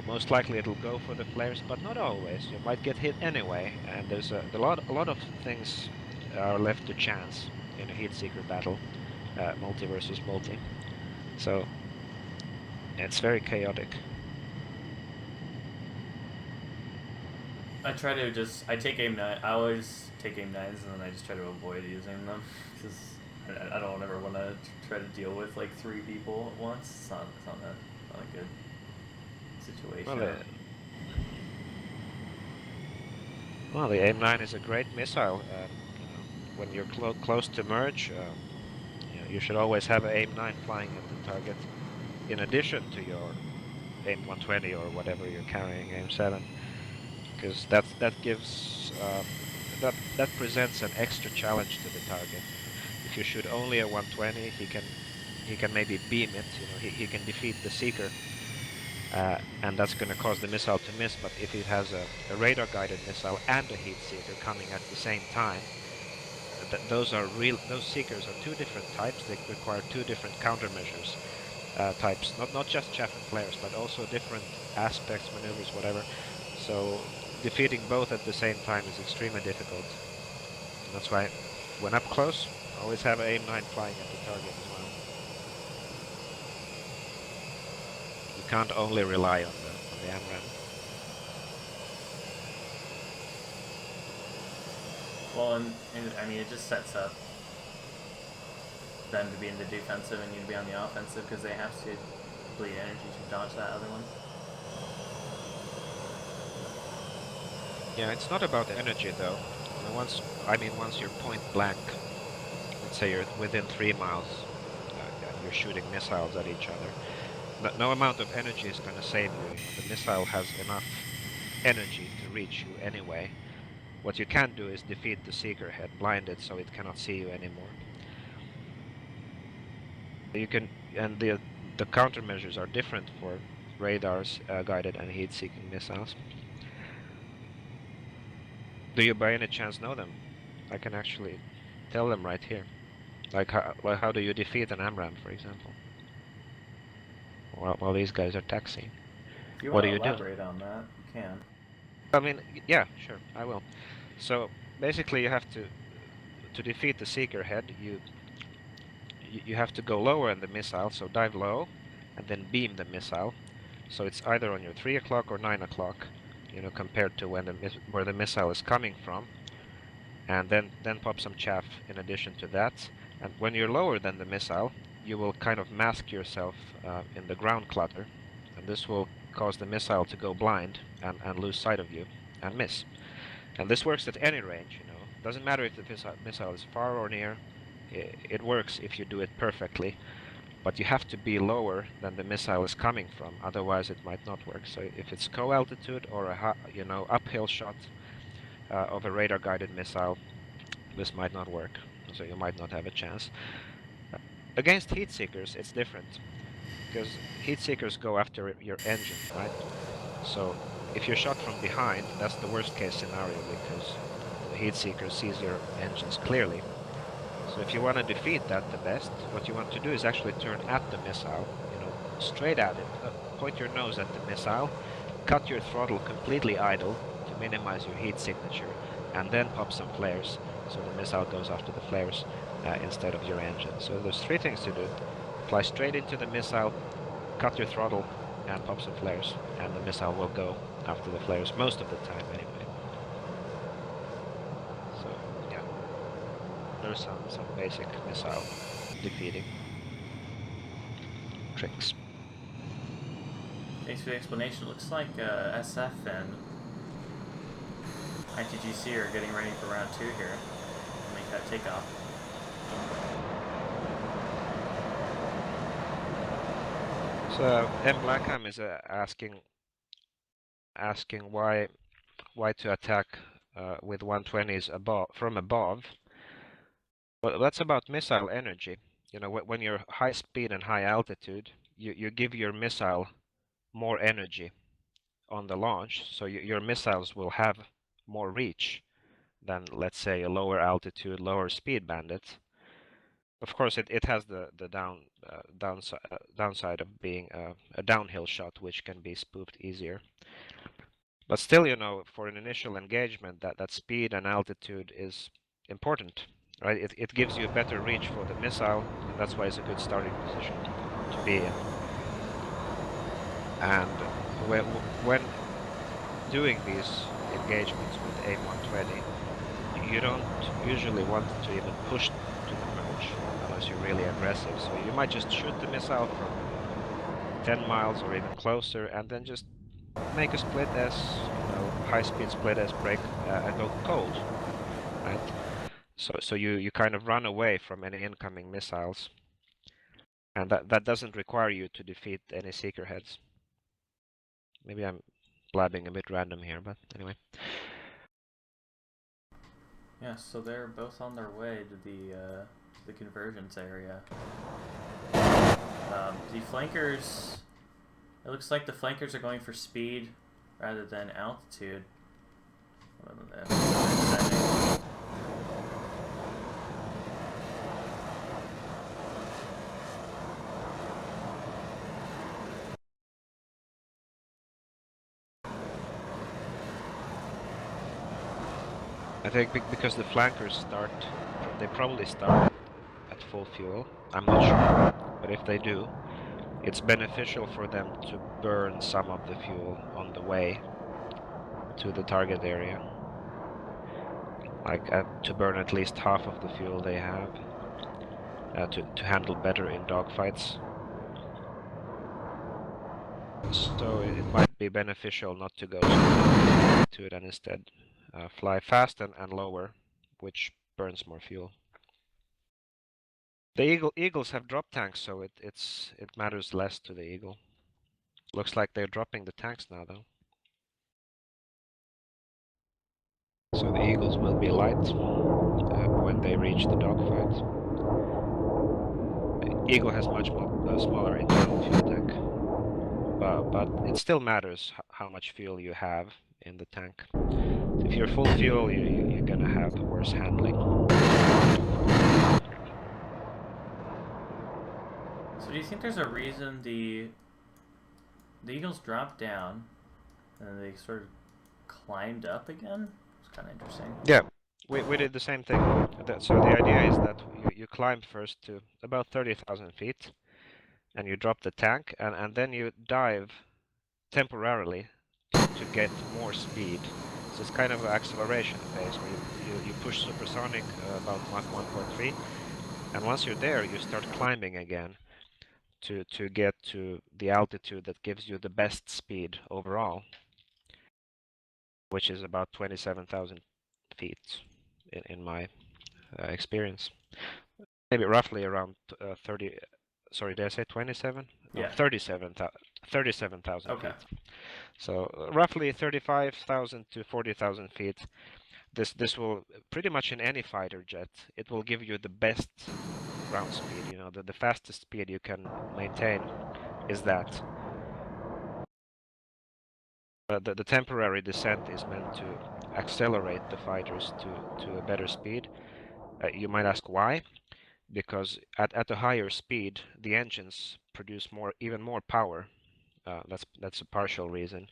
Most likely it'll go for the flares, but not always. You might get hit anyway, and there's a lot of things are left to chance in a heat seeker battle, multi versus multi. So it's very chaotic. I try to I take aim 9. I always take aim 9s and then I just try to avoid using them because I don't ever want to try to deal with like 3 people at once. It's not a good situation. Well, the aim 9 is a great missile. When you're close to merge, you should always have an aim 9 flying at the target, in addition to your aim 120 or whatever you're carrying, aim 7, because that gives that presents an extra challenge to the target. If you shoot only a 120, he can maybe beam it. He can defeat the seeker, and that's going to cause the missile to miss. But if it has a radar-guided missile and a heat seeker coming at the same time, those seekers are 2 different types. They require 2 different countermeasures types, not just chaff and flares, but also different aspects, maneuvers, whatever. So defeating both at the same time is extremely difficult. And that's why, when up close, always have aim 9 flying at the target as well. You can't only rely on the AMRAAM. Well, and I mean, it just sets up them to be in the defensive and you to be on the offensive because they have to bleed energy to dodge that other one. Yeah, it's not about energy though. Once you're point blank, let's say you're within 3 miles, and you're shooting missiles at each other, no amount of energy is going to save you. The missile has enough energy to reach you anyway. What you can do is defeat the seeker head, blind it so it cannot see you anymore. You can, and the countermeasures are different for radars, guided and heat-seeking missiles. Do you by any chance know them? I can actually tell them right here. Like how do you defeat an AMRAAM, for example? While these guys are taxiing. If you What want do to you do? elaborate on that, you can. I mean, yeah, sure, I will. So basically, you have to defeat the seeker head. You have to go lower in the missile, so dive low, and then beam the missile. So it's either on your 3 o'clock or 9 o'clock, compared to where the missile is coming from. And then pop some chaff in addition to that. And when you're lower than the missile, you will kind of mask yourself in the ground clutter, and this will cause the missile to go blind and lose sight of you and miss. And this works at any range, Doesn't matter if the missile is far or near. It works if you do it perfectly, but you have to be lower than the missile is coming from, otherwise it might not work. So if it's co-altitude or a uphill shot of a radar-guided missile, this might not work, so you might not have a chance. Against heat seekers, it's different, because heat seekers go after your engine, right? So if you're shot from behind, that's the worst case scenario, because the heat seeker sees your engines clearly. So if you want to defeat that the best, what you want to do is actually turn at the missile, straight at it. Point your nose at the missile, cut your throttle completely idle to minimize your heat signature, and then pop some flares, so the missile goes after the flares instead of your engine. So there's 3 things to do. Fly straight into the missile, cut your throttle, and pop some flares, and the missile will go after the flares most of the time anyway. So yeah, there's some basic missile defeating tricks. Thanks for the explanation. Looks like SF and ITGC are getting ready for round 2 here. Make that takeoff. So M. Blackham is asking why to attack with 120s from above. Well, that's about missile energy. When you're high speed and high altitude, you give your missile more energy on the launch, so your missiles will have more reach than, let's say, a lower altitude, lower speed bandit. Of course, it has the downside of being a downhill shot, which can be spoofed easier. But still, for an initial engagement, that speed and altitude is important, right? It gives you a better reach for the missile, and that's why it's a good starting position to be in. And doing these engagements with AIM-120, you don't usually want to even push to the merge unless you're really aggressive. So you might just shoot the missile from 10 miles or even closer, and then just make a split S, high-speed split S break and go cold, right? So you kind of run away from any incoming missiles, and that doesn't require you to defeat any seeker heads. Maybe I'm blabbing a bit random here, but anyway. Yeah, so they're both on their way to the convergence area. The flankers, it looks like the flankers are going for speed rather than altitude. I think because the flankers they probably start at full fuel. I'm not sure, but if they do, it's beneficial for them to burn some of the fuel on the way to the target area. Like to burn at least half of the fuel they have to handle better in dogfights. So it might be beneficial not to go to it and instead fly fast and lower, which burns more fuel. The Eagles have drop tanks, so it matters less to the Eagle. Looks like they're dropping the tanks now, though. So the Eagles will be light when they reach the dogfight. The Eagle has much smaller internal fuel tank, but it still matters how much fuel you have in the tank. If you're full fuel, you're gonna have worse handling. So do you think there's a reason the Eagles dropped down and then they sort of climbed up again? It's kind of interesting. Yeah, we did the same thing. So the idea is that you climb first to about 30,000 feet, and you drop the tank, and then you dive temporarily to get more speed. So it's kind of an acceleration phase where you push supersonic about Mach 1.3, and once you're there, you start climbing again to get to the altitude that gives you the best speed overall, which is about 27,000 feet in my experience. Maybe roughly around 30. Sorry, did I say 27? No, Yeah. 37,000 okay. feet. So roughly 35,000 to 40,000 feet. This will pretty much in any fighter jet. It will give you the best ground speed. You know, the fastest speed you can maintain is that. The temporary descent is meant to accelerate the fighters to a better speed. You might ask why? Because at a higher speed, the engines produce even more power. That's a partial reason.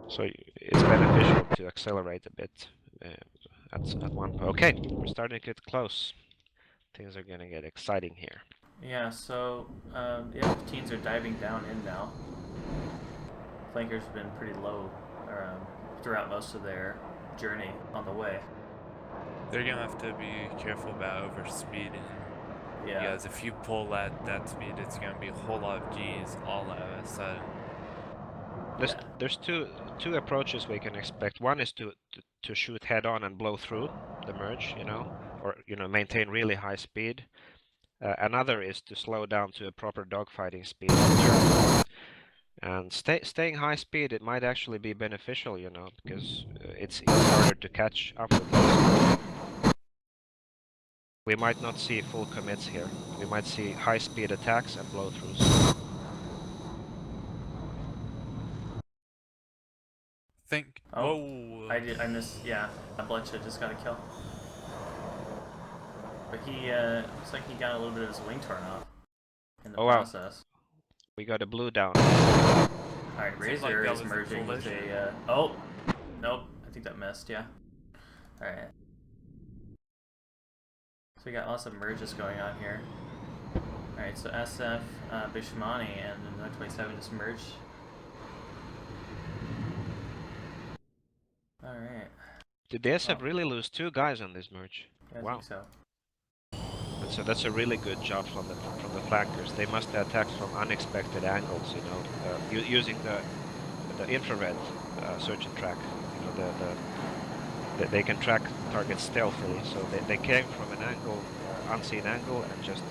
So it's beneficial to accelerate a bit at one point. Okay, we're starting to get close. Things are gonna get exciting here. Yeah, so the F-15s are diving down in now. Flankers have been pretty low throughout most of their journey on the way. They're gonna have to be careful about overspeeding. Yeah. Because if you pull at that speed, it's gonna be a whole lot of G's all of a sudden. There's two approaches we can expect. One is to shoot head on and blow through the merge, or maintain really high speed. Another is to slow down to a proper dogfighting speed. And staying high speed, it might actually be beneficial, because it's harder to catch up with those. We might not see full commits here. We might see high speed attacks and blow-throughs. Oh, whoa! I missed. Yeah, Bloodshed just got a kill. But he looks like he got a little bit of his wing torn off in the process. Wow. We got a blue down. Alright, Razor is merging with a oh, nope, I think that missed. Yeah. Alright. So we got lots of merges going on here. Alright, so SF, Bishmani, and 27 just merged. Alright. Did the SF really lose 2 guys on this merge? Yeah, I Wow. think so. So that's a really good job from the flankers. They must attack from unexpected angles, you know, using the infrared search and track. You know, they can track targets stealthily. So they came from an angle, unseen angle, and just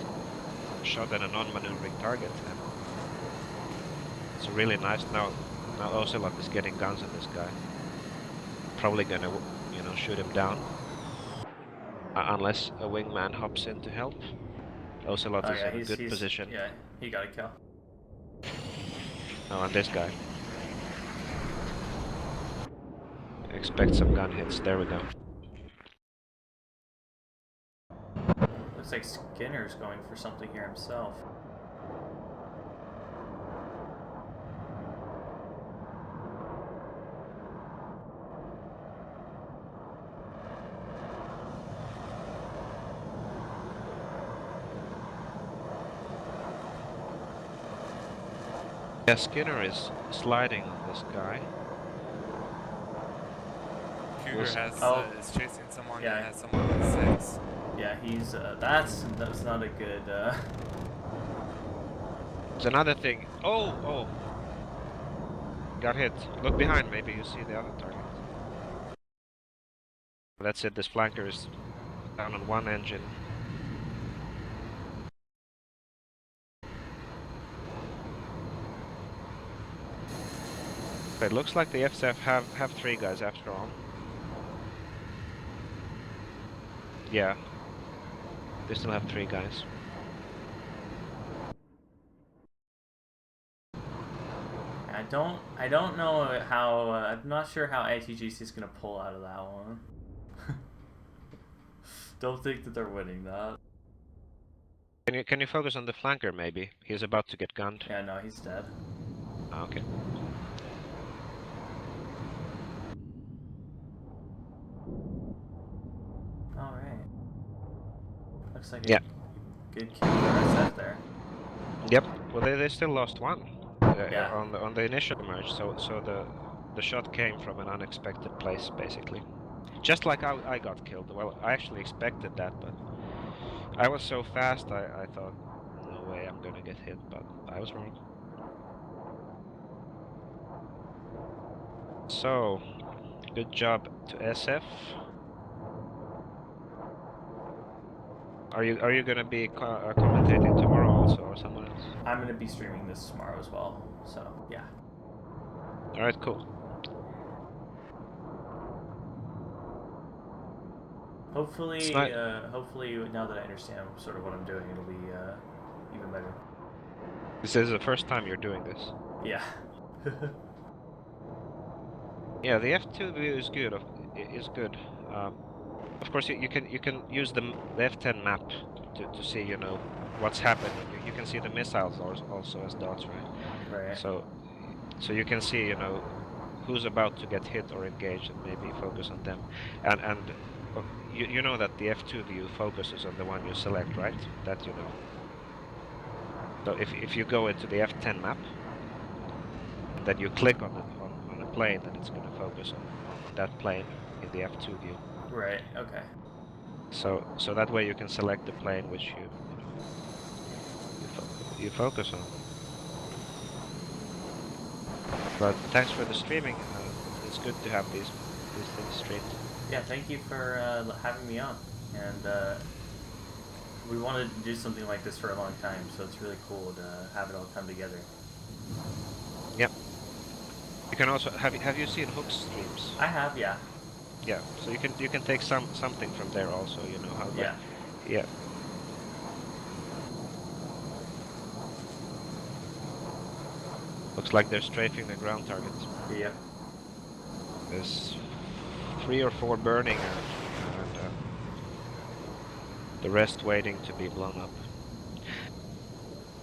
shot at a non-maneuvering target. And it's really nice. Now Ocelot is getting guns on this guy. Probably gonna, you know, shoot him down. Unless a wingman hops in to help. Ocelot is in a good position. Yeah, he got a kill. Oh, and this guy. Expect some gun hits. There we go. Looks like Skinner's going for something here himself. Yeah, Skinner is sliding on this guy. Cougar has is chasing someone Yeah. and has someone on 6. Yeah, he's that's not a good. There's another thing. Oh! Got hit. Look behind. Maybe you see the other target. That's it. This flanker is down on 1 engine. It looks like the FSF have 3 guys after all. Yeah. They still have 3 guys. I don't know how. I'm not sure how ITGC is gonna pull out of that one. Don't think that they're winning that. Can you focus on the flanker maybe? He's about to get gunned. Yeah, no, he's dead. Oh, okay. Alright. Looks like yeah. a good kill for SF there. Yep. Well, they still lost 1 yeah. on the initial merge. So the shot came from an unexpected place, basically. Just like I got killed. Well, I actually expected that, but I was so fast. I thought, no way, I'm gonna get hit, but I was wrong. So, good job to SF. Are you gonna be commentating tomorrow also, or someone else? I'm gonna be streaming this tomorrow as well. So yeah. All right, cool. Hopefully, hopefully now that I understand sort of what I'm doing, it'll be even better. This is the first time you're doing this. Yeah. Yeah, the F2 view is good. Is good. Of course, you can use the F10 map to see, you know, what's happening. You can see the missiles also as dots, right? Right. So you can see, you know, who's about to get hit or engaged, and maybe focus on them. And you know that the F2 view focuses on the one you select, right? That you know. So if you go into the F10 map, and then you click on a plane, then it's going to focus on that plane in the F2 view. Right. Okay. So that way you can select the plane which you focus on. But thanks for the streaming. It's good to have these things streamed. Yeah, thank you for having me on. And we wanted to do something like this for a long time, so it's really cool to have it all come together. Yep. You can also have you seen Hook's streams? I have, yeah. Yeah, so you can take something from there also, you know how. Yeah. Yeah. Looks like they're strafing the ground targets. Yeah. There's 3 or 4 burning and the rest waiting to be blown up.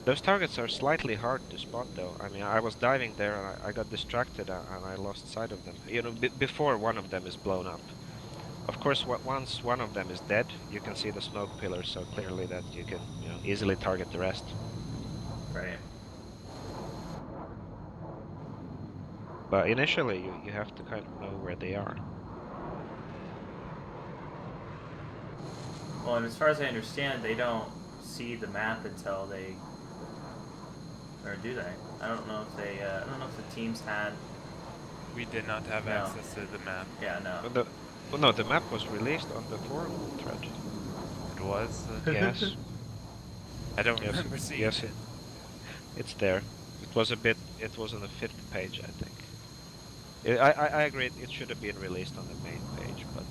Those targets are slightly hard to spot though. I mean, I was diving there and I got distracted and I lost sight of them. You know, before one of them is blown up. Of course, once one of them is dead, you can see the smoke pillars so clearly that you can, you know, easily target the rest. Right. But initially, you have to kind of know where they are. Well, and as far as I understand, they don't see the map until they, or do they? I don't know if they. I don't know if the teams had. We did not have access to the map. Yeah, no. Well, no, the map was released on the forum thread. It was. Yes. I don't Yes, remember seeing yes, it. it's there. It was a bit. It was on the 5th page, I think. I agree. It should have been released on the main page, but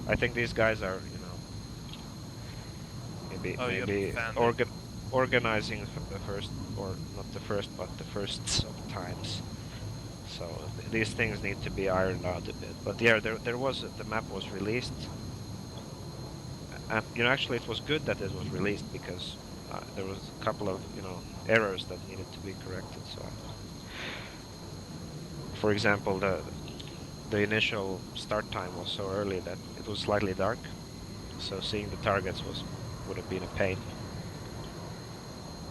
I think these guys are, you know, maybe organizing for the first, or not the first, but the firsts of times. So these things need to be ironed out a bit. But yeah, there was the map was released. And you know, actually, it was good that it was released because there was a couple of errors that needed to be corrected. So, for example, the initial start time was so early that it was slightly dark, so seeing the targets would have been a pain.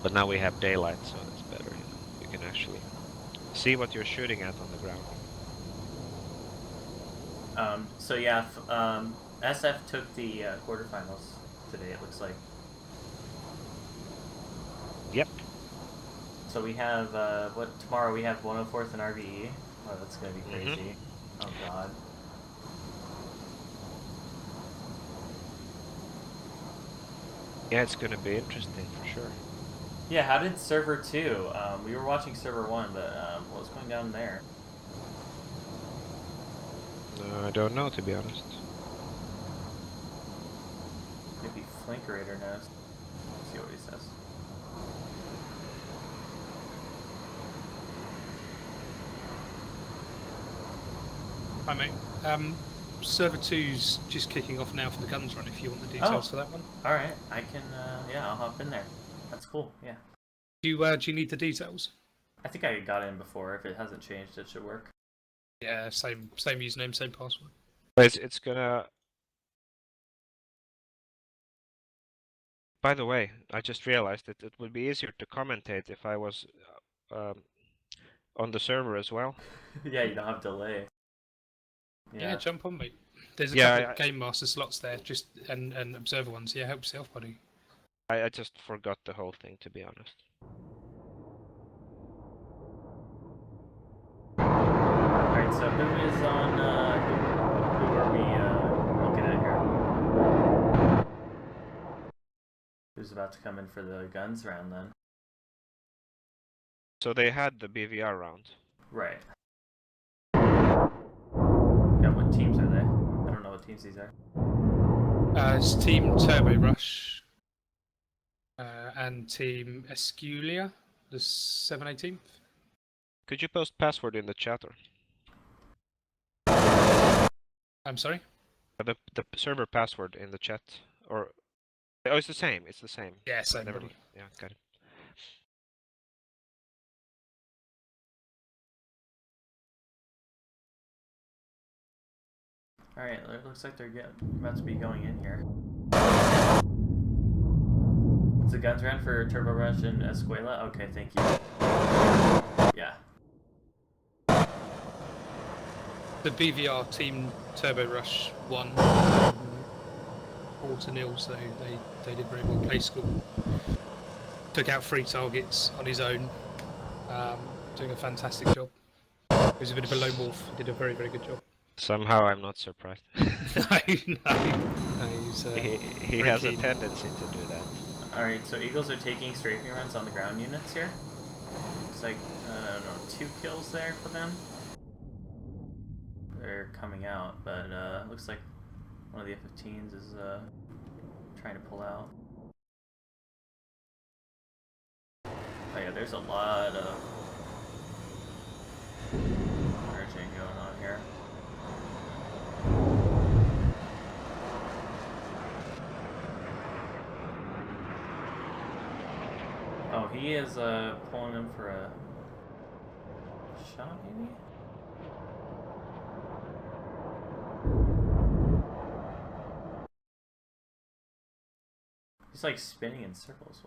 But now we have daylight, so that's better. You know, you can actually see what you're shooting at on the ground. So yeah, SF took the quarterfinals today. It looks like. Yep. So we have tomorrow we have 104th and RVE. Oh, that's gonna be crazy. Oh god. Yeah, it's gonna be interesting for sure. Yeah, how did server 2? We were watching server 1, but what was going down there? I don't know, to be honest. Maybe Flinkerator knows. Let's see what he says. Hi mate. Server 2's just kicking off now for the guns run. If you want the details for that one. All right, I can. Yeah, I'll hop in there. That's cool. Yeah. Do you need the details? I think I got in before. If it hasn't changed, it should work. Yeah, same username, same password. But it's gonna. By the way, I just realized that it would be easier to commentate if I was on the server as well. Yeah, you don't have delay. Yeah, jump on, mate. There's a couple of game master slots there, just and observer ones. Yeah, help yourself, buddy. I just forgot the whole thing, to be honest. Alright, so who is on, who are we looking at here? Who's about to come in for the guns round then? So they had the BVR round. Right. Yeah, what teams are they? I don't know what teams these are. It's Team Turbo Rush and Team Esculia, the 718th. Could you post password in the chat? Or? I'm sorry? The server password in the chat. Or oh, it's the same. It's the same. Yeah, same. Never mind. Yeah, got it. Alright, it looks like they're about to be going in here. It's a guns round for Turbo Rush and Escuela? Okay, thank you. Yeah. The BVR Team Turbo Rush won 4-0, so they did very well. Play school. Took out 3 targets on his own, doing a fantastic job. He was a bit of a lone wolf, did a very, very good job. Somehow I'm not surprised. No, he's, he has a tendency to do that. Alright, so Eagles are taking strafing runs on the ground units here. Looks like, I don't know, 2 kills there for them. They're coming out, but looks like one of the F-15s is trying to pull out. Oh yeah, there's a lot of merging going on here. Oh, he is pulling him for a shot, maybe? He's like spinning in circles.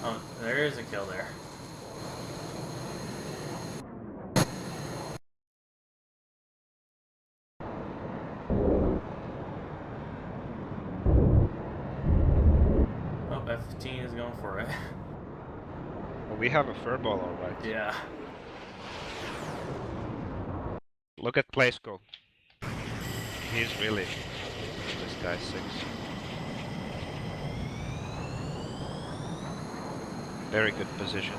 Oh, there is a kill there. Oh, F15 is going for it. Well, we have a furball, alright. Yeah. Look at play school. He's really... This guy's 6. Very good position.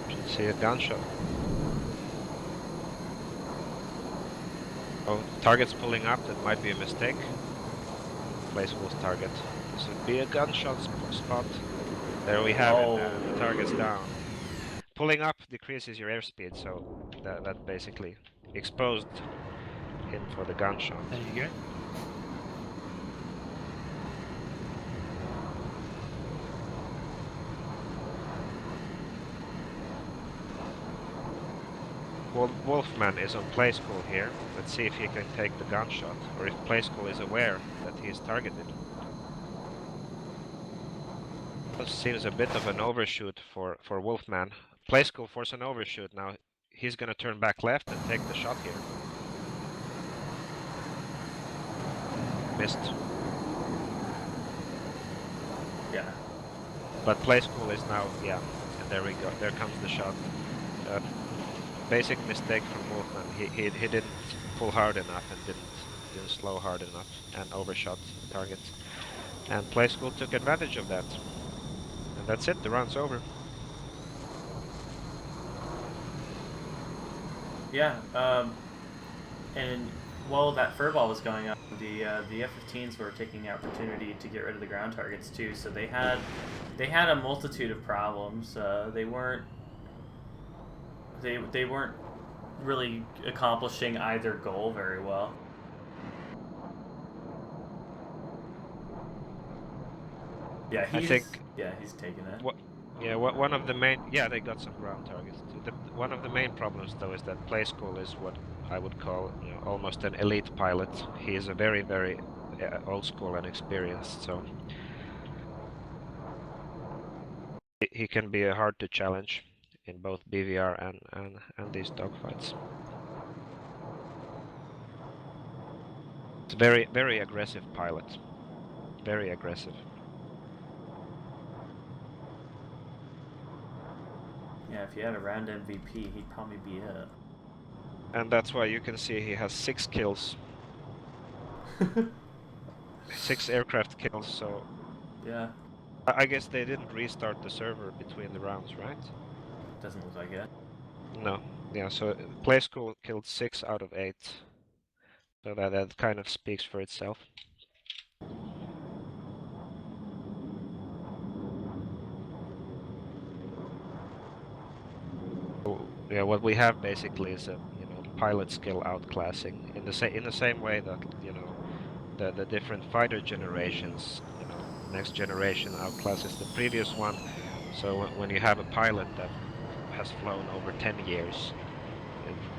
Should see a gunshot. Oh, target's pulling up, that might be a mistake. Play school's target. This would be a gunshot spot. There we have it, the target's down. Pulling up decreases your airspeed, so that basically exposed him for the gunshot. There you go. Wolfman is on play school here. Let's see if he can take the gunshot, or if play school is aware that he is targeted. This seems a bit of an overshoot for Wolfman. Play school force an overshoot. Now he's gonna turn back left and take the shot here. Missed. Yeah. But play school is now, yeah, and there we go. There comes the shot. Basic mistake from Wolfman. He didn't pull hard enough and didn't slow hard enough and overshot the target. And play school took advantage of that. And that's it. The round's over. Yeah. And while that furball was going on, the F-15s were taking the opportunity to get rid of the ground targets too. So they had a multitude of problems. They weren't really accomplishing either goal very well. Yeah, he's taking it. One of the main they got some ground targets. One of the main problems though is that play school is what I would call almost an elite pilot. He is a very old school and experienced, so he can be hard to challenge in both BVR and these dogfights. It's very aggressive pilot. Very aggressive. Yeah, if you had a round MVP, he'd probably be it. And that's why you can see he has 6 kills. 6 aircraft kills, so... Yeah. I guess they didn't restart the server between the rounds, right? Doesn't look like it. No. Yeah, so play school killed 6 out of 8. So that kind of speaks for itself. Yeah, what we have basically is a pilot skill outclassing in the same way that the different fighter generations, next generation outclasses the previous one. So when you have a pilot that has flown over 10 years,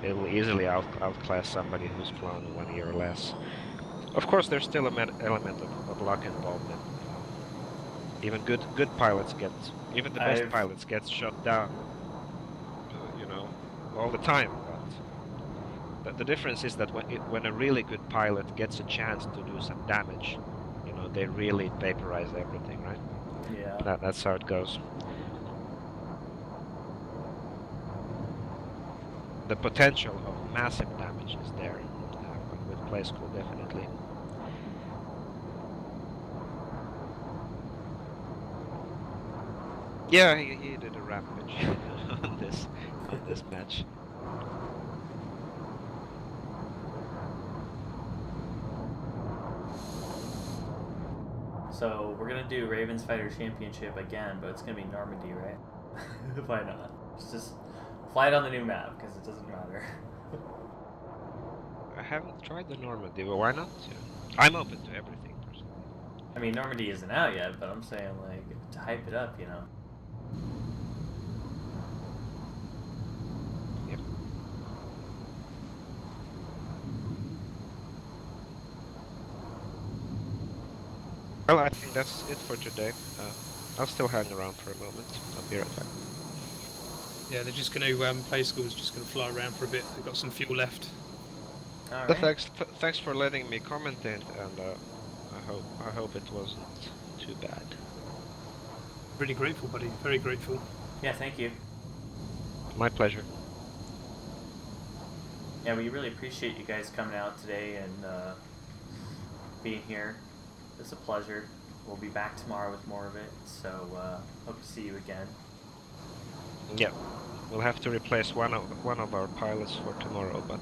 it will easily outclass somebody who's flown 1 year or less. Of course, there's still an element of luck involved. And, even good pilots even the best pilots get shot down, all the time. But the difference is that when a really good pilot gets a chance to do some damage, they really vaporize everything, right? Yeah. That's how it goes. The potential of massive damage is there with play school, definitely. Yeah, he did a rampage on this match. So we're gonna do Ravens Fighter Championship again, but it's gonna be Normandy, right? Why not? Just fly it on the new map because it doesn't matter. I haven't tried the Normandy, but why not? Yeah. I'm open to everything personally. I mean, Normandy isn't out yet, but I'm saying like to hype it up, Yep. Well, I think that's it for today. I'll still hang around for a moment. I'll be right back. Yeah, they're just going to play school's just going to fly around for a bit. They've got some fuel left. All So right. thanks for letting me commentate, and I hope it wasn't too bad. Really grateful, buddy. Very grateful. Yeah, thank you. My pleasure. Yeah, we really appreciate you guys coming out today and being here. It's a pleasure. We'll be back tomorrow with more of it, so hope to see you again. Yeah, we'll have to replace one of our pilots for tomorrow, but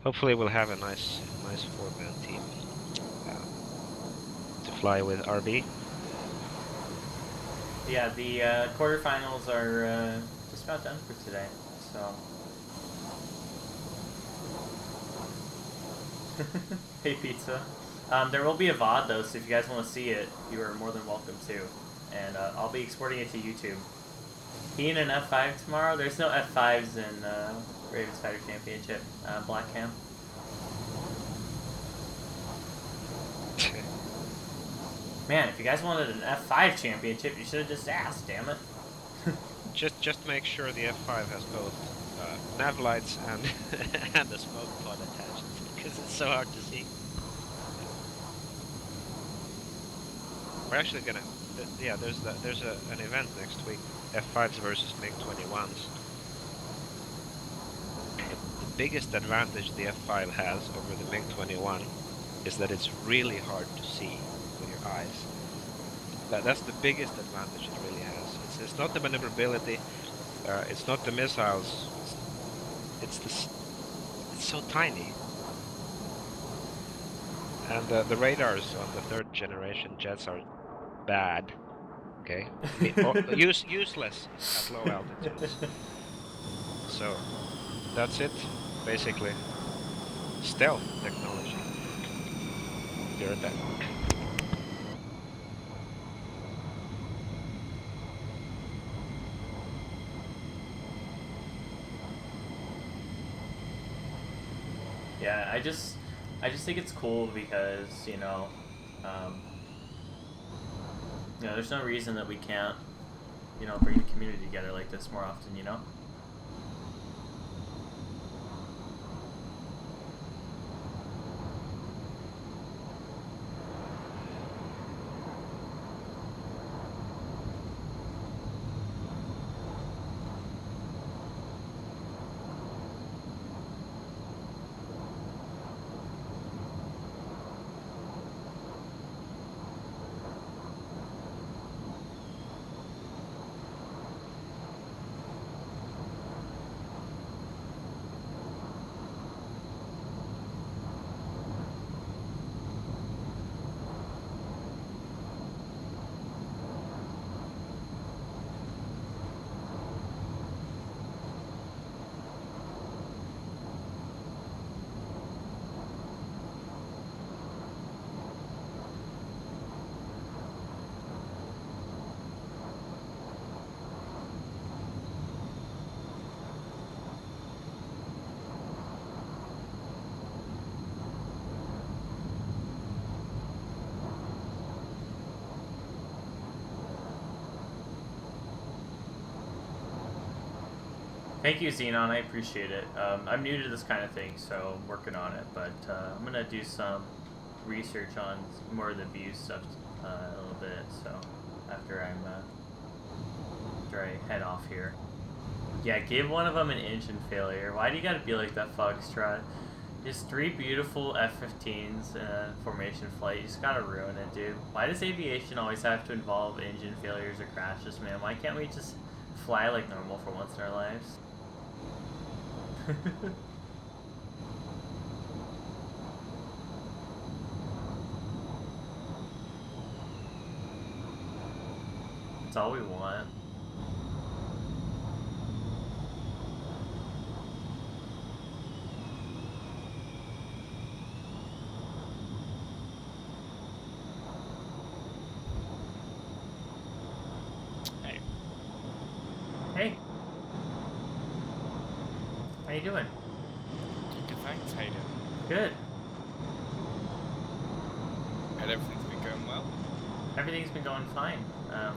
hopefully we'll have a nice 4-man team to fly with RB. Yeah, the quarterfinals are just about done for today, so. Hey, Pizza. There will be a VOD though, so if you guys want to see it, you are more than welcome to. And I'll be exporting it to YouTube. He in an F5 tomorrow? There's no F5s in Ravens Fighter Championship, Black Cam. Man, if you guys wanted an F5 championship, you should have just asked, damn it. just make sure the F5 has both nav lights and and the smoke pod attached, because it's so hard to see. We're actually gonna, yeah. There's an event next week, F5s versus MiG-21s. The biggest advantage the F5 has over the MiG-21 is that it's really hard to see with your eyes. That's the biggest advantage it really has. It's not the maneuverability, it's not the missiles. It's so tiny. And the radars on the 3rd generation jets are bad. Okay, useless at low altitudes. So that's it, basically. Stealth technology. You're dead. Yeah, I just think it's cool because, there's no reason that we can't, bring the community together like this more often, Thank you, Xenon. I appreciate it. I'm new to this kind of thing, so I'm working on it. But I'm gonna do some research on more of the view stuff a little bit. So after I head off here, yeah, give one of them an engine failure. Why do you gotta be like that, Foxtrot? Just 3 beautiful F-15s formation flight. You just gotta ruin it, dude. Why does aviation always have to involve engine failures or crashes, man? Why can't we just fly like normal for once in our lives? That's all we want. Hey. Hey. How you doing? Good, thanks. How you doing? Good. How'd everything been going? going well? Everything's been going fine. I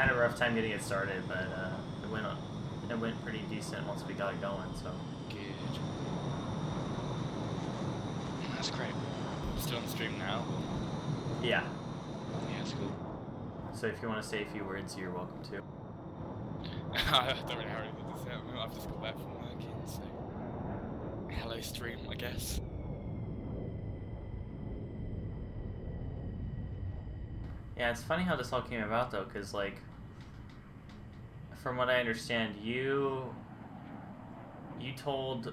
had a rough time getting it started, but it went pretty decent once we got it going. So good. That's great. Still on stream now? Yeah. Yeah, that's cool. So if you want to say a few words, you're welcome to. I don't really have anything to say. I mean, I've just got back from working, so hello stream, I guess. Yeah, it's funny how this all came about though, because like, from what I understand, you told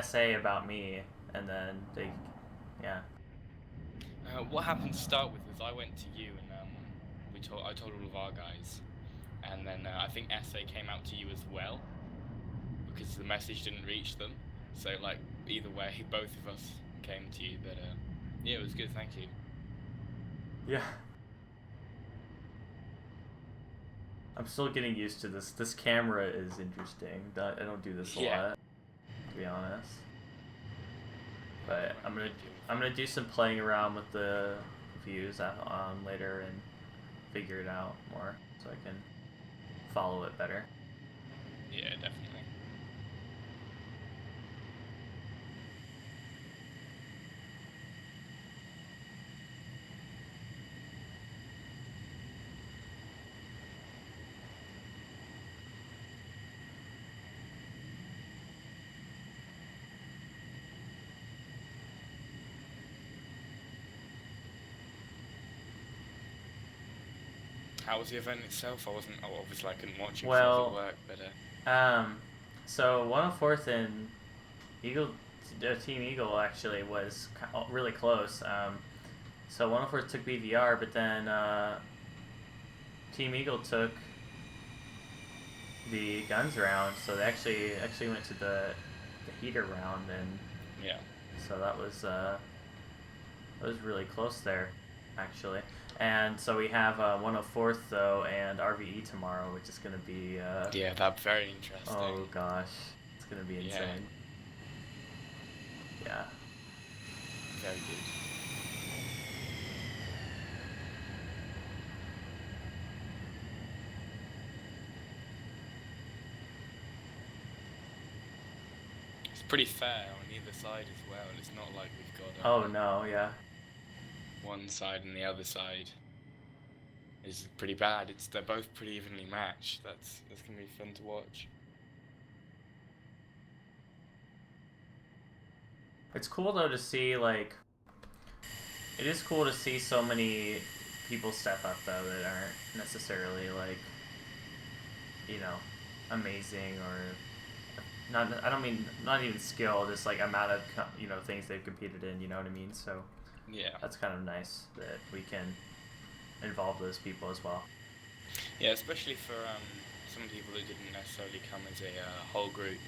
SA about me, and then they, yeah. What happened to start with is I went to you and I told all of our guys, and then I think SA came out to you as well because the message didn't reach them. So like either way, both of us came to you. But yeah, it was good. Thank you. Yeah. I'm still getting used to this. This camera is interesting. I don't do this a lot, to be honest. But I'm gonna do some playing around with the views later and figure it out more so I can follow it better. Yeah, definitely. How was the event itself? Obviously I couldn't watch it because I was at work, but so 104th and Team Eagle actually was really close. So 104th took BVR, but then Team Eagle took the guns round, so they actually went to the heater round, and yeah. So that was really close there, actually. And so we have 104th though and RVE tomorrow, which is gonna be yeah, that's very interesting. Oh gosh, it's gonna be insane. Yeah. Very good. It's pretty fair on either side as well. It's not like we've got. Oh no, yeah. One side and the other side is pretty bad. They're both pretty evenly matched. That's gonna be fun to watch. It's cool though to see like. It is cool to see so many people step up though that aren't necessarily like, you know, amazing or not. I don't mean not even skill, just like amount of things they've competed in. You know what I mean? So yeah, that's kind of nice that we can involve those people as well. Yeah, especially for some people that didn't necessarily come as a whole group.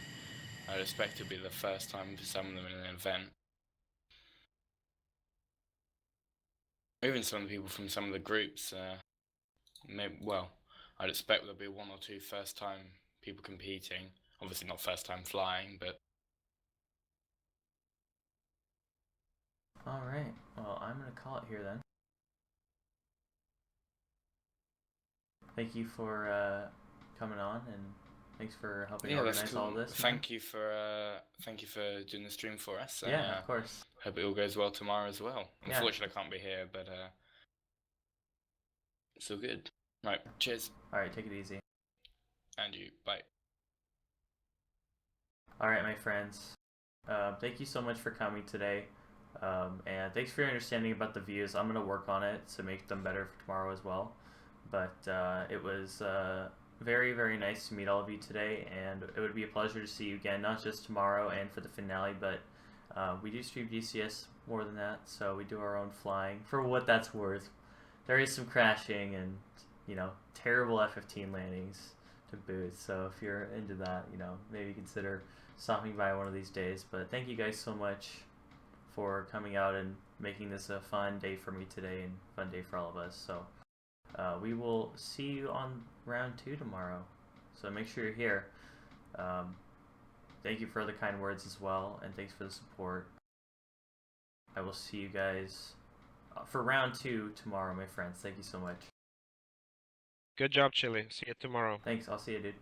I'd expect it to be the first time for some of them in an event. Even some people from some of the groups, I'd expect there'll be one or two first time people competing. Obviously not first time flying, but... Alright, well I'm going to call it here then. Thank you for coming on, and thanks for helping organize all this. Thank you for doing the stream for us. Yeah, of course. Hope it all goes well tomorrow as well. Unfortunately, I can't be here, but it's all good. Right, cheers. Alright, take it easy. And you, bye. Alright, my friends. Thank you so much for coming today. And thanks for your understanding about the views. I'm going to work on it to make them better for tomorrow as well. But it was very, very nice to meet all of you today, and it would be a pleasure to see you again, not just tomorrow and for the finale, but we do stream GCS more than that, so we do our own flying, for what that's worth. There is some crashing and, terrible F-15 landings to boot, so if you're into that, maybe consider stopping by one of these days. But thank you guys so much for coming out and making this a fun day for me today, and fun day for all of us. So we will see you on round 2 tomorrow, so make sure you're here. Thank you for the kind words as well, and thanks for the support. I will see you guys for round 2 tomorrow, my friends. Thank you so much. Good job, Chili. See you tomorrow. Thanks. I'll see you, dude.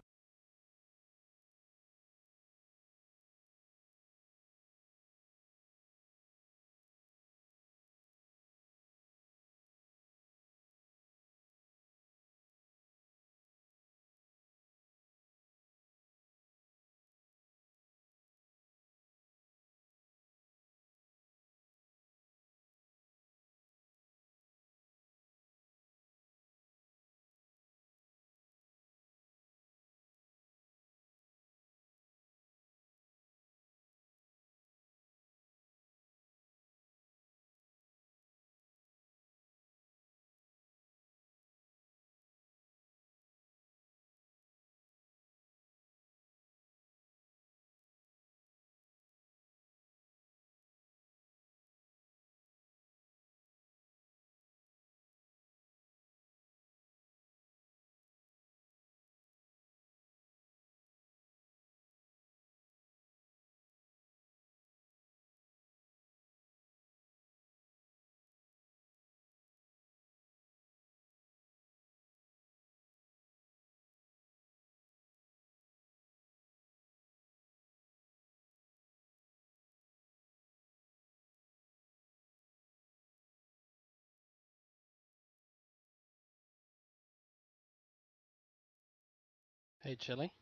Hey, Chili.